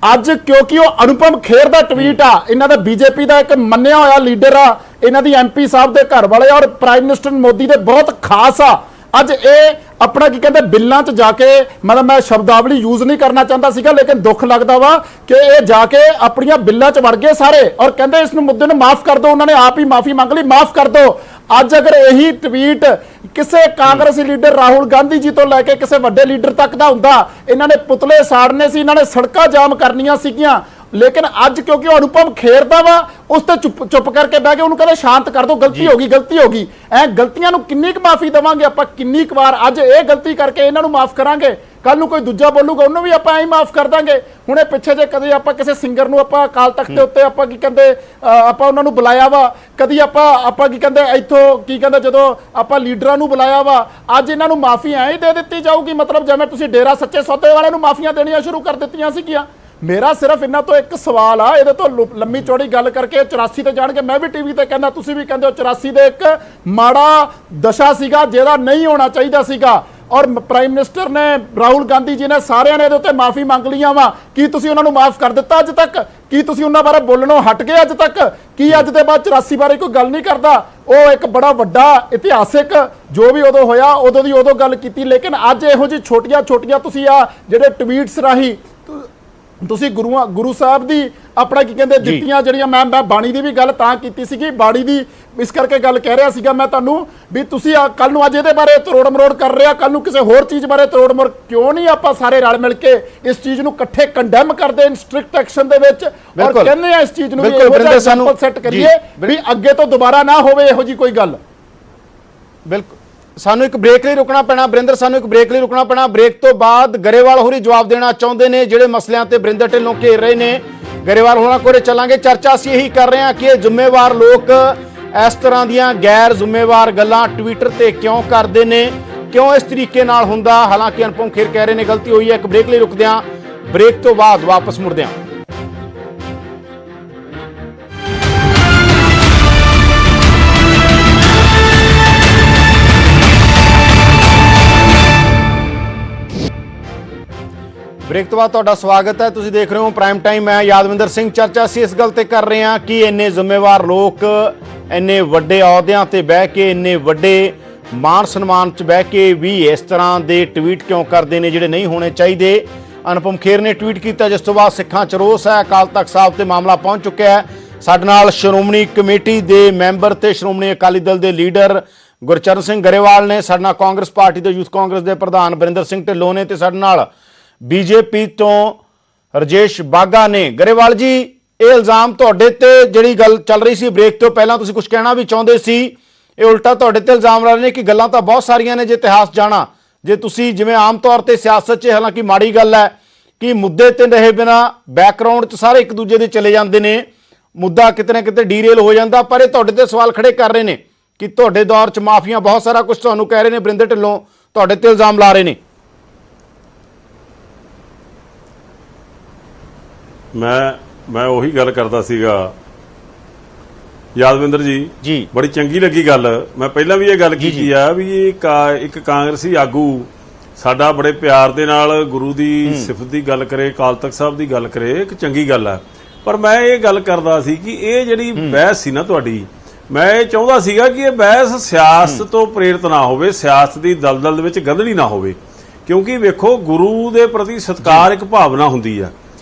ਅੱਜ ਕਿਉਂਕਿ ਉਹ ਅਨੁਪਮ ਖੇਰ ਦਾ ਟਵੀਟ ਆ, ਇਹਨਾਂ ਦਾ ਬੀਜੇਪੀ ਦਾ ਇੱਕ ਮੰਨਿਆ ਹੋਇਆ ਲੀਡਰ ਆ, ਇਹਨਾਂ ਦੀ ਐਮਪੀ ਸਾਹਿਬ ਦੇ ਘਰ ਵਾਲੇ ਔਰ ਪ੍ਰਾਈਮ ਮਿਨਿਸਟਰ ਮੋਦੀ ਦੇ ਬਹੁਤ ਖਾਸ ਆ। ਅੱਜ ਇਹ ਆਪਣਾ ਕੀ ਕਹਿੰਦੇ ਬਿੱਲਾਂ 'ਚ ਜਾ ਕੇ, ਮਤਲਬ ਮੈਂ ਸ਼ਬਦਾਵਲੀ ਯੂਜ਼ ਨਹੀਂ ਕਰਨਾ ਚਾਹੁੰਦਾ ਸੀਗਾ, ਲੇਕਿਨ ਦੁੱਖ ਲੱਗਦਾ ਵਾ ਕਿ ਇਹ ਜਾ ਕੇ ਆਪਣੀਆਂ ਬਿੱਲਾਂ 'ਚ ਵੜ ਗਏ ਸਾਰੇ, ਔਰ ਕਹਿੰਦੇ ਇਸ ਨੂੰ ਮੁੱਦੇ ਨੂੰ ਮਾਫ ਕਰ ਦਿਓ। ਉਹਨਾਂ ਨੇ ਆਪ ਹੀ ਮਾਫੀ ਮੰਗ ਲਈ, ਮਾਫ ਕਰ ਦਿਓ। ਅੱਜ ਅਗਰ ਇਹੀ ਟਵੀਟ ਕਿਸੇ ਕਾਂਗਰਸੀ ਲੀਡਰ ਰਾਹੁਲ ਗਾਂਧੀ ਜੀ ਤੋਂ ਲੈ ਕੇ ਕਿਸੇ ਵੱਡੇ ਲੀਡਰ ਤੱਕ ਦਾ ਹੁੰਦਾ, ਇਹਨਾਂ ਨੇ ਪੁਤਲੇ ਸਾੜਨੇ ਸੀ, ਇਹਨਾਂ ਨੇ ਸੜਕਾਂ ਜਾਮ ਕਰਨੀਆਂ ਸੀਗੀਆਂ। ਲੇਕਿਨ ਅੱਜ ਕਿਉਂਕਿ ਉਹ ਅਨੁਪਮ ਖੇਰ ਦਾ ਵਾ, ਉਸ ਤੇ ਚੁੱਪ ਕਰਕੇ ਬਹਿ ਕੇ ਉਹਨੂੰ ਕਹਿੰਦੇ ਸ਼ਾਂਤ ਕਰ ਦਿਓ, ਗਲਤੀ ਹੋ ਗਈ। ਐ ਗਲਤੀਆਂ ਨੂੰ ਕਿੰਨੀ ਕੁ ਮਾਫੀ ਦੇਵਾਂਗੇ ਆਪਾਂ, ਕਿੰਨੀ ਕੁ ਵਾਰ? ਅੱਜ ਇਹ ਗਲਤੀ ਕਰਕੇ ਇਹਨਾਂ ਨੂੰ ਮਾਫ ਕਰਾਂਗੇ, ਕੱਲ ਨੂੰ ਕੋਈ ਦੂਜਾ ਬੋਲੂਗਾ ਉਹਨੂੰ ਵੀ ਆਪਾਂ ਐਂ ਮਾਫ ਕਰ ਦਾਂਗੇ। ਹੁਣੇ ਪਿੱਛੇ ਜੇ ਕਦੇ ਆਪਾਂ ਕਿਸੇ ਸਿੰਗਰ ਨੂੰ ਆਪਾਂ ਅਕਾਲ ਤਖਤ ਦੇ ਉੱਤੇ ਆਪਾਂ ਕੀ ਕਹਿੰਦੇ ਆਪਾਂ ਉਹਨਾਂ ਨੂੰ ਬੁਲਾਇਆ ਵਾ, ਕਦੀ ਆਪਾਂ ਕੀ ਕਹਿੰਦੇ ਇੱਥੋਂ ਕੀ ਕਹਿੰਦੇ ਜਦੋਂ ਆਪਾਂ ਲੀਡਰਾਂ ਨੂੰ ਬੁਲਾਇਆ ਵਾ। ਅੱਜ ਇਹਨਾਂ ਨੂੰ ਮਾਫੀ ਐਂ ਹੀ ਦੇ ਦਿੱਤੀ ਜਾਊਗੀ, ਮਤਲਬ ਜਿਵੇਂ ਤੁਸੀਂ ਡੇਰਾ ਸੱਚੇ ਸੌਦੇ ਵਾਲਿਆਂ ਨੂੰ ਮਾਫੀਆਂ ਦੇਣੀਆਂ ਸ਼ੁਰੂ ਕਰ ਦਿੱਤੀਆਂ ਸੀਗੀਆਂ। ਮੇਰਾ ਸਿਰਫ ਇਹਨਾਂ ਤੋਂ ਇੱਕ ਸਵਾਲ ਆ, ਇਹਦੇ ਤੋਂ ਲੰਮੀ ਚੌੜੀ ਗੱਲ ਕਰਕੇ 84 ਤੇ ਜਾਣਗੇ, ਮੈਂ ਵੀ ਟੀਵੀ ਤੇ ਕਹਿੰਦਾ, ਤੁਸੀਂ ਵੀ ਕਹਿੰਦੇ ਹੋ 84 ਦੇ ਇੱਕ ਮਾੜਾ ਦਸ਼ਾ ਸੀਗਾ ਜਿਹੜਾ ਨਹੀਂ ਹੋਣਾ ਚਾਹੀਦਾ ਸੀਗਾ। ਔਰ ਪ੍ਰਾਈਮ ਮਿਨਿਸਟਰ ਨੇ, ਰਾਹੁਲ ਗਾਂਧੀ ਜੀ ਨੇ, ਸਾਰਿਆਂ ਨੇ ਇਹਦੇ ਉੱਤੇ ਮਾਫੀ ਮੰਗ ਲਈਆਂ ਵਾ। ਕੀ ਤੁਸੀਂ ਉਹਨਾਂ ਨੂੰ ਮਾਫ ਕਰ ਦਿੱਤਾ ਅੱਜ ਤੱਕ? ਕੀ ਤੁਸੀਂ ਉਹਨਾਂ ਬਾਰੇ ਬੋਲਣੋਂ ਹਟ ਗਏ ਅੱਜ ਤੱਕ? ਕੀ ਅੱਜ ਦੇ ਬਾਅਦ 84 ਬਾਰੇ ਕੋਈ ਗੱਲ ਨਹੀਂ ਕਰਦਾ? ਉਹ ਇੱਕ ਬੜਾ ਵੱਡਾ ਇਤਿਹਾਸਿਕ ਜੋ ਵੀ ਉਦੋਂ ਹੋਇਆ, ਉਦੋਂ ਦੀ ਉਦੋਂ ਗੱਲ ਕੀਤੀ, ਲੇਕਿਨ ਅੱਜ ਇਹੋ ਜਿਹੀ ਛੋਟੀਆਂ ਤੁਸੀਂ ਆ ਜਿਹੜੇ ਟਵੀਟਸ ਰਾਹੀਂ ਤੁਸੀਂ ਗੁਰੂ ਸਾਹਿਬ ਦੀ ਆਪਣਾ ਕੀ ਕਹਿੰਦੇ ਦਿੱਤੀਆਂ ਜਿਹੜੀਆਂ ਮੈਂ ਬਾਣੀ ਦੀ ਵੀ ਗੱਲ ਤਾਂ ਕੀਤੀ ਸੀਗੀ, ਬਾਣੀ ਦੀ ਇਸ ਕਰਕੇ ਗੱਲ ਕਹਿ ਰਿਹਾ ਸੀਗਾ ਮੈਂ ਤੁਹਾਨੂੰ ਵੀ ਤੁਸੀਂ ਕੱਲ ਨੂੰ ਅੱਜ ਇਹਦੇ ਬਾਰੇ ਤਰੋੜ ਮਰੋੜ ਕਰ ਰਿਹਾ, ਕੱਲ ਨੂੰ ਕਿਸੇ ਹੋਰ ਚੀਜ਼ ਬਾਰੇ ਤਰੋੜ ਮਰੋੜ ਕਿਉਂ ਨਹੀਂ ਆਪਾਂ ਸਾਰੇ ਰਲ ਮਿਲ ਕੇ ਇਸ ਚੀਜ਼ ਨੂੰ ਇਕੱਠੇ ਕੰਡੈਮ ਕਰਦੇ ਸਟ੍ਰਿਕਟ ਐਕਸ਼ਨ ਦੇ ਵਿੱਚ ਔਰ ਕਹਿੰਦੇ ਆ ਇਸ ਚੀਜ਼ ਨੂੰ ਵੀ ਇਹੋ ਜਿਹਾ ਐਗਜ਼ਾਮਪਲ ਸੈੱਟ ਕਰੀਏ ਵੀ ਅੱਗੇ ਤੋਂ ਦੁਬਾਰਾ ਨਾ ਹੋਵੇ ਇਹੋ ਜੀ ਕੋਈ ਗੱਲ। ਬਿਲਕੁਲ ਸਾਨੂੰ ਇੱਕ ਬ੍ਰੇਕ ਲਈ ਰੁਕਣਾ ਪੈਣਾ ਬਰਿੰਦਰ, ਸਾਨੂੰ ਇੱਕ ਬ੍ਰੇਕ ਲਈ ਰੁਕਣਾ ਪੈਣਾ। ਬ੍ਰੇਕ ਤੋਂ ਬਾਅਦ ਗਰੇਵਾਲ ਹੋਰੀ ਜਵਾਬ ਦੇਣਾ ਚਾਹੁੰਦੇ ਨੇ ਜਿਹੜੇ ਮਸਲਿਆਂ ਤੇ ਬਰਿੰਦਰ ਢਿੱਲੋਂ ਘੇਰ ਰਹੇ ਨੇ। ਗਰੇਵਾਲ ਹੋਰਾਂ ਕੋਲੇ ਚੱਲਾਂਗੇ। ਚਰਚਾ ਅਸੀਂ ਇਹੀ ਕਰ ਰਹੇ ਹਾਂ ਕਿ ਇਹ ਜ਼ਿੰਮੇਵਾਰ ਲੋਕ ਇਸ ਤਰ੍ਹਾਂ ਦੀਆਂ ਗੈਰ ਜ਼ਿੰਮੇਵਾਰ ਗੱਲਾਂ ਟਵਿੱਟਰ ਤੇ ਕਿਉਂ ਕਰਦੇ ਨੇ, ਕਿਉਂ ਇਸ ਤਰੀਕੇ ਨਾਲ ਹੁੰਦਾ। ਹਾਲਾਂਕਿ ਅਨੁਪਮ ਖੇਰ ਕਹਿ ਰਹੇ ਨੇ ਗਲਤੀ ਹੋਈ ਹੈ। ਇੱਕ ਬ੍ਰੇਕ ਲਈ ਰੁਕਦੇ ਹਾਂ, ਬ੍ਰੇਕ ਤੋਂ ਬਾਅਦ ਵਾਪਸ ਮੁੜਦੇ ਹਾਂ। ਬ੍ਰੇਕ ਤੋਂ ਬਾਅਦ ਤੁਹਾਡਾ ਸਵਾਗਤ ਹੈ। ਤੁਸੀਂ ਦੇਖ ਰਹੇ ਹੋ ਪ੍ਰਾਈਮ ਟਾਈਮ। ਮੈਂ ਯਾਦਵਿੰਦਰ ਸਿੰਘ। ਚਰਚਾ ਅਸੀਂ ਇਸ ਗੱਲ ਤੇ ਕਰ ਰਹੇ ਹਾਂ ਕਿ ਇੰਨੇ ਜ਼ਿੰਮੇਵਾਰ ਲੋਕ ਇੰਨੇ ਵੱਡੇ ਅਹੁਦਿਆਂ ਤੇ ਬਹਿ ਕੇ, ਇੰਨੇ ਵੱਡੇ ਮਾਣ ਸਨਮਾਨ 'ਚ ਬਹਿ ਕੇ ਵੀ ਇਸ ਤਰ੍ਹਾਂ ਦੇ ਟਵੀਟ ਕਿਉਂ ਕਰਦੇ ਨੇ ਜਿਹੜੇ ਨਹੀਂ ਹੋਣੇ ਚਾਹੀਦੇ। ਅਨੁਪਮ ਖੇਰ ਨੇ ਟਵੀਟ ਕੀਤਾ ਜਿਸ ਤੋਂ ਬਾਅਦ ਸਿੱਖਾਂ 'ਚ ਰੋਸ ਹੈ। ਅਕਾਲ ਤਖਤ ਸਾਹਿਬ ਤੇ ਮਾਮਲਾ ਪਹੁੰਚ ਚੁੱਕਿਆ ਹੈ। ਸਾਡੇ ਨਾਲ ਸ਼੍ਰੋਮਣੀ ਕਮੇਟੀ ਦੇ ਮੈਂਬਰ ਤੇ ਸ਼੍ਰੋਮਣੀ ਅਕਾਲੀ ਦਲ ਦੇ ਲੀਡਰ ਗੁਰਚਰਨ ਸਿੰਘ ਗਰੇਵਾਲ ਨੇ, ਸਾਡੇ ਨਾਲ ਕਾਂਗਰਸ ਪਾਰਟੀ ਦੇ ਯੂਥ ਕਾਂਗਰਸ ਦੇ ਪ੍ਰਧਾਨ ਬਰਿੰਦਰ ਸਿੰਘ ਢਿੱਲੋਂ ਨੇ ਤੇ ਸਾਡੇ ਨਾਲ ਬੀਜੇਪੀ ਤੋਂ ਰਜੇਸ਼ ਬਾਗਾ ਨੇ। ਗਰੇਵਾਲ ਜੀ, ਇਹ ਇਲਜ਼ਾਮ ਤੁਹਾਡੇ ਤੇ ਜਿਹੜੀ ਗੱਲ ਚੱਲ ਰਹੀ ਸੀ ਬ੍ਰੇਕ ਤੋਂ ਪਹਿਲਾਂ ਤੁਸੀਂ ਕੁਝ ਕਹਿਣਾ ਵੀ ਚਾਹੁੰਦੇ ਸੀ, ਇਹ ਉਲਟਾ ਤੁਹਾਡੇ ਤੇ ਇਲਜ਼ਾਮ ਲਾ ਰਹੇ ਨੇ ਕਿ ਗੱਲਾਂ ਤਾਂ ਬਹੁਤ ਸਾਰੀਆਂ ਨੇ ਜੇ ਇਤਿਹਾਸ ਜਾਣਾ, ਜੇ ਤੁਸੀਂ ਜਿਵੇਂ ਆਮ ਤੌਰ ਤੇ ਸਿਆਸਤ 'ਚ, ਹਾਲਾਂਕਿ ਮਾੜੀ ਗੱਲ ਹੈ ਕਿ ਮੁੱਦੇ ਤੇ ਰਹੇ ਬਿਨਾਂ ਬੈਕਗਰਾਉਂਡ 'ਚ ਸਾਰੇ ਇੱਕ ਦੂਜੇ ਦੇ ਚਲੇ ਜਾਂਦੇ ਨੇ, ਮੁੱਦਾ ਕਿਤੇ ਨਾ ਕਿਤੇ ਡੀਰੇਲ ਹੋ ਜਾਂਦਾ। ਪਰ ਇਹ ਤੁਹਾਡੇ ਤੇ ਸਵਾਲ ਖੜੇ ਕਰ ਰਹੇ ਨੇ ਕਿ ਤੁਹਾਡੇ ਦੌਰ 'ਚ ਮਾਫੀਆਂ ਬਹੁਤ ਸਾਰਾ ਕੁਝ ਤੁਹਾਨੂੰ ਕਹਿ ਰਹੇ ਨੇ। ਬਰਿੰਦਰ ਢਿੱਲੋਂ ਤੁਹਾਡੇ ਤੇ ਇਲਜ਼ਾਮ ਲਾ ਰਹੇ ਨੇ। ਮੈਂ ਉਹੀ ਗੱਲ ਕਰਦਾ ਸੀਗਾ ਯਾਦਵਿੰਦਰ ਜੀ, ਬੜੀ ਚੰਗੀ ਲੱਗੀ ਗੱਲ। ਮੈਂ ਪਹਿਲਾਂ ਵੀ ਇਹ ਗੱਲ ਕੀਤੀ ਆ ਵੀ ਇਹ ਇੱਕ ਕਾਂਗਰਸੀ ਆਗੂ ਸਾਡਾ ਬੜੇ ਪਿਆਰ ਦੇ ਨਾਲ ਗੁਰੂ ਦੀ ਸਿਫਤ ਦੀ ਗੱਲ ਕਰੇ, ਅਕਾਲ ਤਖਤ ਸਾਹਿਬ ਦੀ ਗੱਲ ਕਰੇ, ਇੱਕ ਚੰਗੀ ਗੱਲ ਆ। ਪਰ ਮੈਂ ਇਹ ਗੱਲ ਕਰਦਾ ਸੀ ਕਿ ਇਹ ਜਿਹੜੀ ਬਹਿਸ ਸੀ ਨਾ ਤੁਹਾਡੀ, ਮੈਂ ਇਹ ਚਾਹੁੰਦਾ ਸੀਗਾ ਕਿ ਇਹ ਬਹਿਸ ਸਿਆਸਤ ਤੋਂ ਪ੍ਰੇਰਿਤ ਨਾ ਹੋਵੇ, ਸਿਆਸਤ ਦੀ ਦਲਦਲ ਦੇ ਵਿੱਚ ਗੰਧਲੀ ਨਾ ਹੋਵੇ। ਕਿਉਂਕਿ ਵੇਖੋ, ਗੁਰੂ ਦੇ ਪ੍ਰਤੀ ਸਤਿਕਾਰ ਇੱਕ ਭਾਵਨਾ ਹੁੰਦੀ ਆ।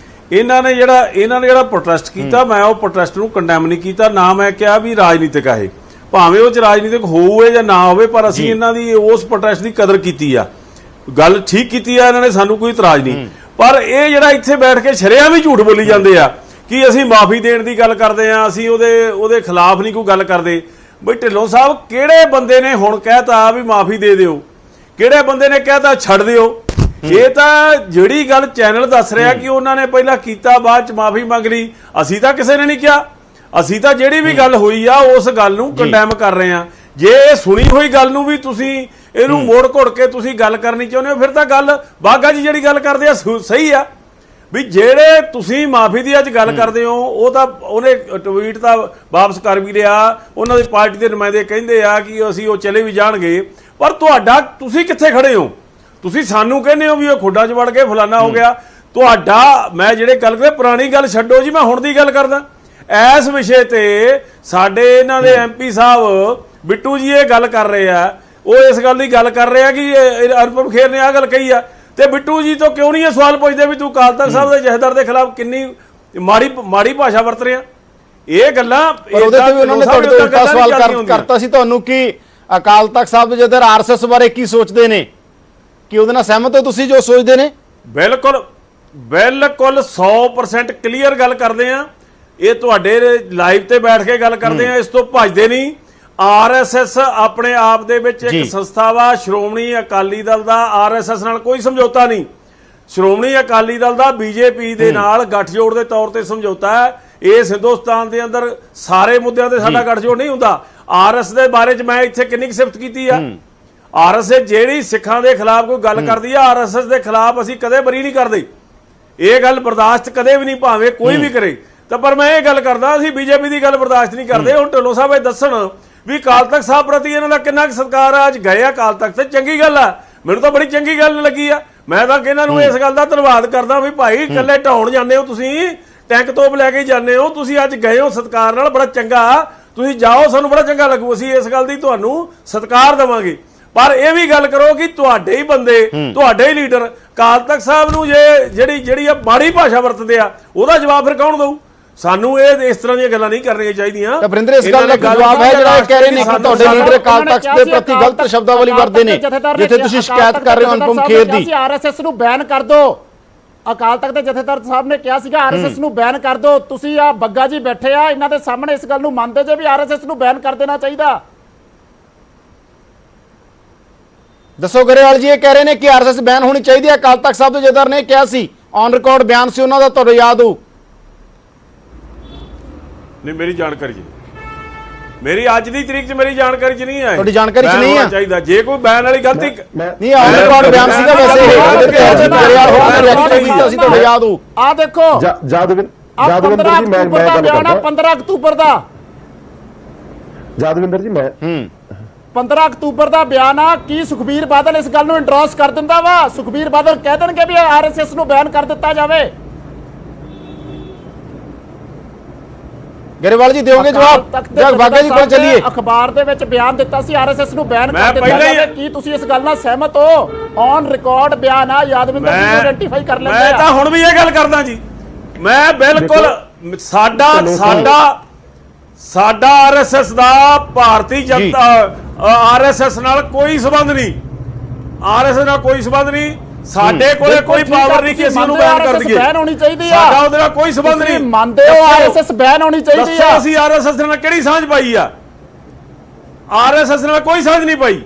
ਇਹਨਾਂ ਨੇ ਜਿਹੜਾ ਪ੍ਰੋਟੈਸਟ ਕੀਤਾ, ਮੈਂ ਉਹ ਪ੍ਰੋਟੈਸਟ ਨੂੰ ਕੰਡੈਮ ਨਹੀਂ ਕੀਤਾ, ਨਾ ਮੈਂ ਕਿਹਾ ਵੀ ਰਾਜਨੀਤਿਕ ਆ ਇਹ, ਭਾਵੇਂ ਉਹ ਚ ਰਾਜਨੀਤਿਕ ਹੋਵੇ ਜਾਂ ਨਾ ਹੋਵੇ, ਪਰ ਅਸੀਂ ਇਹਨਾਂ ਦੀ ਉਸ ਪ੍ਰੋਟੈਸਟ ਦੀ ਕਦਰ ਕੀਤੀ ਆ, ਗੱਲ ਠੀਕ ਕੀਤੀ ਆ ਇਹਨਾਂ ਨੇ, ਸਾਨੂੰ ਕੋਈ ਇਤਰਾਜ਼ ਨਹੀਂ। ਪਰ ਇਹ ਜਿਹੜਾ ਇੱਥੇ ਬੈਠ ਕੇ ਸ਼ਰੇਆਮ ਵੀ ਝੂਠ ਬੋਲੀ ਜਾਂਦੇ ਆ ਕਿ ਅਸੀਂ ਮਾਫੀ ਦੇਣ ਦੀ ਗੱਲ ਕਰਦੇ ਆ, ਅਸੀਂ ਉਹਦੇ ਖਿਲਾਫ ਨਹੀਂ ਕੋਈ ਗੱਲ ਕਰਦੇ। ਬਈ ਢਿੱਲੋਂ ਸਾਹਿਬ, ਕਿਹੜੇ ਬੰਦੇ ਨੇ ਹੁਣ ਕਹਿਤਾ ਵੀ ਮਾਫੀ ਦੇ ਦਿਓ? ਕਿਹੜੇ ਬੰਦੇ ਨੇ ਕਹਿਤਾ ਛੱਡ ਦਿਓ? ਇਹ ਤਾਂ ਜਿਹੜੀ ਗੱਲ ਚੈਨਲ ਦੱਸ ਰਿਹਾ ਕਿ ਉਹਨਾਂ ਨੇ ਪਹਿਲਾਂ ਕੀਤਾ, ਬਾਅਦ ਚ ਮਾਫੀ ਮੰਗ ਲਈ। ਅਸੀਂ ਤਾਂ ਕਿਸੇ ਨੇ ਨਹੀਂ ਕਿਹਾ। ਅਸੀਂ ਤਾਂ ਜਿਹੜੀ ਵੀ ਗੱਲ ਹੋਈ ਆ ਉਸ ਗੱਲ ਨੂੰ ਕੰਡੈਮ ਕਰ ਰਹੇ ਆ। ਜੇ ਇਹ ਸੁਣੀ ਹੋਈ ਗੱਲ ਨੂੰ ਵੀ ਤੁਸੀਂ ਇਹਨੂੰ ਮੋੜ ਘੋੜ ਕੇ ਤੁਸੀਂ ਗੱਲ ਕਰਨੀ ਚਾਹੁੰਦੇ ਹੋ, ਫਿਰ ਤਾਂ ਗੱਲ ਬਾਗਾ ਜੀ ਜਿਹੜੀ ਗੱਲ ਕਰਦੇ ਆ ਸਹੀ ਆ। ਵੀ ਜਿਹੜੇ ਤੁਸੀਂ ਮਾਫੀ ਦੀ ਅੱਜ ਗੱਲ ਕਰਦੇ ਹੋ, ਉਹ ਤਾਂ ਉਹਨੇ ਟਵੀਟ ਤਾਂ ਵਾਪਸ ਕਰ ਵੀ ਲਿਆ। ਉਹਨਾਂ ਦੀ ਪਾਰਟੀ ਦੇ ਨੁਮਾਇੰਦੇ ਕਹਿੰਦੇ ਆ ਕਿ ਅਸੀਂ ਉਹ ਚਲੇ ਵੀ ਜਾਣਗੇ। ਪਰ ਤੁਸੀਂ ਕਿੱਥੇ ਖੜੇ ਹੋ? ਤੁਸੀਂ ਸਾਨੂੰ ਕਹਿੰਦੇ ਹੋ ਵੀ ਉਹ ਖੁੱਡਾਂ 'ਚ ਵੜ ਕੇ ਫਲਾਨਾ ਹੋ ਗਿਆ। ਮੈਂ ਜਿਹੜੇ ਗੱਲ ਕਰਦੇ, ਪੁਰਾਣੀ ਗੱਲ ਛੱਡੋ ਜੀ, ਮੈਂ ਹੁਣ ਦੀ ਗੱਲ ਕਰਦਾ। ਇਸ ਵਿਸ਼ੇ ਤੇ ਸਾਡੇ ਇਹਨਾਂ ਦੇ MP ਸਾਹਿਬ ਬਿੱਟੂ ਜੀ ਇਹ ਗੱਲ ਕਰ ਰਹੇ ਆ, ਉਹ ਇਸ ਗੱਲ ਦੀ ਗੱਲ ਕਰ ਰਹੇ ਆ ਕਿ ਅਨੁਪਮ ਖੇਰ ਨੇ ਆਹ ਗੱਲ ਕਹੀ ਆ, ਤੇ ਬਿੱਟੂ ਜੀ ਤੋਂ ਕਿਉਂ ਨਹੀਂ ਇਹ ਸਵਾਲ ਪੁੱਛਦੇ ਵੀ ਤੂੰ ਅਕਾਲ ਤਖਤ ਸਾਹਿਬ ਦੇ ਜਥੇਦਾਰ ਦੇ ਖਿਲਾਫ ਕਿੰਨੀ ਮਾੜੀ ਭਾਸ਼ਾ ਵਰਤ ਰਿਹਾ? ਇਹ ਗੱਲਾਂ ਉਹਦੇ ਤੇ ਵੀ ਉਹਨਾਂ ਨੇ ਤੁਹਾਡੇ ਤੋਂ ਉਲਟਾ ਸਵਾਲ ਕਰਤਾ ਸੀ ਤੁਹਾਨੂੰ ਕਿ ਅਕਾਲ ਤਖਤ ਸਾਹਿਬ ਦੇ ਜਥੇਦਾਰ RSS ਬਾਰੇ ਕੀ ਸੋਚਦੇ ਨੇ, ਕਿ ਉਹਦੇ ਨਾਲ ਸਹਿਮਤ ਹੋ ਤੁਸੀਂ ਜੋ ਸੋਚਦੇ ਨੇ? ਬਿਲਕੁਲ 100% ਕਲੀਅਰ ਗੱਲ ਕਰਦੇ ਆ। ਇਹ ਤੁਹਾਡੇ ਲਾਈਵ ਤੇ ਬੈਠ ਕੇ ਗੱਲ ਕਰਦੇ ਆ, ਇਸ ਤੋਂ ਭੱਜਦੇ ਨਹੀਂ। RSS ਆਪਣੇ ਆਪ ਦੇ ਵਿੱਚ ਇੱਕ ਸੰਸਥਾ ਵਾ। ਸ਼੍ਰੋਮਣੀ ਅਕਾਲੀ ਦਲ ਦਾ RSS ਨਾਲ ਕੋਈ ਸਮਝੌਤਾ ਨਹੀਂ। ਸ਼੍ਰੋਮਣੀ ਅਕਾਲੀ ਦਲ ਦਾ BJP ਦੇ ਨਾਲ ਗੱਠਜੋੜ ਦੇ ਤੌਰ ਤੇ ਸਮਝੌਤਾ ਹੈ। ਇਸ ਹਿੰਦੁਸਤਾਨ ਦੇ ਅੰਦਰ ਸਾਰੇ ਮੁੱਦਿਆਂ ਤੇ ਸਾਡਾ ਗੱਠਜੋੜ ਨਹੀਂ ਹੁੰਦਾ। RSS ਦੇ ਬਾਰੇ 'ਚ ਮੈਂ ਇੱਥੇ ਕਿੰਨੀ ਸਿਫਤ ਕੀਤੀ ਆ। RSS ਜਿਹੜੀ ਸਿੱਖਾਂ ਦੇ ਖਿਲਾਫ ਕੋਈ ਗੱਲ ਕਰਦੀ ਆ, RSS ਦੇ ਖਿਲਾਫ ਅਸੀਂ ਕਦੇ ਬਰੀ ਨਹੀਂ ਕਰਦੇ। ਇਹ ਗੱਲ ਬਰਦਾਸ਼ਤ ਕਦੇ ਵੀ ਨਹੀਂ, ਭਾਵੇਂ ਕੋਈ ਵੀ ਕਰੇ। ਤਾਂ ਪਰ ਮੈਂ ਇਹ ਗੱਲ ਕਰਦਾ, ਅਸੀਂ BJP ਦੀ ਗੱਲ ਬਰਦਾਸ਼ਤ ਨਹੀਂ ਕਰਦੇ। ਹੁਣ ਢਿੱਲੋਂ ਸਾਹਿਬ ਇਹ ਦੱਸਣ ਵੀ ਅਕਾਲ ਤਖਤ ਸਾਹਿਬ ਪ੍ਰਤੀ ਇਹਨਾਂ ਦਾ ਕਿੰਨਾ ਸਤਿਕਾਰ ਆ। ਅੱਜ ਗਏ ਆ ਅਕਾਲ ਤਖਤ ਤੇ, ਚੰਗੀ ਗੱਲ ਆ, ਮੈਨੂੰ ਤਾਂ ਬੜੀ ਚੰਗੀ ਗੱਲ ਲੱਗੀ ਆ। ਮੈਂ ਤਾਂ ਇਹਨਾਂ ਨੂੰ ਇਸ ਗੱਲ ਦਾ ਧੰਨਵਾਦ ਕਰਦਾ ਵੀ ਭਾਈ ਇਕੱਲੇ ਢਾਉਣ ਜਾਂਦੇ ਹੋ, ਤੁਸੀਂ ਟੈਂਕ ਤੋਪ ਲੈ ਕੇ ਜਾਂਦੇ ਹੋ, ਤੁਸੀਂ ਅੱਜ ਗਏ ਹੋ ਸਤਿਕਾਰ ਨਾਲ, ਬੜਾ ਚੰਗਾ। ਤੁਸੀਂ ਜਾਓ, ਸਾਨੂੰ ਬੜਾ ਚੰਗਾ ਲੱਗੂ, ਅਸੀਂ ਇਸ ਗੱਲ ਦੀ ਤੁਹਾਨੂੰ ਸਤਿਕਾਰ ਦੇਵਾਂਗੇ। ਪਰ ਇਹ ਵੀ ਗੱਲ ਕਰੋ ਕਿ ਤੁਹਾਡੇ ਹੀ ਬੰਦੇ, ਤੁਹਾਡੇ ਹੀ ਲੀਡਰ ਅਕਾਲ ਤਖਤ ਸਾਹਿਬ ਨੂੰ ਜਿਹੜੀ ਆ ਮਾੜੀ ਭਾਸ਼ਾ ਵਰਤਦੇ ਆ, ਉਹਦਾ ਜਵਾਬ ਫਿਰ ਕੌਣ ਦਊ? ਸਾਨੂੰ ਇਹ ਇਸ ਤਰ੍ਹਾਂ ਦੀਆਂ ਗੱਲਾਂ ਨਹੀਂ ਕਰਨੀਆਂ ਚਾਹੀਦੀਆਂ। ਤਾਂ ਵਰਿੰਦਰ, ਇਸ ਗੱਲ ਦਾ ਜਵਾਬ ਹੈ ਜਿਹੜਾ ਕਹਿ ਰਹੇ ਨੇ ਕਿ ਤੁਹਾਡੇ ਲੀਡਰ ਅਕਾਲ ਤਖਤ ਦੇ ਪ੍ਰਤੀ ਗਲਤ ਸ਼ਬਦਾਵਲੀ ਵਰਤਦੇ ਨੇ, ਜਿੱਥੇ ਤੁਸੀਂ ਸ਼ਿਕਾਇਤ ਕਰ ਰਹੇ ਹੋ ਅਨੁਪਮ ਖੇਰ ਦੀ। ਆਰਐਸਐਸ ਨੂੰ ਬੈਨ ਕਰ ਦਿਓ। ਅਕਾਲ ਤਖਤ ਦੇ ਜਥੇਦਾਰ ਸਾਹਿਬ ਨੇ ਕਿਹਾ ਸੀਗਾ ਆਰਐਸਐਸ ਨੂੰ ਬੈਨ ਕਰ ਦਿਓ। ਤੁਸੀਂ ਆ ਬੱਗਾ ਜੀ ਬੈਠੇ ਆ, ਇਹਨਾਂ ਦੇ ਸਾਹਮਣੇ ਇਸ ਗੱਲ ਨੂੰ ਮੰਨਦੇ ਜੇ ਵੀ ਆਰਐਸਐਸ ਨੂੰ ਬੈਨ ਕਰ ਦੇਣਾ ਚਾਹੀਦਾ? ਦੱਸੋ ਗਰੇਵਾਲ ਜੀ, ਇਹ ਕਹਿ ਰਹੇ ਨੇ ਕਿ ਆਰਐਸਐਸ ਬੈਨ ਹੋਣੀ ਚਾਹੀਦੀ ਹੈ। ਅਕਾਲ ਤਖਤ ਸਾਹਿਬ ਦੇ ਜਥੇਦਾਰ ਨੇ ਕਿਹਾ ਸੀ, ਔਨ ਰਿਕਾਰਡ ਬਿਆਨ ਸੀ ਉਹਨਾਂ ਦਾ, ਤੁਹਾਨੂੰ ਯਾਦ ਹੋ? ਨਹੀਂ, ਮੇਰੀ ਜਾਣਕਾਰੀ ਜੀ, ਮੇਰੀ ਅੱਜ ਦੀ ਤਰੀਕ 'ਚ ਮੇਰੀ ਜਾਣਕਾਰੀ 'ਚ ਨਹੀਂ ਹੈ। ਤੁਹਾਡੀ ਜਾਣਕਾਰੀ 'ਚ ਨਹੀਂ ਹੈ? ਚਾਹੀਦਾ ਜੇ ਕੋਈ ਬੈਨ ਵਾਲੀ ਗਲਤੀ ਨਹੀਂ, ਔਨ ਰਿਕਾਰਡ ਬਿਆਨ ਸੀਗਾ ਵੈਸੇ ਗਰੇਵਾਲ ਹੋਰਾਂ ਨੇ ਰਿਐਕਟ ਕੀਤਾ ਸੀ, ਤੁਹਾਨੂੰ ਯਾਦ ਹੋ? ਆ ਦੇਖੋ ਜਾਦਵਿੰਦਰ ਜੀ, ਮੈਂ ਗੱਲ ਕਰਦਾ 15 ਅਕਤੂਬਰ ਦਾ। ਜਾਦਵਿੰਦਰ ਜੀ, ਮੈਂ 15 ਅਕਤੂਬਰ ਦਾ ਬਿਆਨ ਆ। ਕੀ ਸੁਖਬੀਰ ਬਾਦਲ ਇਸ ਗੱਲ ਨੂੰ ਇੰਡੋਰਸ ਕਰ ਦਿੰਦਾ ਵਾ? ਸੁਖਬੀਰ ਬਾਦਲ ਕਹਿ ਦੇਣਗੇ ਵੀ ਆਰਐਸਐਸ ਨੂੰ ਬੈਨ ਕਰ ਦਿੱਤਾ ਜਾਵੇ? ਗਰੇਵਾਲ ਜੀ ਦਿਓਗੇ ਜਵਾਬ? ਬਾਗਾ ਜੀ ਕੋਲ ਚੱਲੀਏ। ਅਖਬਾਰ ਦੇ ਵਿੱਚ ਬਿਆਨ ਦਿੱਤਾ ਸੀ ਆਰਐਸਐਸ ਨੂੰ ਬੈਨ ਕਰ ਦਿੱਤਾ ਜਾਵੇ। ਕੀ ਤੁਸੀਂ ਇਸ ਗੱਲ ਨਾਲ ਸਹਿਮਤ ਹੋ? ਔਨ ਰਿਕਾਰਡ ਬਿਆਨ ਆ, ਯਾਦਵਿੰਦਰ ਜੀ ਨੂੰ ਆਇਡੈਂਟੀਫਾਈ ਕਰ ਲੈਂਦੇ ਆ। ਮੈਂ ਤਾਂ ਹੁਣ ਵੀ ਇਹ ਗੱਲ ਕਰਦਾ ਜੀ, ਮੈਂ ਬਿਲਕੁਲ ਸਾਡਾ ਆਰਐਸਐਸ ਦਾ ਭਾਰਤੀ ਜਨਤਾ ਆਰਐਸਐਸ ਨਾਲ ਕੋਈ ਸਬੰਧ ਨਹੀਂ। ਆਰਐਸਐਸ ਨਾਲ ਕੋਈ ਸਬੰਧ ਨਹੀਂ। ਸਾਡੇ ਕੋਲੇ ਕੋਈ ਪਾਵਰ ਨਹੀਂ ਕਿ ਅਸੀਂ ਉਹਨੂੰ ਬੈਨ ਕਰ ਦਈਏ। ਬੈਨ ਹੋਣੀ ਚਾਹੀਦੀ ਆ। ਸਾਡਾ ਉਹਦੇ ਨਾਲ ਕੋਈ ਸਬੰਧ ਨਹੀਂ। ਮੰਨਦੇ ਹੋ ਆਰਐਸਐਸ ਬੈਨ ਹੋਣੀ ਚਾਹੀਦੀ ਆ? ਦੱਸੋ ਅਸੀਂ ਆਰਐਸਐਸ ਨਾਲ ਕਿਹੜੀ ਸਾਂਝ ਪਾਈ ਆ? ਆਰਐਸਐਸ ਨਾਲ ਕੋਈ ਸਾਂਝ ਨਹੀਂ ਪਾਈ।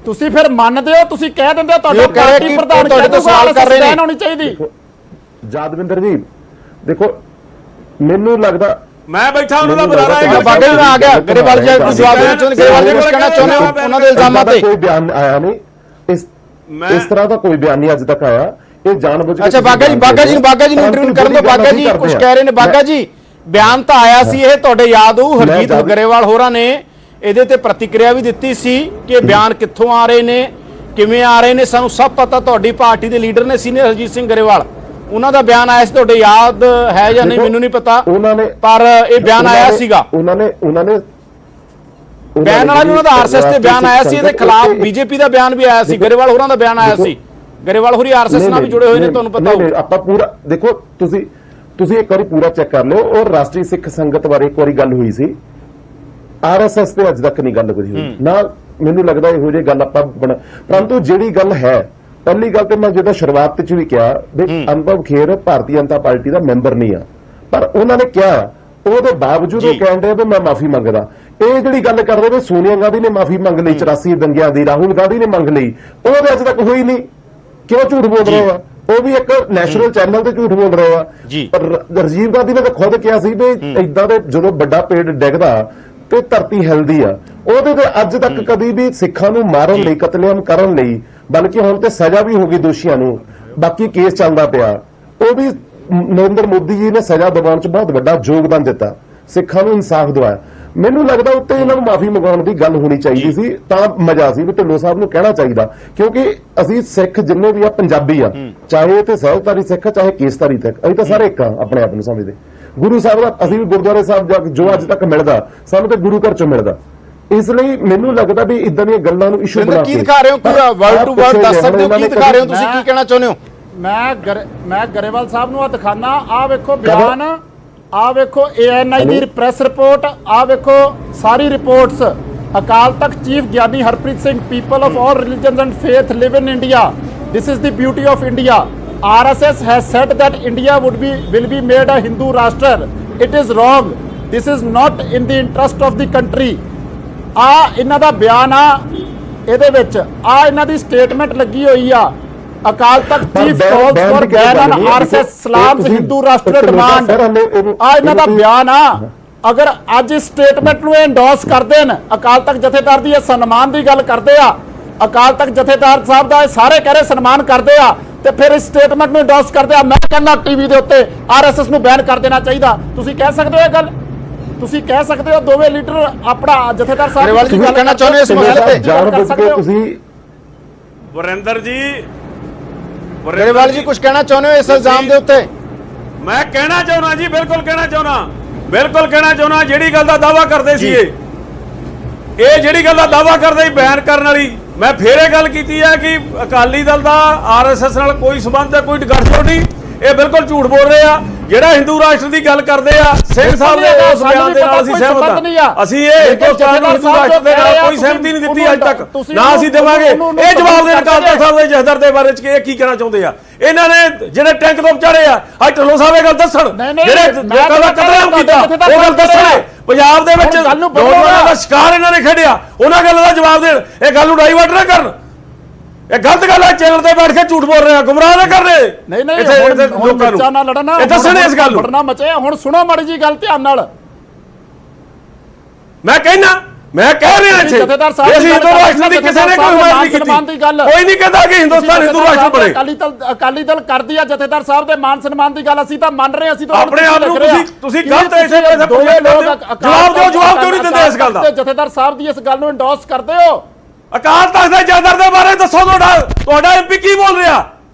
ਤੁਸੀਂ ਫਿਰ ਮੰਨਦੇ ਹੋ? ਤੁਸੀਂ ਕਹਿ ਦਿੰਦੇ ਹੋ ਤੁਹਾਡੇ ਪਾਰਟੀ ਪ੍ਰਧਾਨ ਤੁਹਾਡੇ ਤੋਂ ਸਵਾਲ ਕਰ ਰਹੇ ਨੇ, ਬੈਨ ਹੋਣੀ ਚਾਹੀਦੀ। ਜਾਦਵਿੰਦਰ ਜੀ ਦੇਖੋ, ਮੈਨੂੰ ਲੱਗਦਾ ਮੈਂ ਬੈਠਾ ਉਹਨਾਂ ਦਾ ਬੁਲਾਰਾ ਹੈ। ਬਾਗਾ ਜੀ ਆ ਗਿਆ। ਗਰੇਵਾਲ ਜੀ ਕੁਝ ਜਵਾਬ ਦੇਣਾ ਚਾਹੁੰਦੇ? ਗਰੇਵਾਲ ਜੀ ਕੁਝ ਕਹਿਣਾ ਚਾਹੁੰਦੇ ਹੋ ਉਹਨਾਂ ਦੇ ਇਲਜ਼ਾਮਾਂ ਤੇ? ਕੋਈ ਬਿਆਨ ਆਇਆ ਨਹੀਂ, ਇਸ ਤਰ੍ਹਾਂ ਦਾ ਕੋਈ ਬਿਆਨ ਨਹੀਂ ਅੱਜ ਤੱਕ ਆਇਆ। ਇਹ ਜਾਣਬੁੱਝ ਕੇ ਅੱਛਾ, ਬਾਗਾ ਜੀ ਨੂੰ ਇੰਟਰਵਿਊ ਕਰਨ ਤੋਂ ਬਾਗਾ ਜੀ ਕੁਝ ਕਹਿ ਰਹੇ ਨੇ। ਬਾਗਾ ਜੀ, ਬਿਆਨ ਤਾਂ ਆਇਆ ਸੀ, ਇਹ ਤੁਹਾਡੇ ਯਾਦ ਹੋ? ਹਰਜੀਤ ਗਰੇਵਾਲ ਹੋਰਾਂ ਨੇ ਇਹਦੇ ਤੇ ਪ੍ਰਤੀਕਿਰਿਆ ਵੀ ਦਿੱਤੀ ਸੀ ਕਿ ਬਿਆਨ ਕਿੱਥੋਂ ਆ ਰਹੇ ਨੇ, ਕਿਵੇਂ ਆ ਰਹੇ ਨੇ, ਸਾਨੂੰ ਸਭ ਪਤਾ। ਤੁਹਾਡੀ ਪਾਰਟੀ ਦੇ ਲੀਡਰ ਨੇ ਸੀਨੀਅਰ ਹਰਜੀਤ ਸਿੰਘ ਗਰੇਵਾਲ, ਉਹਨਾਂ ਦਾ ਬਿਆਨ ਆਇਆ ਸੀ, ਤੁਹਾਡੇ ਯਾਦ ਹੈ ਜਾਂ ਨਹੀਂ ਮੈਨੂੰ ਨਹੀਂ ਪਤਾ, ਪਰ ਇਹ ਬਿਆਨ ਆਇਆ ਸੀਗਾ। ਉਹਨਾਂ ਨੇ ਬਿਆਨ ਵਾਲਾ ਉਹਨਾਂ ਦਾ ਆਰਐਸਐਸ ਤੇ ਬਿਆਨ ਆਇਆ ਸੀ, ਇਹਦੇ ਖਿਲਾਫ ਬੀਜੇਪੀ ਦਾ ਬਿਆਨ ਵੀ ਆਇਆ ਸੀ, ਗਰੇਵਾਲ ਹੋਰਾਂ ਦਾ ਬਿਆਨ ਆਇਆ ਸੀ। ਗਰੇਵਾਲ ਹੋਰੀ ਆਰਐਸਐਸ ਨਾਲ ਵੀ ਜੁੜੇ ਹੋਏ ਨੇ, ਤੁਹਾਨੂੰ ਪਤਾ ਹੋ? ਆਪਾਂ ਪੂਰਾ ਦੇਖੋ, ਤੁਸੀਂ ਇੱਕ ਵਾਰੀ ਪੂਰਾ ਚੈੱਕ ਕਰ ਲਿਓ। ਔਰ ਰਾਸ਼ਟਰੀ ਸਿੱਖ ਸੰਗਤ ਬਾਰੇ ਇੱਕ ਵਾਰੀ ਗੱਲ ਹੋਈ ਸੀ, ਆਰਐਸਐਸ ਤੇ ਅੱਜ ਤੱਕ ਨਹੀਂ ਗੱਲ ਹੋਈ ਨਾ। ਮੈਨੂੰ ਲੱਗਦਾ ਇਹੋ ਜਿਹੀ ਗੱਲ ਆਪਾਂ ਪਰੰਤੂ ਜਿਹੜੀ ਗੱਲ ਹੈ, ਪਹਿਲੀ ਗੱਲ ਤੇ ਮੈਂ ਜਿਹਦਾ ਸ਼ੁਰੂਆਤ ਵਿੱਚ ਵੀ ਕਿਹਾ ਵੀ ਅਨੁਭਵ ਖੇਰ ਭਾਰਤੀ ਜਨਤਾ ਪਾਰਟੀ ਦਾ ਮੈਂਬਰ ਨਹੀਂ ਆ, ਪਰ ਉਹਨਾਂ ਨੇ ਕਿਹਾ, ਉਹਦੇ ਬਾਵਜੂਦ ਉਹ ਕਹਿੰਦੇ ਵੀ ਮੈਂ ਮਾਫੀ ਮੰਗਦਾ। ਇਹ ਜਿਹੜੀ ਗੱਲ ਕਰਦੇ ਵੀ ਸੋਨੀਆ ਗਾਂਧੀ ਨੇ ਮਾਫੀ ਮੰਗ ਲਈ 84 ਦੰਗਿਆਂ ਦੀ, ਰਾਹੁਲ ਗਾਂਧੀ ਨੇ ਮੰਗ ਲਈ, ਉਹਦੇ ਅੱਜ ਤੱਕ ਹੋਈ ਨਹੀਂ। ਕਿਉਂ ਝੂਠ ਬੋਲ ਰਹੇ ਆ? ਉਹ ਵੀ ਇੱਕ ਨੈਸ਼ਨਲ ਚੈਨਲ ਤੇ ਝੂਠ ਬੋਲ ਰਹੇ ਆ। ਪਰ ਰਾਜੀਵ ਗਾਂਧੀ ਨੇ ਤਾਂ ਖੁਦ ਕਿਹਾ ਸੀ ਵੀ ਇਦਾਂ ਦੇ ਜਦੋਂ ਵੱਡਾ ਪੇੜ ਡਿੱਗਦਾ ਤੇ ਧਰਤੀ ਹਿਲਦੀ ਆ। ਉਹਦੇ ਤੇ ਅੱਜ ਤੱਕ ਕਦੀ ਵੀ ਸਿੱਖਾਂ ਨੂੰ ਮਾਰਨ ਲਈ, ਕਤਲੇਆਮ ਕਰਨ ਲਈ, ਬਲਕਿ ਹੁਣ ਤੇ ਸਜ਼ਾ ਵੀ ਹੋ ਗਈ ਦੋਸ਼ੀਆਂ ਨੂੰ, ਬਾਕੀ ਕੇਸ ਚੱਲਦਾ ਪਿਆ। ਉਹ ਵੀ ਨਰਿੰਦਰ ਮੋਦੀ ਜੀ ਨੇ ਸਜ਼ਾ ਦਿਵਾਉਣ 'ਚ ਬਹੁਤ ਵੱਡਾ ਯੋਗਦਾਨ ਦਿੱਤਾ, ਸਿੱਖਾਂ ਨੂੰ ਇਨਸਾਫ ਦਿਵਾਇਆ। ਮੈਨੂੰ ਲੱਗਦਾ ਉੱਤੇ ਇਹਨਾਂ ਨੂੰ ਮਾਫੀ ਮੰਗਾਉਣ ਦੀ ਗੱਲ ਹੋਣੀ ਚਾਹੀਦੀ ਸੀ, ਤਾਂ ਮਜ਼ਾ ਸੀ ਵੀ ਢਿੱਲੋਂ ਸਾਹਿਬ ਨੂੰ ਕਹਿਣਾ ਚਾਹੀਦਾ। ਕਿਉਂਕਿ ਅਸੀਂ ਸਿੱਖ ਜਿੰਨੇ ਵੀ ਆ ਪੰਜਾਬੀ ਆ, ਚਾਹੇ ਤੇ ਸਹਿਜਧਾਰੀ ਸਿੱਖ, ਚਾਹੇ ਕੇਸਧਾਰੀ ਸਿੱਖ, ਅਸੀਂ ਤਾਂ ਸਾਰੇ ਇੱਕ ਆ, ਆਪਣੇ ਆਪ ਨੂੰ ਸਮਝਦੇ। ਗੁਰੂ ਸਾਹਿਬ ਦਾ ਅਸੀਂ ਵੀ ਗੁਰਦੁਆਰੇ ਸਾਹਿਬ ਜਾ ਕੇ ਜੋ ਅੱਜ ਤੱਕ ਮਿਲਦਾ ਸਾਨੂੰ ਤੇ ਗੁਰੂ ਘਰ ਚੋਂ ਮਿਲਦਾ। ਇਸ ਲਈ ਮੈਨੂੰ ਲੱਗਦਾ ਵੀ ਇਦਾਂ ਦੀਆਂ ਗੱਲਾਂ ਨੂੰ ਇਸ਼ੂ ਬਣਾ ਕੇ ਕੀ ਦਿਖਾ ਰਹੇ ਹੋ? ਪੂਰਾ ਵਰਡ ਟੂ ਵਰਡ ਦੱਸ ਸਕਦੇ ਹੋ ਕੀ ਦਿਖਾ ਰਹੇ ਹੋ ਤੁਸੀਂ? ਕੀ ਕਹਿਣਾ ਚਾਹੁੰਦੇ ਹੋ? ਮੈਂ ਗਰੇਵਾਲ ਸਾਹਿਬ ਨੂੰ ਆ ਦਿਖਾਣਾ, ਆ ਵੇਖੋ ਬਿਆਨ, ਆ ਵੇਖੋ ANI ਦੀ ਪ੍ਰੈਸ ਰਿਪੋਰਟ, ਆ ਵੇਖੋ ਸਾਰੀ reports. Akal Takht chief Giani Harpreet Singh, people of all religions and faith live in India, this is the beauty of India. RSS has said that India will be made a Hindu Rashtra. It is wrong. This is not in the interest of the country. ਆ ਇਹਨਾਂ ਦਾ ਬਿਆਨ ਆ, ਇਹਦੇ ਵਿੱਚ ਆ ਇਹਨਾਂ ਦੀ ਸਟੇਟਮੈਂਟ ਲੱਗੀ ਹੋਈ ਆ। Akal Takht chief calls for ban on RSS slams Hindu Rashtra demand. ਆ ਇਹਨਾਂ ਦਾ ਬਿਆਨ ਆ। ਅਗਰ ਅੱਜ ਇਸ ਸਟੇਟਮੈਂਟ ਨੂੰ ਐਂਡੋਰਸ ਕਰਦੇ ਨੇ, ਅਕਾਲ ਤਖਤ ਜਥੇਦਾਰ ਦੀ ਇਹ ਸਨਮਾਨ ਦੀ ਗੱਲ ਕਰਦੇ ਆ, ਅਕਾਲ ਤਖਤ ਜਥੇਦਾਰ ਸਾਹਿਬ ਦਾ ਇਹ ਸਾਰੇ ਕਹਿ ਰਹੇ ਸਨਮਾਨ ਕਰਦੇ ਆ, ਤੇ ਫਿਰ ਇਸ ਸਟੇਟਮੈਂਟ ਨੂੰ ਐਂਡੋਰਸ ਕਰਦੇ ਆ। ਮੈਂ ਕਹਿੰਦਾ ਟੀਵੀ ਦੇ ਉੱਤੇ RSS ਨੂੰ ਬੈਨ ਕਰ ਦੇਣਾ ਚਾਹੀਦਾ। ਤੁਸੀਂ ਕਹਿ ਸਕਦੇ ਹੋ ਇਹ ਗੱਲ? ਤੁਸੀਂ ਕਹਿ ਸਕਦੇ ਹੋ ਦੋਵੇਂ ਲੀਡਰ ਆਪਣਾ ਜਥੇਦਾਰ ਸਾਹਿਬ ਗਰੇਵਾਲ ਜੀ ਕਹਿਣਾ ਚਾਹੁੰਦੇ ਇਸ ਮਸਲੇ ਤੇ? ਜਾਣ ਬੁੱਝ ਕੇ ਤੁਸੀਂ ਵਰਿੰਦਰ ਜੀ, ਗਰੇਵਾਲ ਜੀ ਕੁਝ ਕਹਿਣਾ ਚਾਹੁੰਦੇ ਹੋ ਇਸ ਇਲਜ਼ਾਮ ਦੇ ਉੱਤੇ? ਮੈਂ ਕਹਿਣਾ ਚਾਹੁੰਦਾ ਜੀ, ਬਿਲਕੁਲ ਕਹਿਣਾ ਚਾਹੁੰਦਾ। ਜਿਹੜੀ ਗੱਲ ਦਾ ਦਾਵਾ ਕਰਦੇ ਸੀ ਇਹ ਜਿਹੜੀ ਗੱਲ ਦਾ ਦਾਵਾ ਕਰਦੇ ਬੈਨ ਕਰਨ ਵਾਲੀ, ਮੈਂ ਫੇਰ ਇਹ ਗੱਲ ਕੀਤੀ ਹੈ ਕਿ ਅਕਾਲੀ ਦਲ ਦਾ ਆਰਐਸਐਸ ਨਾਲ ਕੋਈ ਸੰਬੰਧ ਹੈ, ਕੋਈ ਗੱਠਜੋੜ ਨਹੀਂ। ਇਹ ਬਿਲਕੁਲ ਝੂਠ ਬੋਲ ਰਹੇ ਆ। ਜਿਹੜਾ ਹਿੰਦੂ ਰਾਸ਼ਟਰ ਦੀ ਗੱਲ ਕਰਦੇ ਆ ਸਿੰਘ ਸਾਹਿਬ ਦੇ ਉਸ ਬਿਆਨ ਦੇ ਨਾਲ ਅਸੀਂ ਸਹਿਮਤ ਹਾਂ। ਅਸੀਂ ਇਹ ਹਿੰਦੁਸਤਾਨ ਨੂੰ ਹਿੰਦੂ ਰਾਸ਼ਟਰ ਦੇ ਨਾਲ ਕੋਈ ਸਹਿਮਤੀ ਨਹੀਂ ਦਿੱਤੀ ਅੱਜ ਤੱਕ, ਨਾ ਅਸੀਂ ਦੇਵਾਂਗੇ। ਇਹ ਜਵਾਬ ਦੇਣ ਅਕਾਲ ਤਖਤ ਸਾਹਿਬ ਦੇ ਜਥੇਦਾਰ ਦੇ ਬਾਰੇ ਚ ਕਿ ਇਹ ਕੀ ਕਹਿਣਾ ਚਾਹੁੰਦੇ ਆ। ਇਹਨਾਂ ਨੇ ਜਿਹੜੇ ਟੈਂਕ ਤੋਂ ਵਿਚਾਰੇ ਆ, ਅੱਜ ਢਿੱਲੋਂ ਸਾਹਿਬ ਇਹ ਗੱਲ ਦੱਸਣ, ਜਿਹੜੇ ਲੋਕਾਂ ਦਾ ਕਤਲੇਆਮ ਕੀਤਾ ਉਹ ਗੱਲ ਦੱਸਣ। ਪੰਜਾਬ ਦੇ ਵਿੱਚ ਨੌਜਵਾਨਾਂ ਦਾ ਸ਼ਿਕਾਰ ਇਹਨਾਂ ਨੇ ਖੇਡਿਆ, ਉਹਨਾਂ ਗੱਲਾਂ ਦਾ ਜਵਾਬ ਦੇਣ। ਇਹ ਗੱਲ ਨੂੰ ਡਾਈਵਰਟ ਨਾ ਕਰਨ। ਇਹ ਗਲਤ ਗੱਲ ਹੈ। ਚੈਨਲ ਤੇ ਬੈਠ ਕੇ ਝੂਠ ਬੋਲ ਰਹੇ ਆ, ਗੁੰਮਰਾਹ ਨਾ ਕਰ ਰਹੇ। ਨਹੀਂ ਲੋਕਾਂ ਨੂੰ ਨਾ ਲੜਨਾ, ਇਹ ਦੱਸਣ ਇਸ ਗੱਲ ਨੂੰ ਲੜਨਾ ਮਚੇ। ਹੁਣ ਸੁਣੋ ਮਾੜੀ ਜੀ ਗੱਲ ਧਿਆਨ ਨਾਲ। ਮੈਂ ਕਹਿਣਾ, ਮੈਂ ਕਹਿ ਰਿਹਾ ਇੱਥੇ ਜਥੇਦਾਰ ਸਾਹਿਬ ਅਸੀਂ ਹਿੰਦੂ ਰਾਸ਼ਟਰ ਦੀ ਕਿਸੇ ਨੇ ਕੋਈ ਹਮਾਇਤ ਨਹੀਂ ਕੀਤੀ। ਕੋਈ ਨਹੀਂ ਕਹਿੰਦਾ ਕਿ ਹਿੰਦੁਸਤਾਨ ਹਿੰਦੂ ਰਾਸ਼ਟਰ ਬਣੇ। ਅਕਾਲੀ ਦਲ ਕਰਦੀ ਆ ਜਥੇਦਾਰ ਸਾਹਿਬ ਦੇ ਮਾਨ ਸਨਮਾਨ ਦੀ ਗੱਲ, ਅਸੀਂ ਤਾਂ ਮੰਨ ਰਹੇ। ਅਸੀਂ ਤਾਂ ਆਪਣੇ ਆਪ ਨੂੰ ਤੁਸੀਂ ਗਲਤ ਐਸੇ ਜਵਾਬ ਦਿਓ। ਜਵਾਬ ਕਿਉਂ ਨਹੀਂ ਦਿੰਦੇ ਇਸ ਗੱਲ ਦਾ? ਜਥੇਦਾਰ ਸਾਹਿਬ ਦੀ ਇਸ ਗੱਲ ਨੂੰ ਇੰਡੋਰਸ ਕਰਦੇ ਹੋ। ਅਕਾਲ ਤਖਤ ਦੇ ਜਥੇਦਾਰ ਦੇ ਬਾਰੇ ਦੱਸੋ। ਤੁਹਾਡਾ ਐਮਪੀ ਕੀ ਬੋਲ ਰਿਹਾ?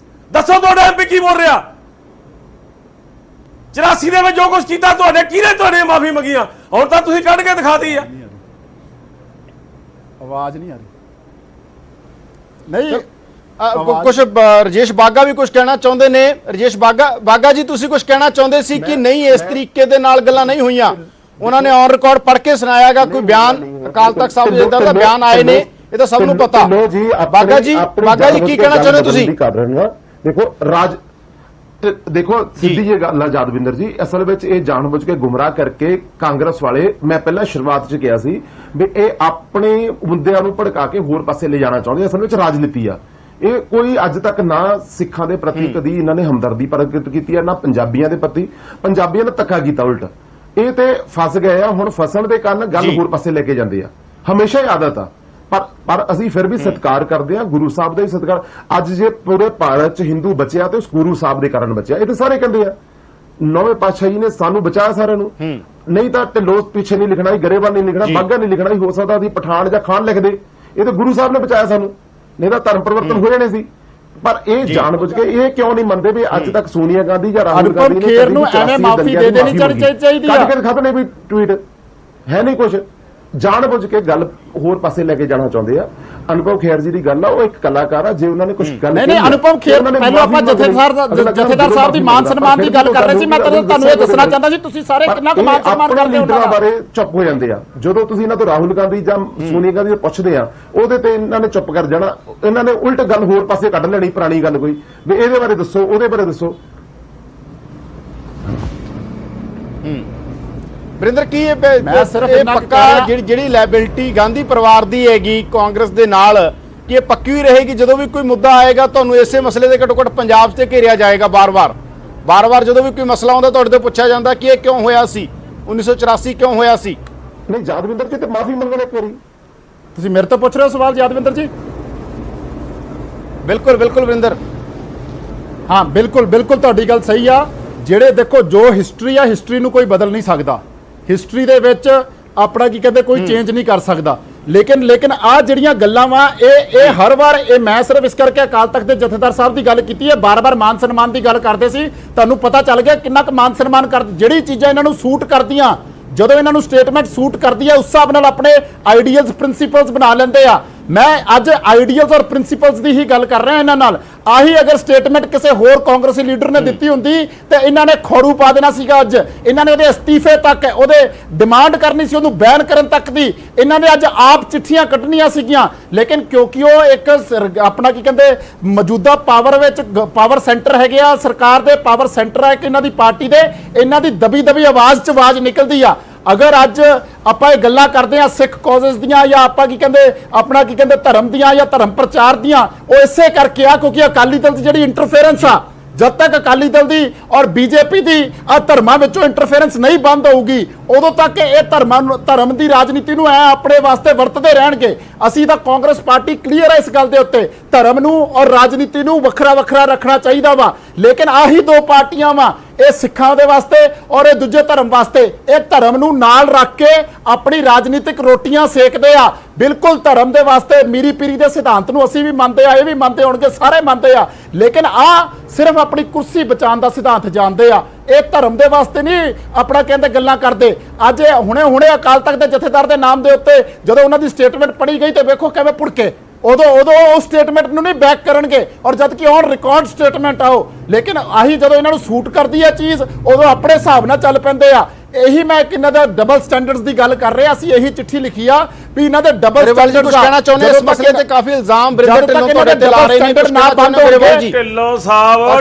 ਦੱਸੋ ਤੁਹਾਡਾ ਐਮਪੀ ਕੀ ਬੋਲ ਰਿਹਾ? 84 ਦੇ ਵਿੱਚ ਜੋ ਕੁਝ ਕੀਤਾ ਤੁਹਾਡੇ ਕਿਹਨੇ ਤੁਹਾਡੇ ਮਾਫੀ ਮੰਗੀਆਂ? ਹੁਣ ਤਾਂ ਤੁਸੀਂ ਕੱਢ ਕੇ ਦਿਖਾਤੀ ਆ। ਆਵਾਜ਼ ਨਹੀਂ ਆ ਰਹੀ। ਨਹੀਂ ਕੁਝ ਰਜੇਸ਼ ਬਾਗਾ ਵੀ ਕੁਝ ਕਹਿਣਾ ਚਾਹੁੰਦੇ ਨੇ। ਰਜੇਸ਼ ਬਾਗਾ ਜੀ, ਤੁਸੀਂ ਕੁਝ ਕਹਿਣਾ ਚਾਹੁੰਦੇ ਸੀ ਕਿ ਨਹੀਂ ਇਸ ਤਰੀਕੇ ਦੇ ਨਾਲ ਗੱਲਾਂ ਨਹੀਂ ਹੋਈਆਂ। ਉਹਨਾਂ ਨੇ ਔਨ ਰਿਕਾਰਡ ਪੜ੍ਹ ਕੇ ਸੁਣਾਇਆਗਾ ਕੋਈ ਬਿਆਨ, ਅਕਾਲ ਤਖਤ ਸਾਹਿਬ ਦੇ ਦਾ ਬਿਆਨ ਆਏ ਨੇ, ਇਹ ਤਾਂ ਸਭ ਨੂੰ ਪਤਾ। ਬਾਗਾ ਜੀ ਕੀ ਕਹਿਣਾ ਚਾਹੁੰਦੇ ਤੁਸੀਂ? ਦੇਖੋ ਸਿੱਧੀ ਜਿਹੀ ਗੱਲ ਆ ਯਾਦਵਿੰਦਰ ਜੀ, ਅਸਲ ਵਿੱਚ ਇਹ ਜਾਣਬੁੱਝ ਕੇ ਗੁੰਮਰਾਹ ਕਰਕੇ ਕਾਂਗਰਸ ਵਾਲੇ, ਮੈਂ ਪਹਿਲਾਂ ਸ਼ੁਰੂਆਤ 'ਚ ਕਿਹਾ ਸੀ ਵੀ ਇਹ ਆਪਣੇ ਮੁੱਦਿਆਂ ਨੂੰ ਭੜਕਾ ਕੇ ਹੋਰ ਪਾਸੇ ਲੈ ਜਾਣਾ ਚਾਹੁੰਦੇ। ਅਸਲ ਵਿੱਚ ਰਾਜਨੀਤੀ ਆ ਇਹ। ਕੋਈ ਅੱਜ ਤੱਕ ਨਾ ਸਿੱਖਾਂ ਦੇ ਪ੍ਰਤੀ ਕਦੀ ਇਹਨਾਂ ਨੇ ਹਮਦਰਦੀ ਪ੍ਰਗਟ ਕੀਤੀ ਹੈ, ਨਾ ਪੰਜਾਬੀਆਂ ਦੇ ਪ੍ਰਤੀ। ਪੰਜਾਬੀਆਂ ਨੇ ਧੱਕਾ ਕੀਤਾ ਉਲਟ। ਇਹ ਤੇ ਫਸ ਗਏ ਆ। ਹੁਣ ਫਸਣ ਦੇ ਕਾਰਨ ਗੱਲ ਹੋਰ ਪਾਸੇ ਲੈ ਕੇ ਜਾਂਦੇ ਆ। ਹਮੇਸ਼ਾ ਹੀ ਆਦਤ ਆ। ਪਰ ਅਸੀਂ ਫਿਰ ਵੀ ਸਤਿਕਾਰ ਕਰਦੇ ਆ, ਗੁਰੂ ਸਾਹਿਬ ਦਾ ਵੀ ਸਤਿਕਾਰ। ਅੱਜ ਜੇ ਪੂਰੇ ਭਾਰਤ 'ਚ ਹਿੰਦੂ ਬਚਿਆ ਤੇ ਉਸ ਗੁਰੂ ਸਾਹਿਬ ਦੇ ਕਾਰਨ ਬਚਿਆ। ਇਹ ਤਾਂ ਸਾਰੇ ਕਹਿੰਦੇ ਆ ਨੌਵੇਂ ਪਾਤਸ਼ਾਹ ਜੀ ਨੇ ਸਾਨੂੰ ਬਚਾਇਆ ਸਾਰਿਆਂ ਨੂੰ। ਨਹੀਂ ਤਾਂ ਢਿੱਲੋਂ ਪਿੱਛੇ ਨਹੀਂ ਲਿਖਣਾ, ਗਰੇਵਾਲ ਨਹੀਂ ਲਿਖਣਾ, ਬਾਗਾ ਨਹੀਂ ਲਿਖਣਾ। ਹੋ ਸਕਦਾ ਅਸੀਂ ਪਠਾਨ ਜਾਂ ਖਾਨ ਲਿਖਦੇ। ਇਹ ਤਾਂ ਗੁਰੂ ਸਾਹਿਬ ਨੇ ਬਚਾਇਆ ਸਾਨੂੰ, ਨਹੀਂ ਤਾਂ ਧਰਮ ਪਰਿਵਰਤਨ ਹੋ ਜਾਣੇ ਸੀ। ਪਰ ਇਹ ਜਾਣਬੁੱਝ ਕੇ ਇਹ ਕਿਉਂ ਨਹੀਂ ਮੰਨਦੇ ਵੀ ਅੱਜ ਤੱਕ ਸੋਨੀਆ ਗਾਂਧੀ ਜਾਂ ਰਾਹੁਲ ਗਾਂਧੀ ਨੇ ਖੇਰ ਨੂੰ ਐਵੇਂ ਮਾਫੀ ਦੇ ਦੇਣੀ ਚਾਹੀਦੀ ਆ। ਕੱਢ ਕੇ ਖਤਮ ਨੇ ਵੀ ਟਵੀਟ ਹੈ ਨਹੀਂ ਕੁਝ। ਜਾਣਬੁੱਝ ਕੇ ਗੱਲ ਹੋਰ ਪਾਸੇ ਲੈ ਕੇ ਜਾਣਾ ਚਾਹੁੰਦੇ ਆ। ਅਨੁਭਵ ਖੇਰ ਜੀ ਦੀ ਗੱਲ ਆ, ਉਹ ਇੱਕ ਕਲਾਕਾਰ ਆ। ਜੇ ਉਹਨਾਂ ਨੇ ਕੁਝ ਗੱਲ ਨਹੀਂ ਅਨੁਭਵ ਖੇਰ, ਪਹਿਲਾਂ ਆਪਾਂ ਜਥੇਦਾਰ ਸਾਹਿਬ ਦੀ ਮਾਨ ਸਨਮਾਨ ਦੀ ਗੱਲ ਕਰ ਰਹੇ ਸੀ। ਮੈਂ ਤੁਹਾਨੂੰ ਇਹ ਦੱਸਣਾ ਚਾਹੁੰਦਾ ਸੀ ਤੁਸੀਂ ਸਾਰੇ ਕਿੰਨਾ ਕੁ ਮਾਨ ਸਨਮਾਨ ਕਰਦੇ ਹੋ ਉਹਨਾਂ ਦਾ। ਬਾਰੇ ਚੁੱਪ ਹੋ ਜਾਂਦੇ ਆ। ਜਦੋਂ ਤੁਸੀਂ ਇਹਨਾਂ ਤੋਂ ਰਾਹੁਲ ਗਾਂਧੀ ਜਾਂ ਸੋਨੀਆ ਗਾਂਧੀ ਨੂੰ ਪੁੱਛਦੇ ਆ, ਉਹਦੇ ਤੇ ਇਹਨਾਂ ਨੇ ਚੁੱਪ ਕਰ ਜਾਣਾ। ਇਹਨਾਂ ਨੇ ਉਲਟ ਗੱਲ ਹੋਰ ਪਾਸੇ ਕੱਢ ਲੈਣੀ, ਪੁਰਾਣੀ ਗੱਲ ਕੋਈ ਵੀ ਇਹਦੇ ਬਾਰੇ ਦੱਸੋ, ਉਹਦੇ ਬਾਰੇ ਦੱਸੋ। ਵਰਿੰਦਰ ਕੀ ਪੱਕਾ ਜਿਹੜੀ ਲਾਇਬਿਲਿਟੀ ਗਾਂਧੀ ਪਰਿਵਾਰ ਦੀ ਹੈਗੀ ਕਾਂਗਰਸ ਦੇ ਨਾਲ, ਕਿ ਇਹ ਪੱਕੀ ਹੀ ਰਹੇਗੀ? ਜਦੋਂ ਵੀ ਕੋਈ ਮੁੱਦਾ ਆਏਗਾ ਤੁਹਾਨੂੰ ਇਸੇ ਮਸਲੇ ਦੇ ਘੱਟੋ ਘੱਟ ਪੰਜਾਬ 'ਤੇ ਘੇਰਿਆ ਜਾਏਗਾ। ਬਾਰ-ਬਾਰ ਜਦੋਂ ਵੀ ਕੋਈ ਮਸਲਾ ਆਉਂਦਾ ਤੁਹਾਡੇ ਤੋਂ ਪੁੱਛਿਆ ਜਾਂਦਾ ਕਿ ਇਹ ਕਿਉਂ ਹੋਇਆ ਸੀ, 1984 ਕਿਉਂ ਹੋਇਆ ਸੀ? ਨਹੀਂ ਯਾਦਵਿੰਦਰ ਜੀ ਤੇ ਮਾਫੀ ਮੰਗਣ ਇੱਕ ਵਾਰੀ। ਤੁਸੀਂ ਮੇਰੇ ਤੋਂ ਪੁੱਛ ਰਹੇ ਹੋ ਸਵਾਲ ਯਾਦਵਿੰਦਰ ਜੀ? ਬਿਲਕੁਲ ਵਰਿੰਦਰ। ਹਾਂ ਬਿਲਕੁਲ ਤੁਹਾਡੀ ਗੱਲ ਸਹੀ ਆ। ਜਿਹੜੇ ਦੇਖੋ ਜੋ ਹਿਸਟਰੀ ਆ, ਹਿਸਟਰੀ ਨੂੰ ਕੋਈ ਬਦਲ ਨਹੀਂ ਸਕਦਾ। ਹਿਸਟਰੀ ਦੇ ਵਿੱਚ ਆਪਣਾ ਕੀ ਕਹਿੰਦੇ ਕੋਈ ਚੇਂਜ ਨਹੀਂ ਕਰ ਸਕਦਾ। ਲੇਕਿਨ ਆ ਜਿਹੜੀਆਂ ਗੱਲਾਂ ਵਾ ਇਹ ਹਰ ਵਾਰ ਇਹ ਮੈਂ ਸਿਰਫ ਇਸ ਕਰਕੇ ਅਕਾਲ ਤਖਤ ਦੇ ਜਥੇਦਾਰ ਸਾਹਿਬ ਦੀ ਗੱਲ ਕੀਤੀ ਹੈ। ਬਾਰ-ਬਾਰ ਮਾਨ ਸਨਮਾਨ ਦੀ ਗੱਲ ਕਰਦੇ ਸੀ। ਤੁਹਾਨੂੰ ਪਤਾ ਚੱਲ ਗਿਆ ਕਿੰਨਾ ਕੁ ਮਾਨ ਸਨਮਾਨ ਕਰ, ਜਿਹੜੀ ਚੀਜ਼ਾਂ ਇਹਨਾਂ ਨੂੰ ਸੂਟ ਕਰਦੀਆਂ, ਜਦੋਂ ਇਹਨਾਂ ਨੂੰ ਸਟੇਟਮੈਂਟ ਸੂਟ ਕਰਦੀ ਹੈ ਉਸ ਹਿਸਾਬ ਨਾਲ ਆਪਣੇ ਆਈਡੀਅਲਸ ਪ੍ਰਿੰਸੀਪਲਸ ਬਣਾ ਲੈਂਦੇ ਆ। ਮੈਂ ਅੱਜ ਆਈਡੀਅਲਸ ਔਰ ਪ੍ਰਿੰਸੀਪਲਸ ਦੀ ਹੀ ਗੱਲ ਕਰ ਰਿਹਾ ਇਹਨਾਂ ਨਾਲ। ਆਹੀ ਅਗਰ ਸਟੇਟਮੈਂਟ ਕਿਸੇ ਹੋਰ ਕਾਂਗਰਸੀ ਲੀਡਰ ਨੇ ਦਿੱਤੀ ਹੁੰਦੀ ਤੇ ਇਹਨਾਂ ਨੇ ਖੌਰੂ ਪਾ ਦੇਣਾ ਸੀਗਾ। ਅੱਜ ਇਹਨਾਂ ਨੇ ਉਹਦੇ ਅਸਤੀਫੇ ਤੱਕ, ਉਹਦੇ ਡਿਮਾਂਡ ਕਰਨੀ ਸੀ, ਉਹਨੂੰ ਬੈਨ ਕਰਨ ਤੱਕ ਦੀ ਇਹਨਾਂ ਨੇ ਅੱਜ ਆਪ ਚਿੱਠੀਆਂ ਕੱਢਣੀਆਂ ਸੀਗੀਆਂ। ਲੇਕਿਨ ਕਿਉਂਕਿ ਉਹ ਇੱਕ ਆਪਣਾ ਕੀ ਕਹਿੰਦੇ ਮੌਜੂਦਾ ਪਾਵਰ ਵਿੱਚ ਪਾਵਰ ਸੈਂਟਰ ਹੈਗੇ ਆ, ਸਰਕਾਰ ਦੇ ਪਾਵਰ ਸੈਂਟਰ ਹੈ ਇੱਕ ਇਹਨਾਂ ਦੀ ਪਾਰਟੀ ਦੇ, ਇਹਨਾਂ ਦੀ ਦਬੀ ਆਵਾਜ਼ 'ਚ ਆਵਾਜ਼ ਨਿਕਲਦੀ ਆ। ਅਗਰ ਅੱਜ ਆਪਾਂ ਇਹ ਗੱਲਾਂ ਕਰਦੇ ਆ ਸਿੱਖ ਕਾਜ਼ਸ ਦੀਆਂ ਜਾਂ ਆਪਾਂ ਕੀ ਕਹਿੰਦੇ ਆਪਣਾ ਕੀ ਕਹਿੰਦੇ ਧਰਮ ਦੀਆਂ ਜਾਂ ਧਰਮ ਪ੍ਰਚਾਰ ਦੀਆਂ, ਉਹ ਇਸੇ ਕਰਕੇ ਆ ਕਿਉਂਕਿ ਅਕਾਲੀ ਦਲ ਦੀ ਜਿਹੜੀ ਇੰਟਰਫੇਰੈਂਸ ਆ, ਜਦ ਤੱਕ ਅਕਾਲੀ ਦਲ ਦੀ ਔਰ ਬੀਜੇਪੀ ਦੀ ਆ ਧਰਮਾਂ ਵਿੱਚੋਂ ਇੰਟਰਫੇਰੈਂਸ ਨਹੀਂ ਬੰਦ ਹੋਊਗੀ ਉਦੋਂ ਤੱਕ ਇਹ ਧਰਮ ਦੀ ਰਾਜਨੀਤੀ ਨੂੰ ਆਪਣੇ ਵਾਸਤੇ ਵਰਤਦੇ ਰਹਿਣਗੇ। ਅਸੀਂ ਤਾਂ ਕਾਂਗਰਸ ਪਾਰਟੀ ਕਲੀਅਰ ਹੈ ਇਸ ਗੱਲ ਦੇ ਉੱਤੇ, ਧਰਮ ਨੂੰ ਔਰ ਰਾਜਨੀਤੀ ਨੂੰ ਵੱਖਰਾ ਰੱਖਣਾ ਚਾਹੀਦਾ ਵਾ। ਲੇਕਿਨ ਆਹੀ ਦੋ ਪਾਰਟੀਆਂ ਵਾ, ਇਹ ਸਿੱਖਾਂ ਦੇ ਵਾਸਤੇ ਔਰ ਇਹ ਦੂਜੇ ਧਰਮ ਵਾਸਤੇ, ਇਹ ਧਰਮ ਨੂੰ ਨਾਲ ਰੱਖ ਕੇ ਆਪਣੀ ਰਾਜਨੀਤਿਕ ਰੋਟੀਆਂ ਸੇਕਦੇ ਆ। ਬਿਲਕੁਲ ਧਰਮ ਦੇ ਵਾਸਤੇ ਮੀਰੀ ਪੀਰੀ ਦੇ ਸਿਧਾਂਤ ਨੂੰ ਅਸੀਂ ਵੀ ਮੰਨਦੇ ਆ, ਇਹ ਵੀ ਮੰਨਦੇ ਹੋਣਗੇ, ਸਾਰੇ ਮੰਨਦੇ ਆ। ਲੇਕਿਨ ਸਿਰਫ ਆਪਣੀ ਕੁਰਸੀ ਬਚਾਉਣ ਦਾ ਸਿਧਾਂਤ ਜਾਣਦੇ ਆ। ਇਹ ਧਰਮ ਦੇ ਵਾਸਤੇ ਨਹੀਂ ਆਪਣਾ ਕਹਿੰਦੇ ਗੱਲਾਂ ਕਰਦੇ। ਅੱਜ ਹੁਣੇ ਅਕਾਲ ਤਖਤ ਦੇ ਜਥੇਦਾਰ ਦੇ ਨਾਮ ਦੇ ਉੱਤੇ ਜਦੋਂ ਉਹਨਾਂ ਦੀ ਸਟੇਟਮੈਂਟ ਪੜ੍ਹੀ ਗਈ ਤੇ ਵੇਖੋ ਕਿਵੇਂ ਪੁੜਕੇ ਉਦੋਂ ਉਹ ਸਟੇਟਮੈਂਟ ਨੂੰ ਨਹੀਂ ਬੈਕ ਕਰਨਗੇ ਔਰ ਜਦ ਕਿ ਔਨ ਰਿਕਾਰਡ ਸਟੇਟਮੈਂਟ ਆਓ। ਲੇਕਿਨ ਆਹੀ ਜਦੋਂ ਇਹਨਾਂ ਨੂੰ ਸੂਟ ਕਰਦੀ ਹੈ ਚੀਜ਼ ਉਦੋਂ ਆਪਣੇ ਹਿਸਾਬ ਨਾਲ ਚੱਲ ਪੈਂਦੇ ਆ। ਇਹੀ ਮੈਂ ਇਹਨਾਂ ਦਾ ਡਬਲ ਸਟੈਂਡਰਡਸ ਦੀ ਗੱਲ ਕਰ ਰਿਹਾ ਸੀ। ਇਹੀ ਚਿੱਠੀ ਲਿਖੀ ਆ ਵੀ ਇਹਨਾਂ ਦੇ ਡਬਲ ਸਟੈਂਡਰਡਸ ਕੁਝ ਕਹਿਣਾ ਚਾਹੁੰਦੇ ਇਸ ਮਸਲੇ ਤੇ ਕਾਫੀ ਇਲਜ਼ਾਮ ਬਰਿੰਦਰ ਢਿੱਲੋਂ ਤੁਹਾਡੇ ਤੇ ਲਾ ਰਹੇ ਨੇ, ਕੁਝ ਨਾ ਬੰਦ ਹੋ ਗਏ ਢਿੱਲੋਂ ਸਾਹਿਬ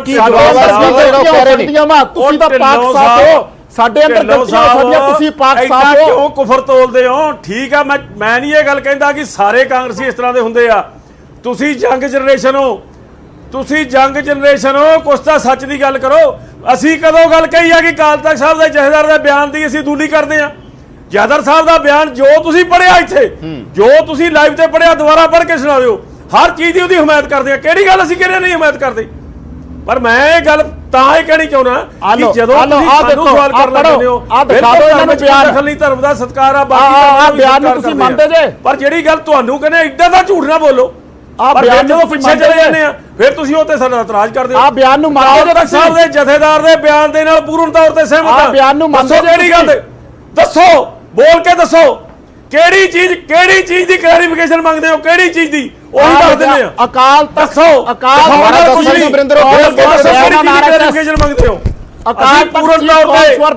ਤੁਸੀਂ ਤਾਂ ਪਾਕ ਸਾਫ ਹੋ, ਸਾਡੇ ਅੰਦਰ ਗਲਤੀਆਂ ਸਾਡੀਆਂ, ਤੁਸੀਂ ਪਾਕ ਸਾਫ ਹੋ। ਕਿਉਂ ਕੁਫਰ ਤੋਲਦੇ ਹੋ? ਠੀਕ ਆ, ਮੈਂ ਨਹੀਂ ਇਹ ਗੱਲ ਕਹਿੰਦਾ ਕਿ ਸਾਰੇ ਕਾਂਗਰਸੀ ਇਸ ਤਰ੍ਹਾਂ ਦੇ ਹੁੰਦੇ ਆ। ਤੁਸੀਂ ਯੰਗ ਜਨਰੇਸ਼ਨ ਹੋ, ਤੁਸੀਂ ਯੰਗ ਜਨਰੇਸ਼ਨ ਹੋ, ਕੁਛ ਤਾਂ ਸੱਚ ਦੀ ਗੱਲ ਕਰੋ। ਅਸੀਂ ਕਦੋਂ ਗੱਲ ਕਹੀ ਆ ਕਿ ਅਕਾਲ ਤਖਤ ਸਾਹਿਬ ਦੇ ਜਥੇਦਾਰ ਦੇ ਬਿਆਨ ਦੀ ਅਸੀਂ ਦੂਲੀ ਕਰਦੇ ਆ? ਜਥੇਦਾਰ ਸਾਹਿਬ ਦਾ ਬਿਆਨ ਜੋ ਤੁਸੀਂ ਪੜ੍ਹਿਆ ਇੱਥੇ, ਜੋ ਤੁਸੀਂ ਲਾਈਵ ਤੇ ਪੜ੍ਹਿਆ, ਦੁਬਾਰਾ ਪੜ੍ਹ ਕੇ ਸੁਣਾ ਦਿਓ। ਹਰ ਚੀਜ਼ ਦੀ ਉਹਦੀ ਹਮਾਇਤ ਕਰਦੇ ਆ। ਕਿਹੜੀ ਗੱਲ ਅਸੀਂ ਕਿਹਨੇ ਨਹੀਂ ਹਮਾਇਤ ਕਰਦੇ? ਪਰ ਮੈਂ ਇਹ ਗੱਲ ਤਾਂ ਇਹ ਕਹਿਣੀ ਚਾਹੁੰਦਾ ਕਿ ਜਦੋਂ ਤੁਸੀਂ ਸਾਨੂੰ ਸਵਾਲ ਕਰਨ ਲੱਗਦੇ ਹੋ, ਆ ਦਿਖਾ ਦਿਓ ਇਹਨਾਂ ਨੂੰ ਬਿਆਨ, ਦਖਲ ਨਹੀਂ, ਧਰਮ ਦਾ ਸਤਿਕਾਰ ਆ, ਬਾਕੀ ਬਿਆਨ ਨੂੰ ਤੁਸੀਂ ਮੰਨਦੇ ਜੇ। ਪਰ ਜਿਹੜੀ ਗੱਲ ਤੁਹਾਨੂੰ ਕਹਿੰਦੇ ਏਦਾਂ ਦਾ ਝੂਠ ਨਾ ਬੋਲੋ। ਆ ਬਿਆਨ ਜਦੋਂ ਪਿੱਛੇ ਚਲੇ ਜਾਂਦੇ ਆ ਫਿਰ ਤੁਸੀਂ ਉਹ ਤੇ ਸਾਡਾ ਇਤਰਾਜ਼ ਕਰਦੇ ਹੋ। ਆ ਬਿਆਨ ਨੂੰ ਮੰਨਦੇ ਜੇ? ਸਾਹਿਬ ਦੇ ਜਥੇਦਾਰ ਦੇ ਬਿਆਨ ਦੇ ਨਾਲ ਪੂਰਨ ਤੌਰ ਤੇ ਸਹਿਮਤ ਆ। ਬਿਆਨ ਨੂੰ ਮੰਨਦੇ ਜੇ? ਕਿਹੜੀ ਗੱਲ? ਦੱਸੋ, ਬੋਲ ਕੇ ਦੱਸੋ ਕਿਹੜੀ ਚੀਜ਼ ਦੀ ਕਲੈਰੀਫਿਕੇਸ਼ਨ ਮੰਗਦੇ ਹੋ? ਕਿਹੜੀ ਚੀਜ਼ ਦੀ? ਉਹੀ ਦੱਸ ਦਿੰਦੇ ਆ। ਅਕਾਲ ਤਖਤ, ਅਕਾਲ ਕੁਝ ਨਹੀਂ, ਬਰਿੰਦਰ ਕਲੈਰੀਫਿਕੇਸ਼ਨ ਮੰਗਦੇ ਹੋ? ਅਕਾਲ ਪੂਰਨ ਤੌਰ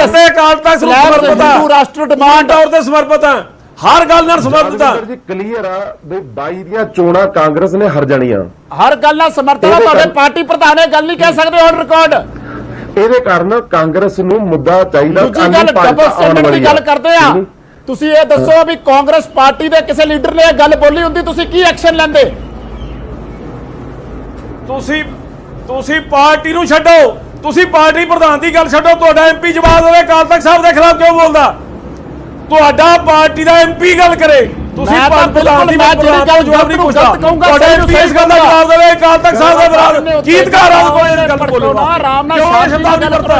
ਤੇ ਅਕਾਲ ਤਖਤ ਨੂੰ ਸਮਰਪਿਤ ਆ, ਰਾਸ਼ਟਰ ਡਿਮਾਂਡ ਤੌਰ ਤੇ ਸਮਰਪਿਤ ਆ, ਹਰ ਗੱਲ ਨਾਲ ਸਮਰਪਿਤ ਆ। ਜੀ ਕਲੀਅਰ ਆ ਵੀ 22 ਦੀਆਂ ਚੋਣਾਂ ਕਾਂਗਰਸ ਨੇ ਹਰ ਜਾਣੀਆਂ, ਹਰ ਗੱਲ ਨਾਲ ਸਮਰਥਨ ਆ। ਤੁਹਾਡੇ ਪਾਰਟੀ ਪ੍ਰਧਾਨ ਇਹ ਗੱਲ ਨਹੀਂ ਕਹਿ ਸਕਦੇ ਔਨ ਰਿਕਾਰਡ। ਇਹਦੇ ਕਾਰਨ ਕਾਂਗਰਸ ਨੂੰ ਮੁੱਦਾ ਚਾਹੀਦਾ। ਦੂਜੀ ਗੱਲ ਡਬਲ ਸਟੈਂਡਰਡ ਦੀ ਗੱਲ ਕਰਦੇ ਆ। ਤੁਸੀਂ ਇਹ ਦੱਸੋ ਵੀ ਕਾਂਗਰਸ ਪਾਰਟੀ ਦੇ ਕਿਸੇ ਲੀਡਰ ਨੇ ਇਹ ਗੱਲ ਬੋਲੀ ਹੁੰਦੀ, ਤੁਸੀਂ ਕੀ ਐਕਸ਼ਨ ਲੈਂਦੇ? ਤੁਸੀਂ ਪਾਰਟੀ ਨੂੰ ਛੱਡੋ, ਤੁਸੀਂ ਪਾਰਟੀ ਪ੍ਰਧਾਨ ਦੀ ਗੱਲ ਛੱਡੋ। ਤੁਹਾਡਾ ਐਮਪੀ ਜਵਾਬ ਦੇਵੇ ਅਕਾਲ ਤਖਤ ਸਾਹਿਬ ਦੇ ਖਿਲਾਫ ਕਿਉਂ ਬੋਲਦਾ? ਤੁਹਾਡਾ ਪਾਰਟੀ ਦਾ ਐਮਪੀ ਗੱਲ ਕਰੇ, ਤੁਸੀਂ ਪ੍ਰਧਾਨ ਦੀ ਗੱਲ ਜਵਾਬ ਨਹੀਂ ਪੁੱਛਦਾ। ਤੁਹਾਡਾ ਐਮਪੀ ਇਸ ਗੱਲ ਦਾ ਜਵਾਬ ਦੇਵੇ ਅਕਾਲ ਤਖਤ ਸਾਹਿਬ ਦੇ ਵਿਰੁੱਧ ਗੀਤਕਾਰ ਆ ਕੋਈ ਗੱਲ ਬੋਲੋ ਨਾ, ਆਰਾਮ ਨਾਲ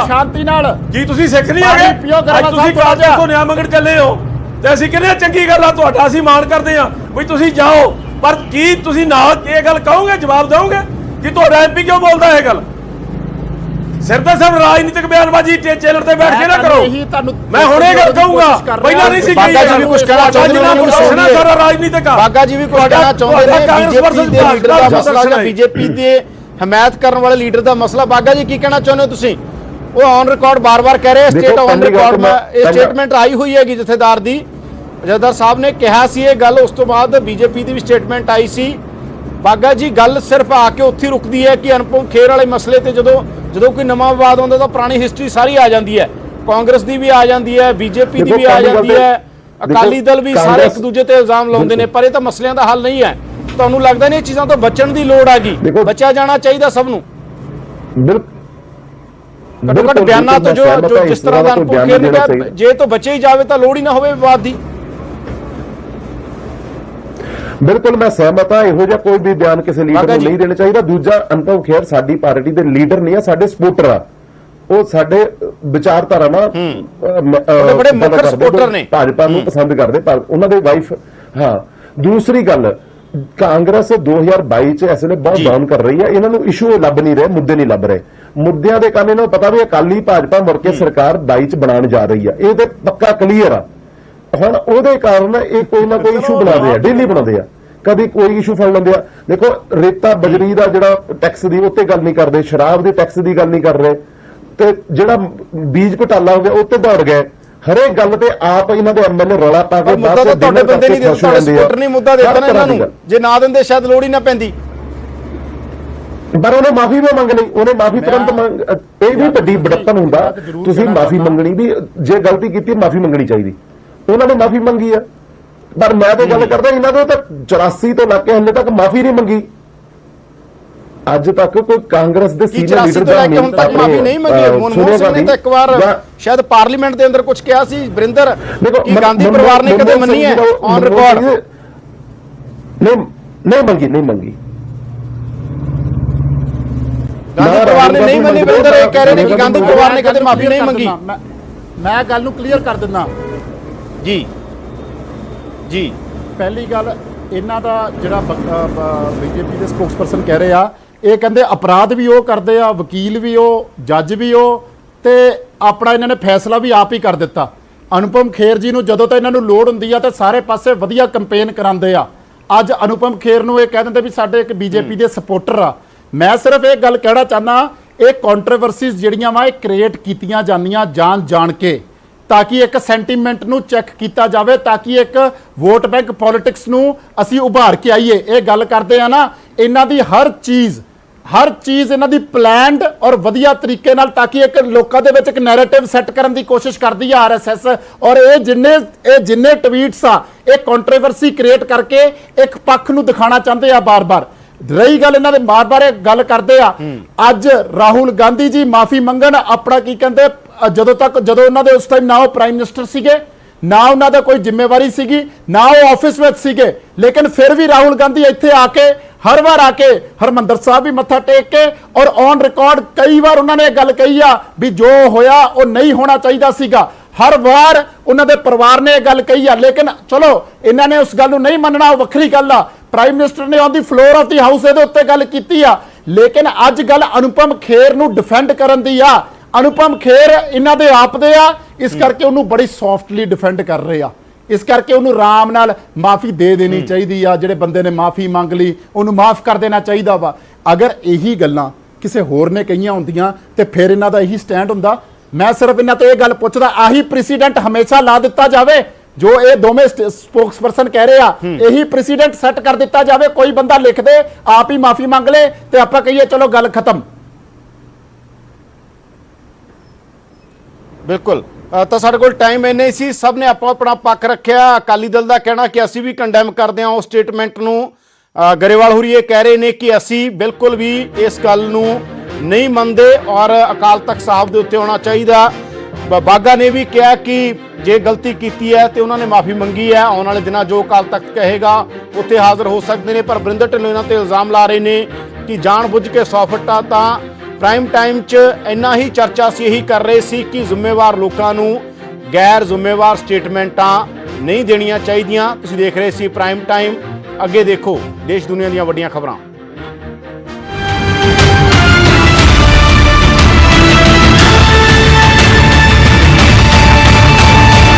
ਸ਼ਾਂਤੀ ਨਾਲ। ਕੀ ਤੁਸੀਂ ਸਿੱਖ ਨਹੀਂ ਆਗੇ? ਤੁਸੀਂ ਕਾਜ ਤੋਂ ਨਿਆਂ ਮੰਗਣ ਚੱਲੇ ਹੋ ਤੇ ਅਸੀਂ ਕਹਿੰਦੇ ਚੰਗੀ ਗੱਲ ਆ, ਤੁਹਾਡਾ ਅਸੀਂ ਮਾਣ ਕਰਦੇ ਆ ਵੀ ਤੁਸੀਂ ਜਾਓ। ਪਰ ਕੀ ਤੁਸੀਂ ਨਾਲ ਇਹ ਗੱਲ ਕਹੋਗੇ, ਜਵਾਬ ਦਿਓਗੇ ਕਿ ਤੁਹਾਡਾ ਐਮਪੀ ਕਿਉਂ ਬੋਲਦਾ ਇਹ ਗੱਲ? ਸਿਰ ਤੇ ਸਭ ਰਾਜਨੀਤਿਕ ਬਿਆਨਬਾਜ਼ੀ ਚੈਨਲ ਤੇ ਬੈਠ ਕੇ ਨਾ ਕਰੋ। ਮੈਂ ਹੁਣ ਇਹ ਗੱਲ ਕਹੂੰਗਾ, ਪਹਿਲਾਂ ਨਹੀਂ ਸੀ ਕਹੀ। ਬਾਗਾ ਜੀ ਵੀ ਕੁਝ ਕਹਿਣਾ ਚਾਹੁੰਦੇ ਨੇ, ਸਾਰਾ ਰਾਜਨੀਤਿਕ ਆ। ਬਾਗਾ ਜੀ ਵੀ ਕੁਝ ਕਹਿਣਾ ਚਾਹੁੰਦੇ ਨੇ, ਬੀਜੇਪੀ ਦੇ ਲੀਡਰ ਦਾ ਮਸਲਾ ਜਾਂ ਬੀਜੇਪੀ ਦੇ ਹਮਾਇਤ ਕਰਨ ਵਾਲੇ ਲੀਡਰ ਦਾ ਮਸਲਾ। ਬਾਗਾ ਜੀ ਕੀ ਕਹਿਣਾ ਚਾਹੁੰਦੇ ਹੋ ਤੁਸੀਂ? ਉਹ ਔਨ ਰਿਕਾਰਡ ਬਾਰ-ਬਾਰ ਕਹਿ ਰਹੇ ਸਟੇਟ ਔਨ ਰਿਕਾਰਡ ਮੈਂ ਇਹ ਸਟੇਟਮੈਂਟ ਆਈ ਹੋਈ ਹੈਗੀ ਜਥੇਦਾਰ ਦੀ। ਜਥੇਦਾਰ ਸਾਹਿਬ ਨੇ ਕਿਹਾ ਸੀ ਇਹ ਗੱਲ, ਉਸ ਤੋਂ ਬਾਅਦ ਬੀਜੇਪੀ ਦੀ ਵੀ ਸਟੇਟਮੈਂਟ ਆਈ ਸੀ। ਬਾਗਾ ਜੀ ਗੱਲ ਸਿਰਫ ਆ ਕੇ ਉੱਥੇ ਰੁਕਦੀ ਹੈ ਕਿ ਅਨੁਪਮ ਖੇਰ ਵਾਲੇ ਮਸਲੇ ਤੇ ਜਦੋਂ ਕੋਈ ਨਵਾਂ ਵਿਵਾਦ ਆਉਂਦਾ ਤਾਂ ਪੁਰਾਣੀ ਹਿਸਟਰੀ ਸਾਰੀ ਆ ਜਾਂਦੀ ਹੈ। ਕਾਂਗਰਸ ਦੀ ਵੀ ਆ ਜਾਂਦੀ ਹੈ, ਬੀਜੇਪੀ ਦੀ ਵੀ ਆ ਜਾਂਦੀ ਹੈ, ਅਕਾਲੀ ਦਲ ਵੀ, ਸਾਰੇ ਇੱਕ ਦੂਜੇ ਤੇ ਇਲਜ਼ਾਮ ਲਾਉਂਦੇ ਨੇ। ਪਰ ਇਹ ਤਾਂ ਮਸਲਿਆਂ ਦਾ ਹੱਲ ਨਹੀਂ ਹੈ। ਤੁਹਾਨੂੰ ਲੱਗਦਾ ਨਹੀਂ ਇਹ ਚੀਜ਼ਾਂ ਤੋਂ ਬਚਣ ਦੀ ਲੋੜ ਹੈਗੀ? ਬਚਿਆ ਜਾਣਾ ਚਾਹੀਦਾ ਸਭ ਨੂੰ। ਘੱਟੋ ਘੱਟ ਬਿਆਨਾਂ ਤੋਂ ਜੋ ਜਿਸ ਤਰ੍ਹਾਂ ਦਾ ਅਨੁਪਮ ਖੇਰ ਨੇ ਕਿਹਾ, ਜੇ ਤੋਂ ਬਚੇ ਹੀ ਜਾਵੇ ਤਾਂ ਲੋੜ ਹੀ ਨਾ ਹੋਵੇ ਵਿਵਾਦ ਦੀ। ਬਿਲਕੁਲ ਮੈਂ ਸਹਿਮਤ ਹਾਂ, ਇਹੋ ਜਿਹਾ ਕੋਈ ਵੀ ਬਿਆਨ ਕਿਸੇ ਲੀਡਰ ਨੂੰ ਨਹੀਂ ਦੇਣਾ ਚਾਹੀਦਾ। ਦੂਜਾ, ਅਨੁਪਮ ਖੇਰ ਸਾਡੀ ਪਾਰਟੀ ਦੇ ਲੀਡਰ ਨਹੀਂ ਆ, ਸਾਡੇ ਸਪੋਰਟਰ ਆ। ਉਹ ਸਾਡੇ ਵਿਚਾਰਧਾਰਾ ਨਾਲ ਬੜੇ ਮੁੱਖ ਸਪੋਰਟਰ ਨੇ, ਭਾਜਪਾ ਨੂੰ ਪਸੰਦ ਕਰਦੇ, ਪਰ ਉਹਨਾਂ ਦੇ ਵਾਈਫ। ਹਾਂ, ਦੂਸਰੀ ਗੱਲ, ਕਾਂਗਰਸ 2022 ਚ ਇਸ ਵੇਲੇ ਬਹੁਤ ਡਾਊਨ ਕਰ ਰਹੀ ਹੈ। ਇਹਨਾਂ ਨੂੰ ਇਸ਼ੂ ਲੱਭ ਨਹੀਂ ਰਹੇ, ਮੁੱਦੇ ਨਹੀਂ ਲੱਭ ਰਹੇ। ਮੁੱਦਿਆਂ ਦੇ ਕਾਰਨ ਇਹਨਾਂ ਨੂੰ ਪਤਾ ਵੀ ਅਕਾਲੀ ਭਾਜਪਾ ਮੁੜ ਕੇ ਸਰਕਾਰ 22 ਚ ਬਣਾਉਣ ਜਾ ਰਹੀ ਆ, ਇਹ ਤੇ ਪੱਕਾ ਕਲੀਅਰ ਆ। ਹੁਣ ਉਹਦੇ ਕਾਰਨ ਇਹ ਕੋਈ ਨਾ ਕੋਈ ਇਸ਼ੂ ਬਣਾਉਂਦੇ ਆ, ਡੇਲੀ ਬਣਾਉਂਦੇ ਆ, ਕਦੀ ਕੋਈ ਇਸ਼ੂ ਫੜ ਲੈਂਦੇ ਆ। ਦੇਖੋ, ਰੇਤਾ ਬਜਰੀ ਦਾ ਜਿਹੜਾ ਟੈਕਸ ਦੀ ਉੱਤੇ ਗੱਲ ਨਹੀਂ ਕਰਦੇ, ਸ਼ਰਾਬ ਦੇ ਟੈਕਸ ਦੀ ਗੱਲ ਨਹੀਂ ਕਰ ਰਹੇ, ਤੇ ਜਿਹੜਾ ਬੀਜ ਘੁਟਾਲਾ ਹੋ ਗਿਆ ਉੱਤੇ ਦੌੜ ਗਏ। ਹਰੇਕ ਗੱਲ ਤੇ ਆਪ ਇਹਨਾਂ ਦੇ ਐਮਐਲਏ ਰੌਲਾ ਪਾ ਕੇ ਮੁੱਦਾ ਤਾਂ ਤੁਹਾਡੇ ਬੰਦੇ ਨਹੀਂ ਦਿੰਦੇ, ਤੁਹਾਡੇ ਸਪੋਰਟਰ ਨਹੀਂ ਮੁੱਦਾ ਦਿੱਤਾ ਨਾ ਇਹਨਾਂ ਨੂੰ। ਜੇ ਨਾ ਦਿੰਦੇ ਸ਼ਾਇਦ ਲੋੜ ਹੀ ਨਾ ਪੈਂਦੀ। ਪਰ ਉਹਨੇ ਮਾਫੀ ਵੀ ਮੰਗ ਲਈ, ਉਹਨੇ ਮਾਫੀ ਤੁਰੰਤ ਇਹ ਵੀ ਵੱਡੀ ਬੜਪਨ ਹੁੰਦਾ। ਤੁਸੀਂ ਮਾਫੀ ਮੰਗਣੀ ਵੀ, ਜੇ ਗਲਤੀ ਕੀਤੀ ਮਾਫੀ ਮੰਗਣੀ ਚਾਹੀਦੀ। ਉਹਨਾਂ ਨੇ ਮਾਫੀ ਮੰਗੀ ਆ, ਪਰ ਮੈਂ ਤਾਂ ਗੱਲ ਕਰਦਾ ਇਹਨਾਂ ਦੇ ਤਾਂ 84 ਤੋਂ ਲੱਗ ਕੇ ਹਲੇ ਤੱਕ ਮਾਫੀ ਨਹੀਂ ਮੰਗੀ। ਅੱਜ ਤੱਕ ਕੋਈ ਕਾਂਗਰਸ ਦੇ ਸੀਨੀਅਰ ਲੀਡਰ ਦਾ ਹੁਣ ਤੱਕ ਮਾਫੀ ਨਹੀਂ ਮੰਗੀ। ਮਨਮੋਹਨ ਸਿੰਘ ਨੇ ਤਾਂ ਇੱਕ ਵਾਰ ਸ਼ਾਇਦ ਪਾਰਲੀਮੈਂਟ ਦੇ ਅੰਦਰ ਕੁਝ ਕਿਹਾ ਸੀ, ਵਰਿੰਦਰ, ਕਿ ਗਾਂਧੀ ਪਰਿਵਾਰ ਨੇ ਕਦੇ ਮੰਨੀ ਹੈ ਔਨ ਰਿਕਾਰਡ? ਨਹੀਂ ਮੰਗੀ। ਗਾਂਧੀ ਪਰਿਵਾਰ ਨੇ ਨਹੀਂ ਮੰਨੀ। ਵਰਿੰਦਰ ਇਹ ਕਹਿ ਰਹੇ ਨੇ ਕਿ ਗਾਂਧੀ ਪਰਿਵਾਰ ਨੇ ਕਦੇ ਮਾਫੀ ਨਹੀਂ ਮੰਗੀ। ਮੈਂ ਗੱਲ ਨੂੰ ਕਲੀਅਰ ਕਰ ਦਿੰਦਾ ਜੀ। ਪਹਿਲੀ ਗੱਲ, ਇਹਨਾਂ ਦਾ ਜਿਹੜਾ ਬੀਜੇਪੀ ਦੇ ਸਪੋਕਸਪਰਸਨ ਕਹਿ ਰਹੇ ਆ, ਇਹ ਕਹਿੰਦੇ ਅਪਰਾਧ ਵੀ ਉਹ ਕਰਦੇ ਆ, ਵਕੀਲ ਵੀ ਉਹ, ਜੱਜ ਵੀ ਉਹ, ਤੇ ਆਪਣਾ ਇਹਨਾਂ ਨੇ ਫੈਸਲਾ ਵੀ ਆਪ ਹੀ ਕਰ ਦਿੱਤਾ। ਅਨੁਪਮ ਖੇਰ ਜੀ ਨੂੰ ਜਦੋਂ ਤਾਂ ਇਹਨਾਂ ਨੂੰ ਲੋੜ ਹੁੰਦੀ ਆ ਤੇ ਸਾਰੇ ਪਾਸੇ ਵਧੀਆ ਕੰਪੇਨ ਕਰਾਉਂਦੇ ਆ। ਅੱਜ ਅਨੁਪਮ ਖੇਰ ਨੂੰ ਇਹ ਕਹਿ ਦਿੰਦੇ ਵੀ ਸਾਡੇ ਇੱਕ ਬੀਜੇਪੀ ਦੇ ਸਪੋਰਟਰ ਆ। ਮੈਂ ਸਿਰਫ ਇਹ ਗੱਲ ਕਹਿਣਾ ਚਾਹੁੰਦਾ, ਇਹ ਕੰਟਰੋਵਰਸੀਜ਼ ਜਿਹੜੀਆਂ ਵਾ ਇਹ ਕ੍ਰੀਏਟ ਕੀਤੀਆਂ ਜਾਂਦੀਆਂ ਜਾਣ ਕੇ, ਤਾਂ ਕਿ ਇੱਕ ਸੈਂਟੀਮੈਂਟ ਨੂੰ ਚੈੱਕ ਕੀਤਾ ਜਾਵੇ, ਤਾਂ ਕਿ ਇੱਕ ਵੋਟ ਬੈਂਕ ਪੋਲਿਟਿਕਸ ਨੂੰ ਅਸੀਂ ਉਭਾਰ ਕੇ ਆਈਏ। ਇਹ ਗੱਲ ਕਰਦੇ ਆ ਨਾ, ਇਹਨਾਂ ਦੀ ਹਰ ਚੀਜ਼ ਇਹਨਾਂ ਦੀ ਪਲਾਨਡ ਔਰ ਵਧੀਆ ਤਰੀਕੇ ਨਾਲ, ਤਾਂ ਕਿ ਇੱਕ ਲੋਕਾਂ ਦੇ ਵਿੱਚ ਇੱਕ ਨੈਰੇਟਿਵ ਸੈੱਟ ਕਰਨ ਦੀ ਕੋਸ਼ਿਸ਼ ਕਰਦੀ ਆ ਆਰਐਸਐਸ। ਔਰ ਇਹ ਜਿੰਨੇ ਟਵੀਟਸ ਆ ਇਹ ਕੰਟਰੋਵਰਸੀ ਕ੍ਰੀਏਟ ਕਰਕੇ ਇੱਕ ਪੱਖ ਨੂੰ ਦਿਖਾਣਾ ਚਾਹੁੰਦੇ ਆ ਬਾਰ-ਬਾਰ। ਰਹੀ ਗੱਲ ਇਹਨਾਂ ਦੇ ਬਾਰ-ਬਾਰ ਇਹ ਗੱਲ ਕਰਦੇ ਆ, ਅੱਜ ਰਾਹੁਲ ਗਾਂਧੀ ਜੀ ਮਾਫੀ ਮੰਗਣ, ਆਪਣਾ ਕੀ ਕਹਿੰਦੇ, ਜਦੋਂ ਉਹਨਾਂ ਦੇ ਉਸ ਟਾਈਮ ਨਾ ਉਹ ਪ੍ਰਾਈਮ ਮਿਨਿਸਟਰ ਸੀਗੇ, ਨਾ ਉਹਨਾਂ ਦਾ ਕੋਈ ਜ਼ਿੰਮੇਵਾਰੀ ਸੀਗੀ, ਨਾ ਉਹ ਆਫਿਸ ਵਿੱਚ ਸੀਗੇ, ਲੇਕਿਨ ਫਿਰ ਵੀ ਰਾਹੁਲ ਗਾਂਧੀ ਇੱਥੇ ਆ ਕੇ ਹਰ ਵਾਰ ਆ ਕੇ ਹਰਮੰਦਰ ਸਾਹਿਬ ਵੀ ਮੱਥਾ ਟੇਕ ਕੇ ਔਰ ਔਨ ਰਿਕਾਰਡ ਕਈ ਵਾਰ ਉਹਨਾਂ ਨੇ ਇਹ ਗੱਲ ਕਹੀ ਆ ਵੀ ਜੋ ਹੋਇਆ ਉਹ ਨਹੀਂ ਹੋਣਾ ਚਾਹੀਦਾ ਸੀਗਾ। ਹਰ ਵਾਰ ਉਹਨਾਂ ਦੇ ਪਰਿਵਾਰ ਨੇ ਇਹ ਗੱਲ ਕਹੀ ਆ, ਲੇਕਿਨ ਚਲੋ ਇਹਨਾਂ ਨੇ ਉਸ ਗੱਲ ਨੂੰ ਨਹੀਂ ਮੰਨਣਾ, ਉਹ ਵੱਖਰੀ ਗੱਲ ਆ। ਪ੍ਰਾਈਮ ਮਿਨਿਸਟਰ ਨੇ on the floor of the house ਇਹਦੇ ਉੱਤੇ ਗੱਲ ਕੀਤੀ ਆ, ਲੇਕਿਨ ਅੱਜ ਗੱਲ ਅਨੁਪਮ ਖੇਰ ਨੂੰ ਡਿਫੈਂਡ ਕਰਨ ਦੀ ਆ। ਅਨੁਪਮ ਖੇਰ ਇਹਨਾਂ ਦੇ ਆਪ ਦੇ ਆ, ਇਸ ਕਰਕੇ ਉਹਨੂੰ ਬੜੀ ਸੌਫਟਲੀ ਡਿਫੈਂਡ ਕਰ ਰਹੇ ਆ। ਇਸ ਕਰਕੇ ਉਹਨੂੰ ਆਰਾਮ ਨਾਲ ਮਾਫੀ ਦੇ ਦੇਣੀ ਚਾਹੀਦੀ ਆ। ਜਿਹੜੇ ਬੰਦੇ ਨੇ ਮਾਫੀ ਮੰਗ ਲਈ ਉਹਨੂੰ ਮਾਫ ਕਰ ਦੇਣਾ ਚਾਹੀਦਾ ਵਾ। ਅਗਰ ਇਹੀ ਗੱਲਾਂ ਕਿਸੇ ਹੋਰ ਨੇ ਕਹੀਆਂ ਹੁੰਦੀਆਂ ਤੇ ਫਿਰ ਇਹਨਾਂ ਦਾ ਇਹੀ ਸਟੈਂਡ ਹੁੰਦਾ। ਮੈਂ ਸਿਰਫ ਇਹਨਾਂ ਤੋਂ ਇਹ ਗੱਲ ਪੁੱਛਦਾ, ਆਹੀ ਪ੍ਰੈਸੀਡੈਂਟ ਹਮੇਸ਼ਾ ਲਾ ਦਿੱਤਾ ਜਾਵੇ ਜੋ ਇਹ ਦੋਵੇਂ ਸਪੋਕਸਪਰਸਨ ਕਹਿ ਰਹੇ ਆ, ਇਹੀ ਪ੍ਰੈਸੀਡੈਂਟ ਸੈੱਟ ਕਰ ਦਿੱਤਾ ਜਾਵੇ। ਕੋਈ ਬੰਦਾ ਲਿਖ ਦੇ, ਆਪ ਹੀ ਮਾਫੀ ਮੰਗ ਲੇ ਤੇ ਆਪਾਂ ਕਹੀਏ ਚਲੋ ਗੱਲ ਖਤਮ। ਬਿਲਕੁਲ। ਤਾਂ ਸਾਡੇ ਕੋਲ ਟਾਈਮ ਇੰਨੇ ਹੀ ਸੀ, ਸਭ ਨੇ ਆਪੋ ਆਪਣਾ ਪੱਖ ਰੱਖਿਆ। ਅਕਾਲੀ ਦਲ ਦਾ ਕਹਿਣਾ ਕਿ ਅਸੀਂ ਵੀ ਕੰਡੈਮ ਕਰਦੇ ਹਾਂ ਉਸ ਸਟੇਟਮੈਂਟ ਨੂੰ। ਗਰੇਵਾਲ ਹੋਰੀ ਇਹ ਕਹਿ ਰਹੇ ਨੇ ਕਿ ਅਸੀਂ ਬਿਲਕੁਲ ਵੀ ਇਸ ਗੱਲ ਨੂੰ ਨਹੀਂ ਮੰਨਦੇ ਔਰ ਅਕਾਲ ਤਖਤ ਸਾਹਿਬ ਦੇ ਉੱਤੇ ਹੋਣਾ ਚਾਹੀਦਾ। ਬਾਗਾ ਨੇ ਵੀ ਕਿਹਾ ਕਿ ਜੇ ਗਲਤੀ ਕੀਤੀ ਹੈ ਤੇ ਉਹਨਾਂ ਨੇ ਮਾਫੀ ਮੰਗੀ ਹੈ, ਆਉਣ ਵਾਲੇ ਦਿਨਾਂ ਜੋ ਅਕਾਲ ਤਖਤ ਕਹੇਗਾ ਉੱਥੇ ਹਾਜ਼ਰ ਹੋ ਸਕਦੇ ਨੇ। ਪਰ ਵਰਿੰਦਰ ਢਿੱਲੋਂ ਇਹਨਾਂ ਤੇ ਇਲਜ਼ਾਮ ਲਾ ਰਹੇ ਨੇ ਕਿ ਜਾਣ ਬੁੱਝ ਕੇ 100 ਫੁੱਟਾ। ਤਾਂ ਪ੍ਰਾਈਮ ਟਾਈਮ 'ਚ ਇੰਨਾ ਹੀ ਚਰਚਾ ਸੀ, ਇਹੀ ਕਰ ਰਹੇ ਸੀ ਕਿ ਜ਼ਿੰਮੇਵਾਰ ਲੋਕਾਂ ਨੂੰ ਗੈਰ ਜ਼ਿੰਮੇਵਾਰ ਸਟੇਟਮੈਂਟਾਂ ਨਹੀਂ ਦੇਣੀਆਂ ਚਾਹੀਦੀਆਂ। ਤੁਸੀਂ ਦੇਖ ਰਹੇ ਸੀ ਪ੍ਰਾਈਮ ਟਾਈਮ। ਅੱਗੇ ਦੇਖੋ ਦੇਸ਼ ਦੁਨੀਆ ਦੀਆਂ ਵੱਡੀਆਂ ਖਬਰਾਂ।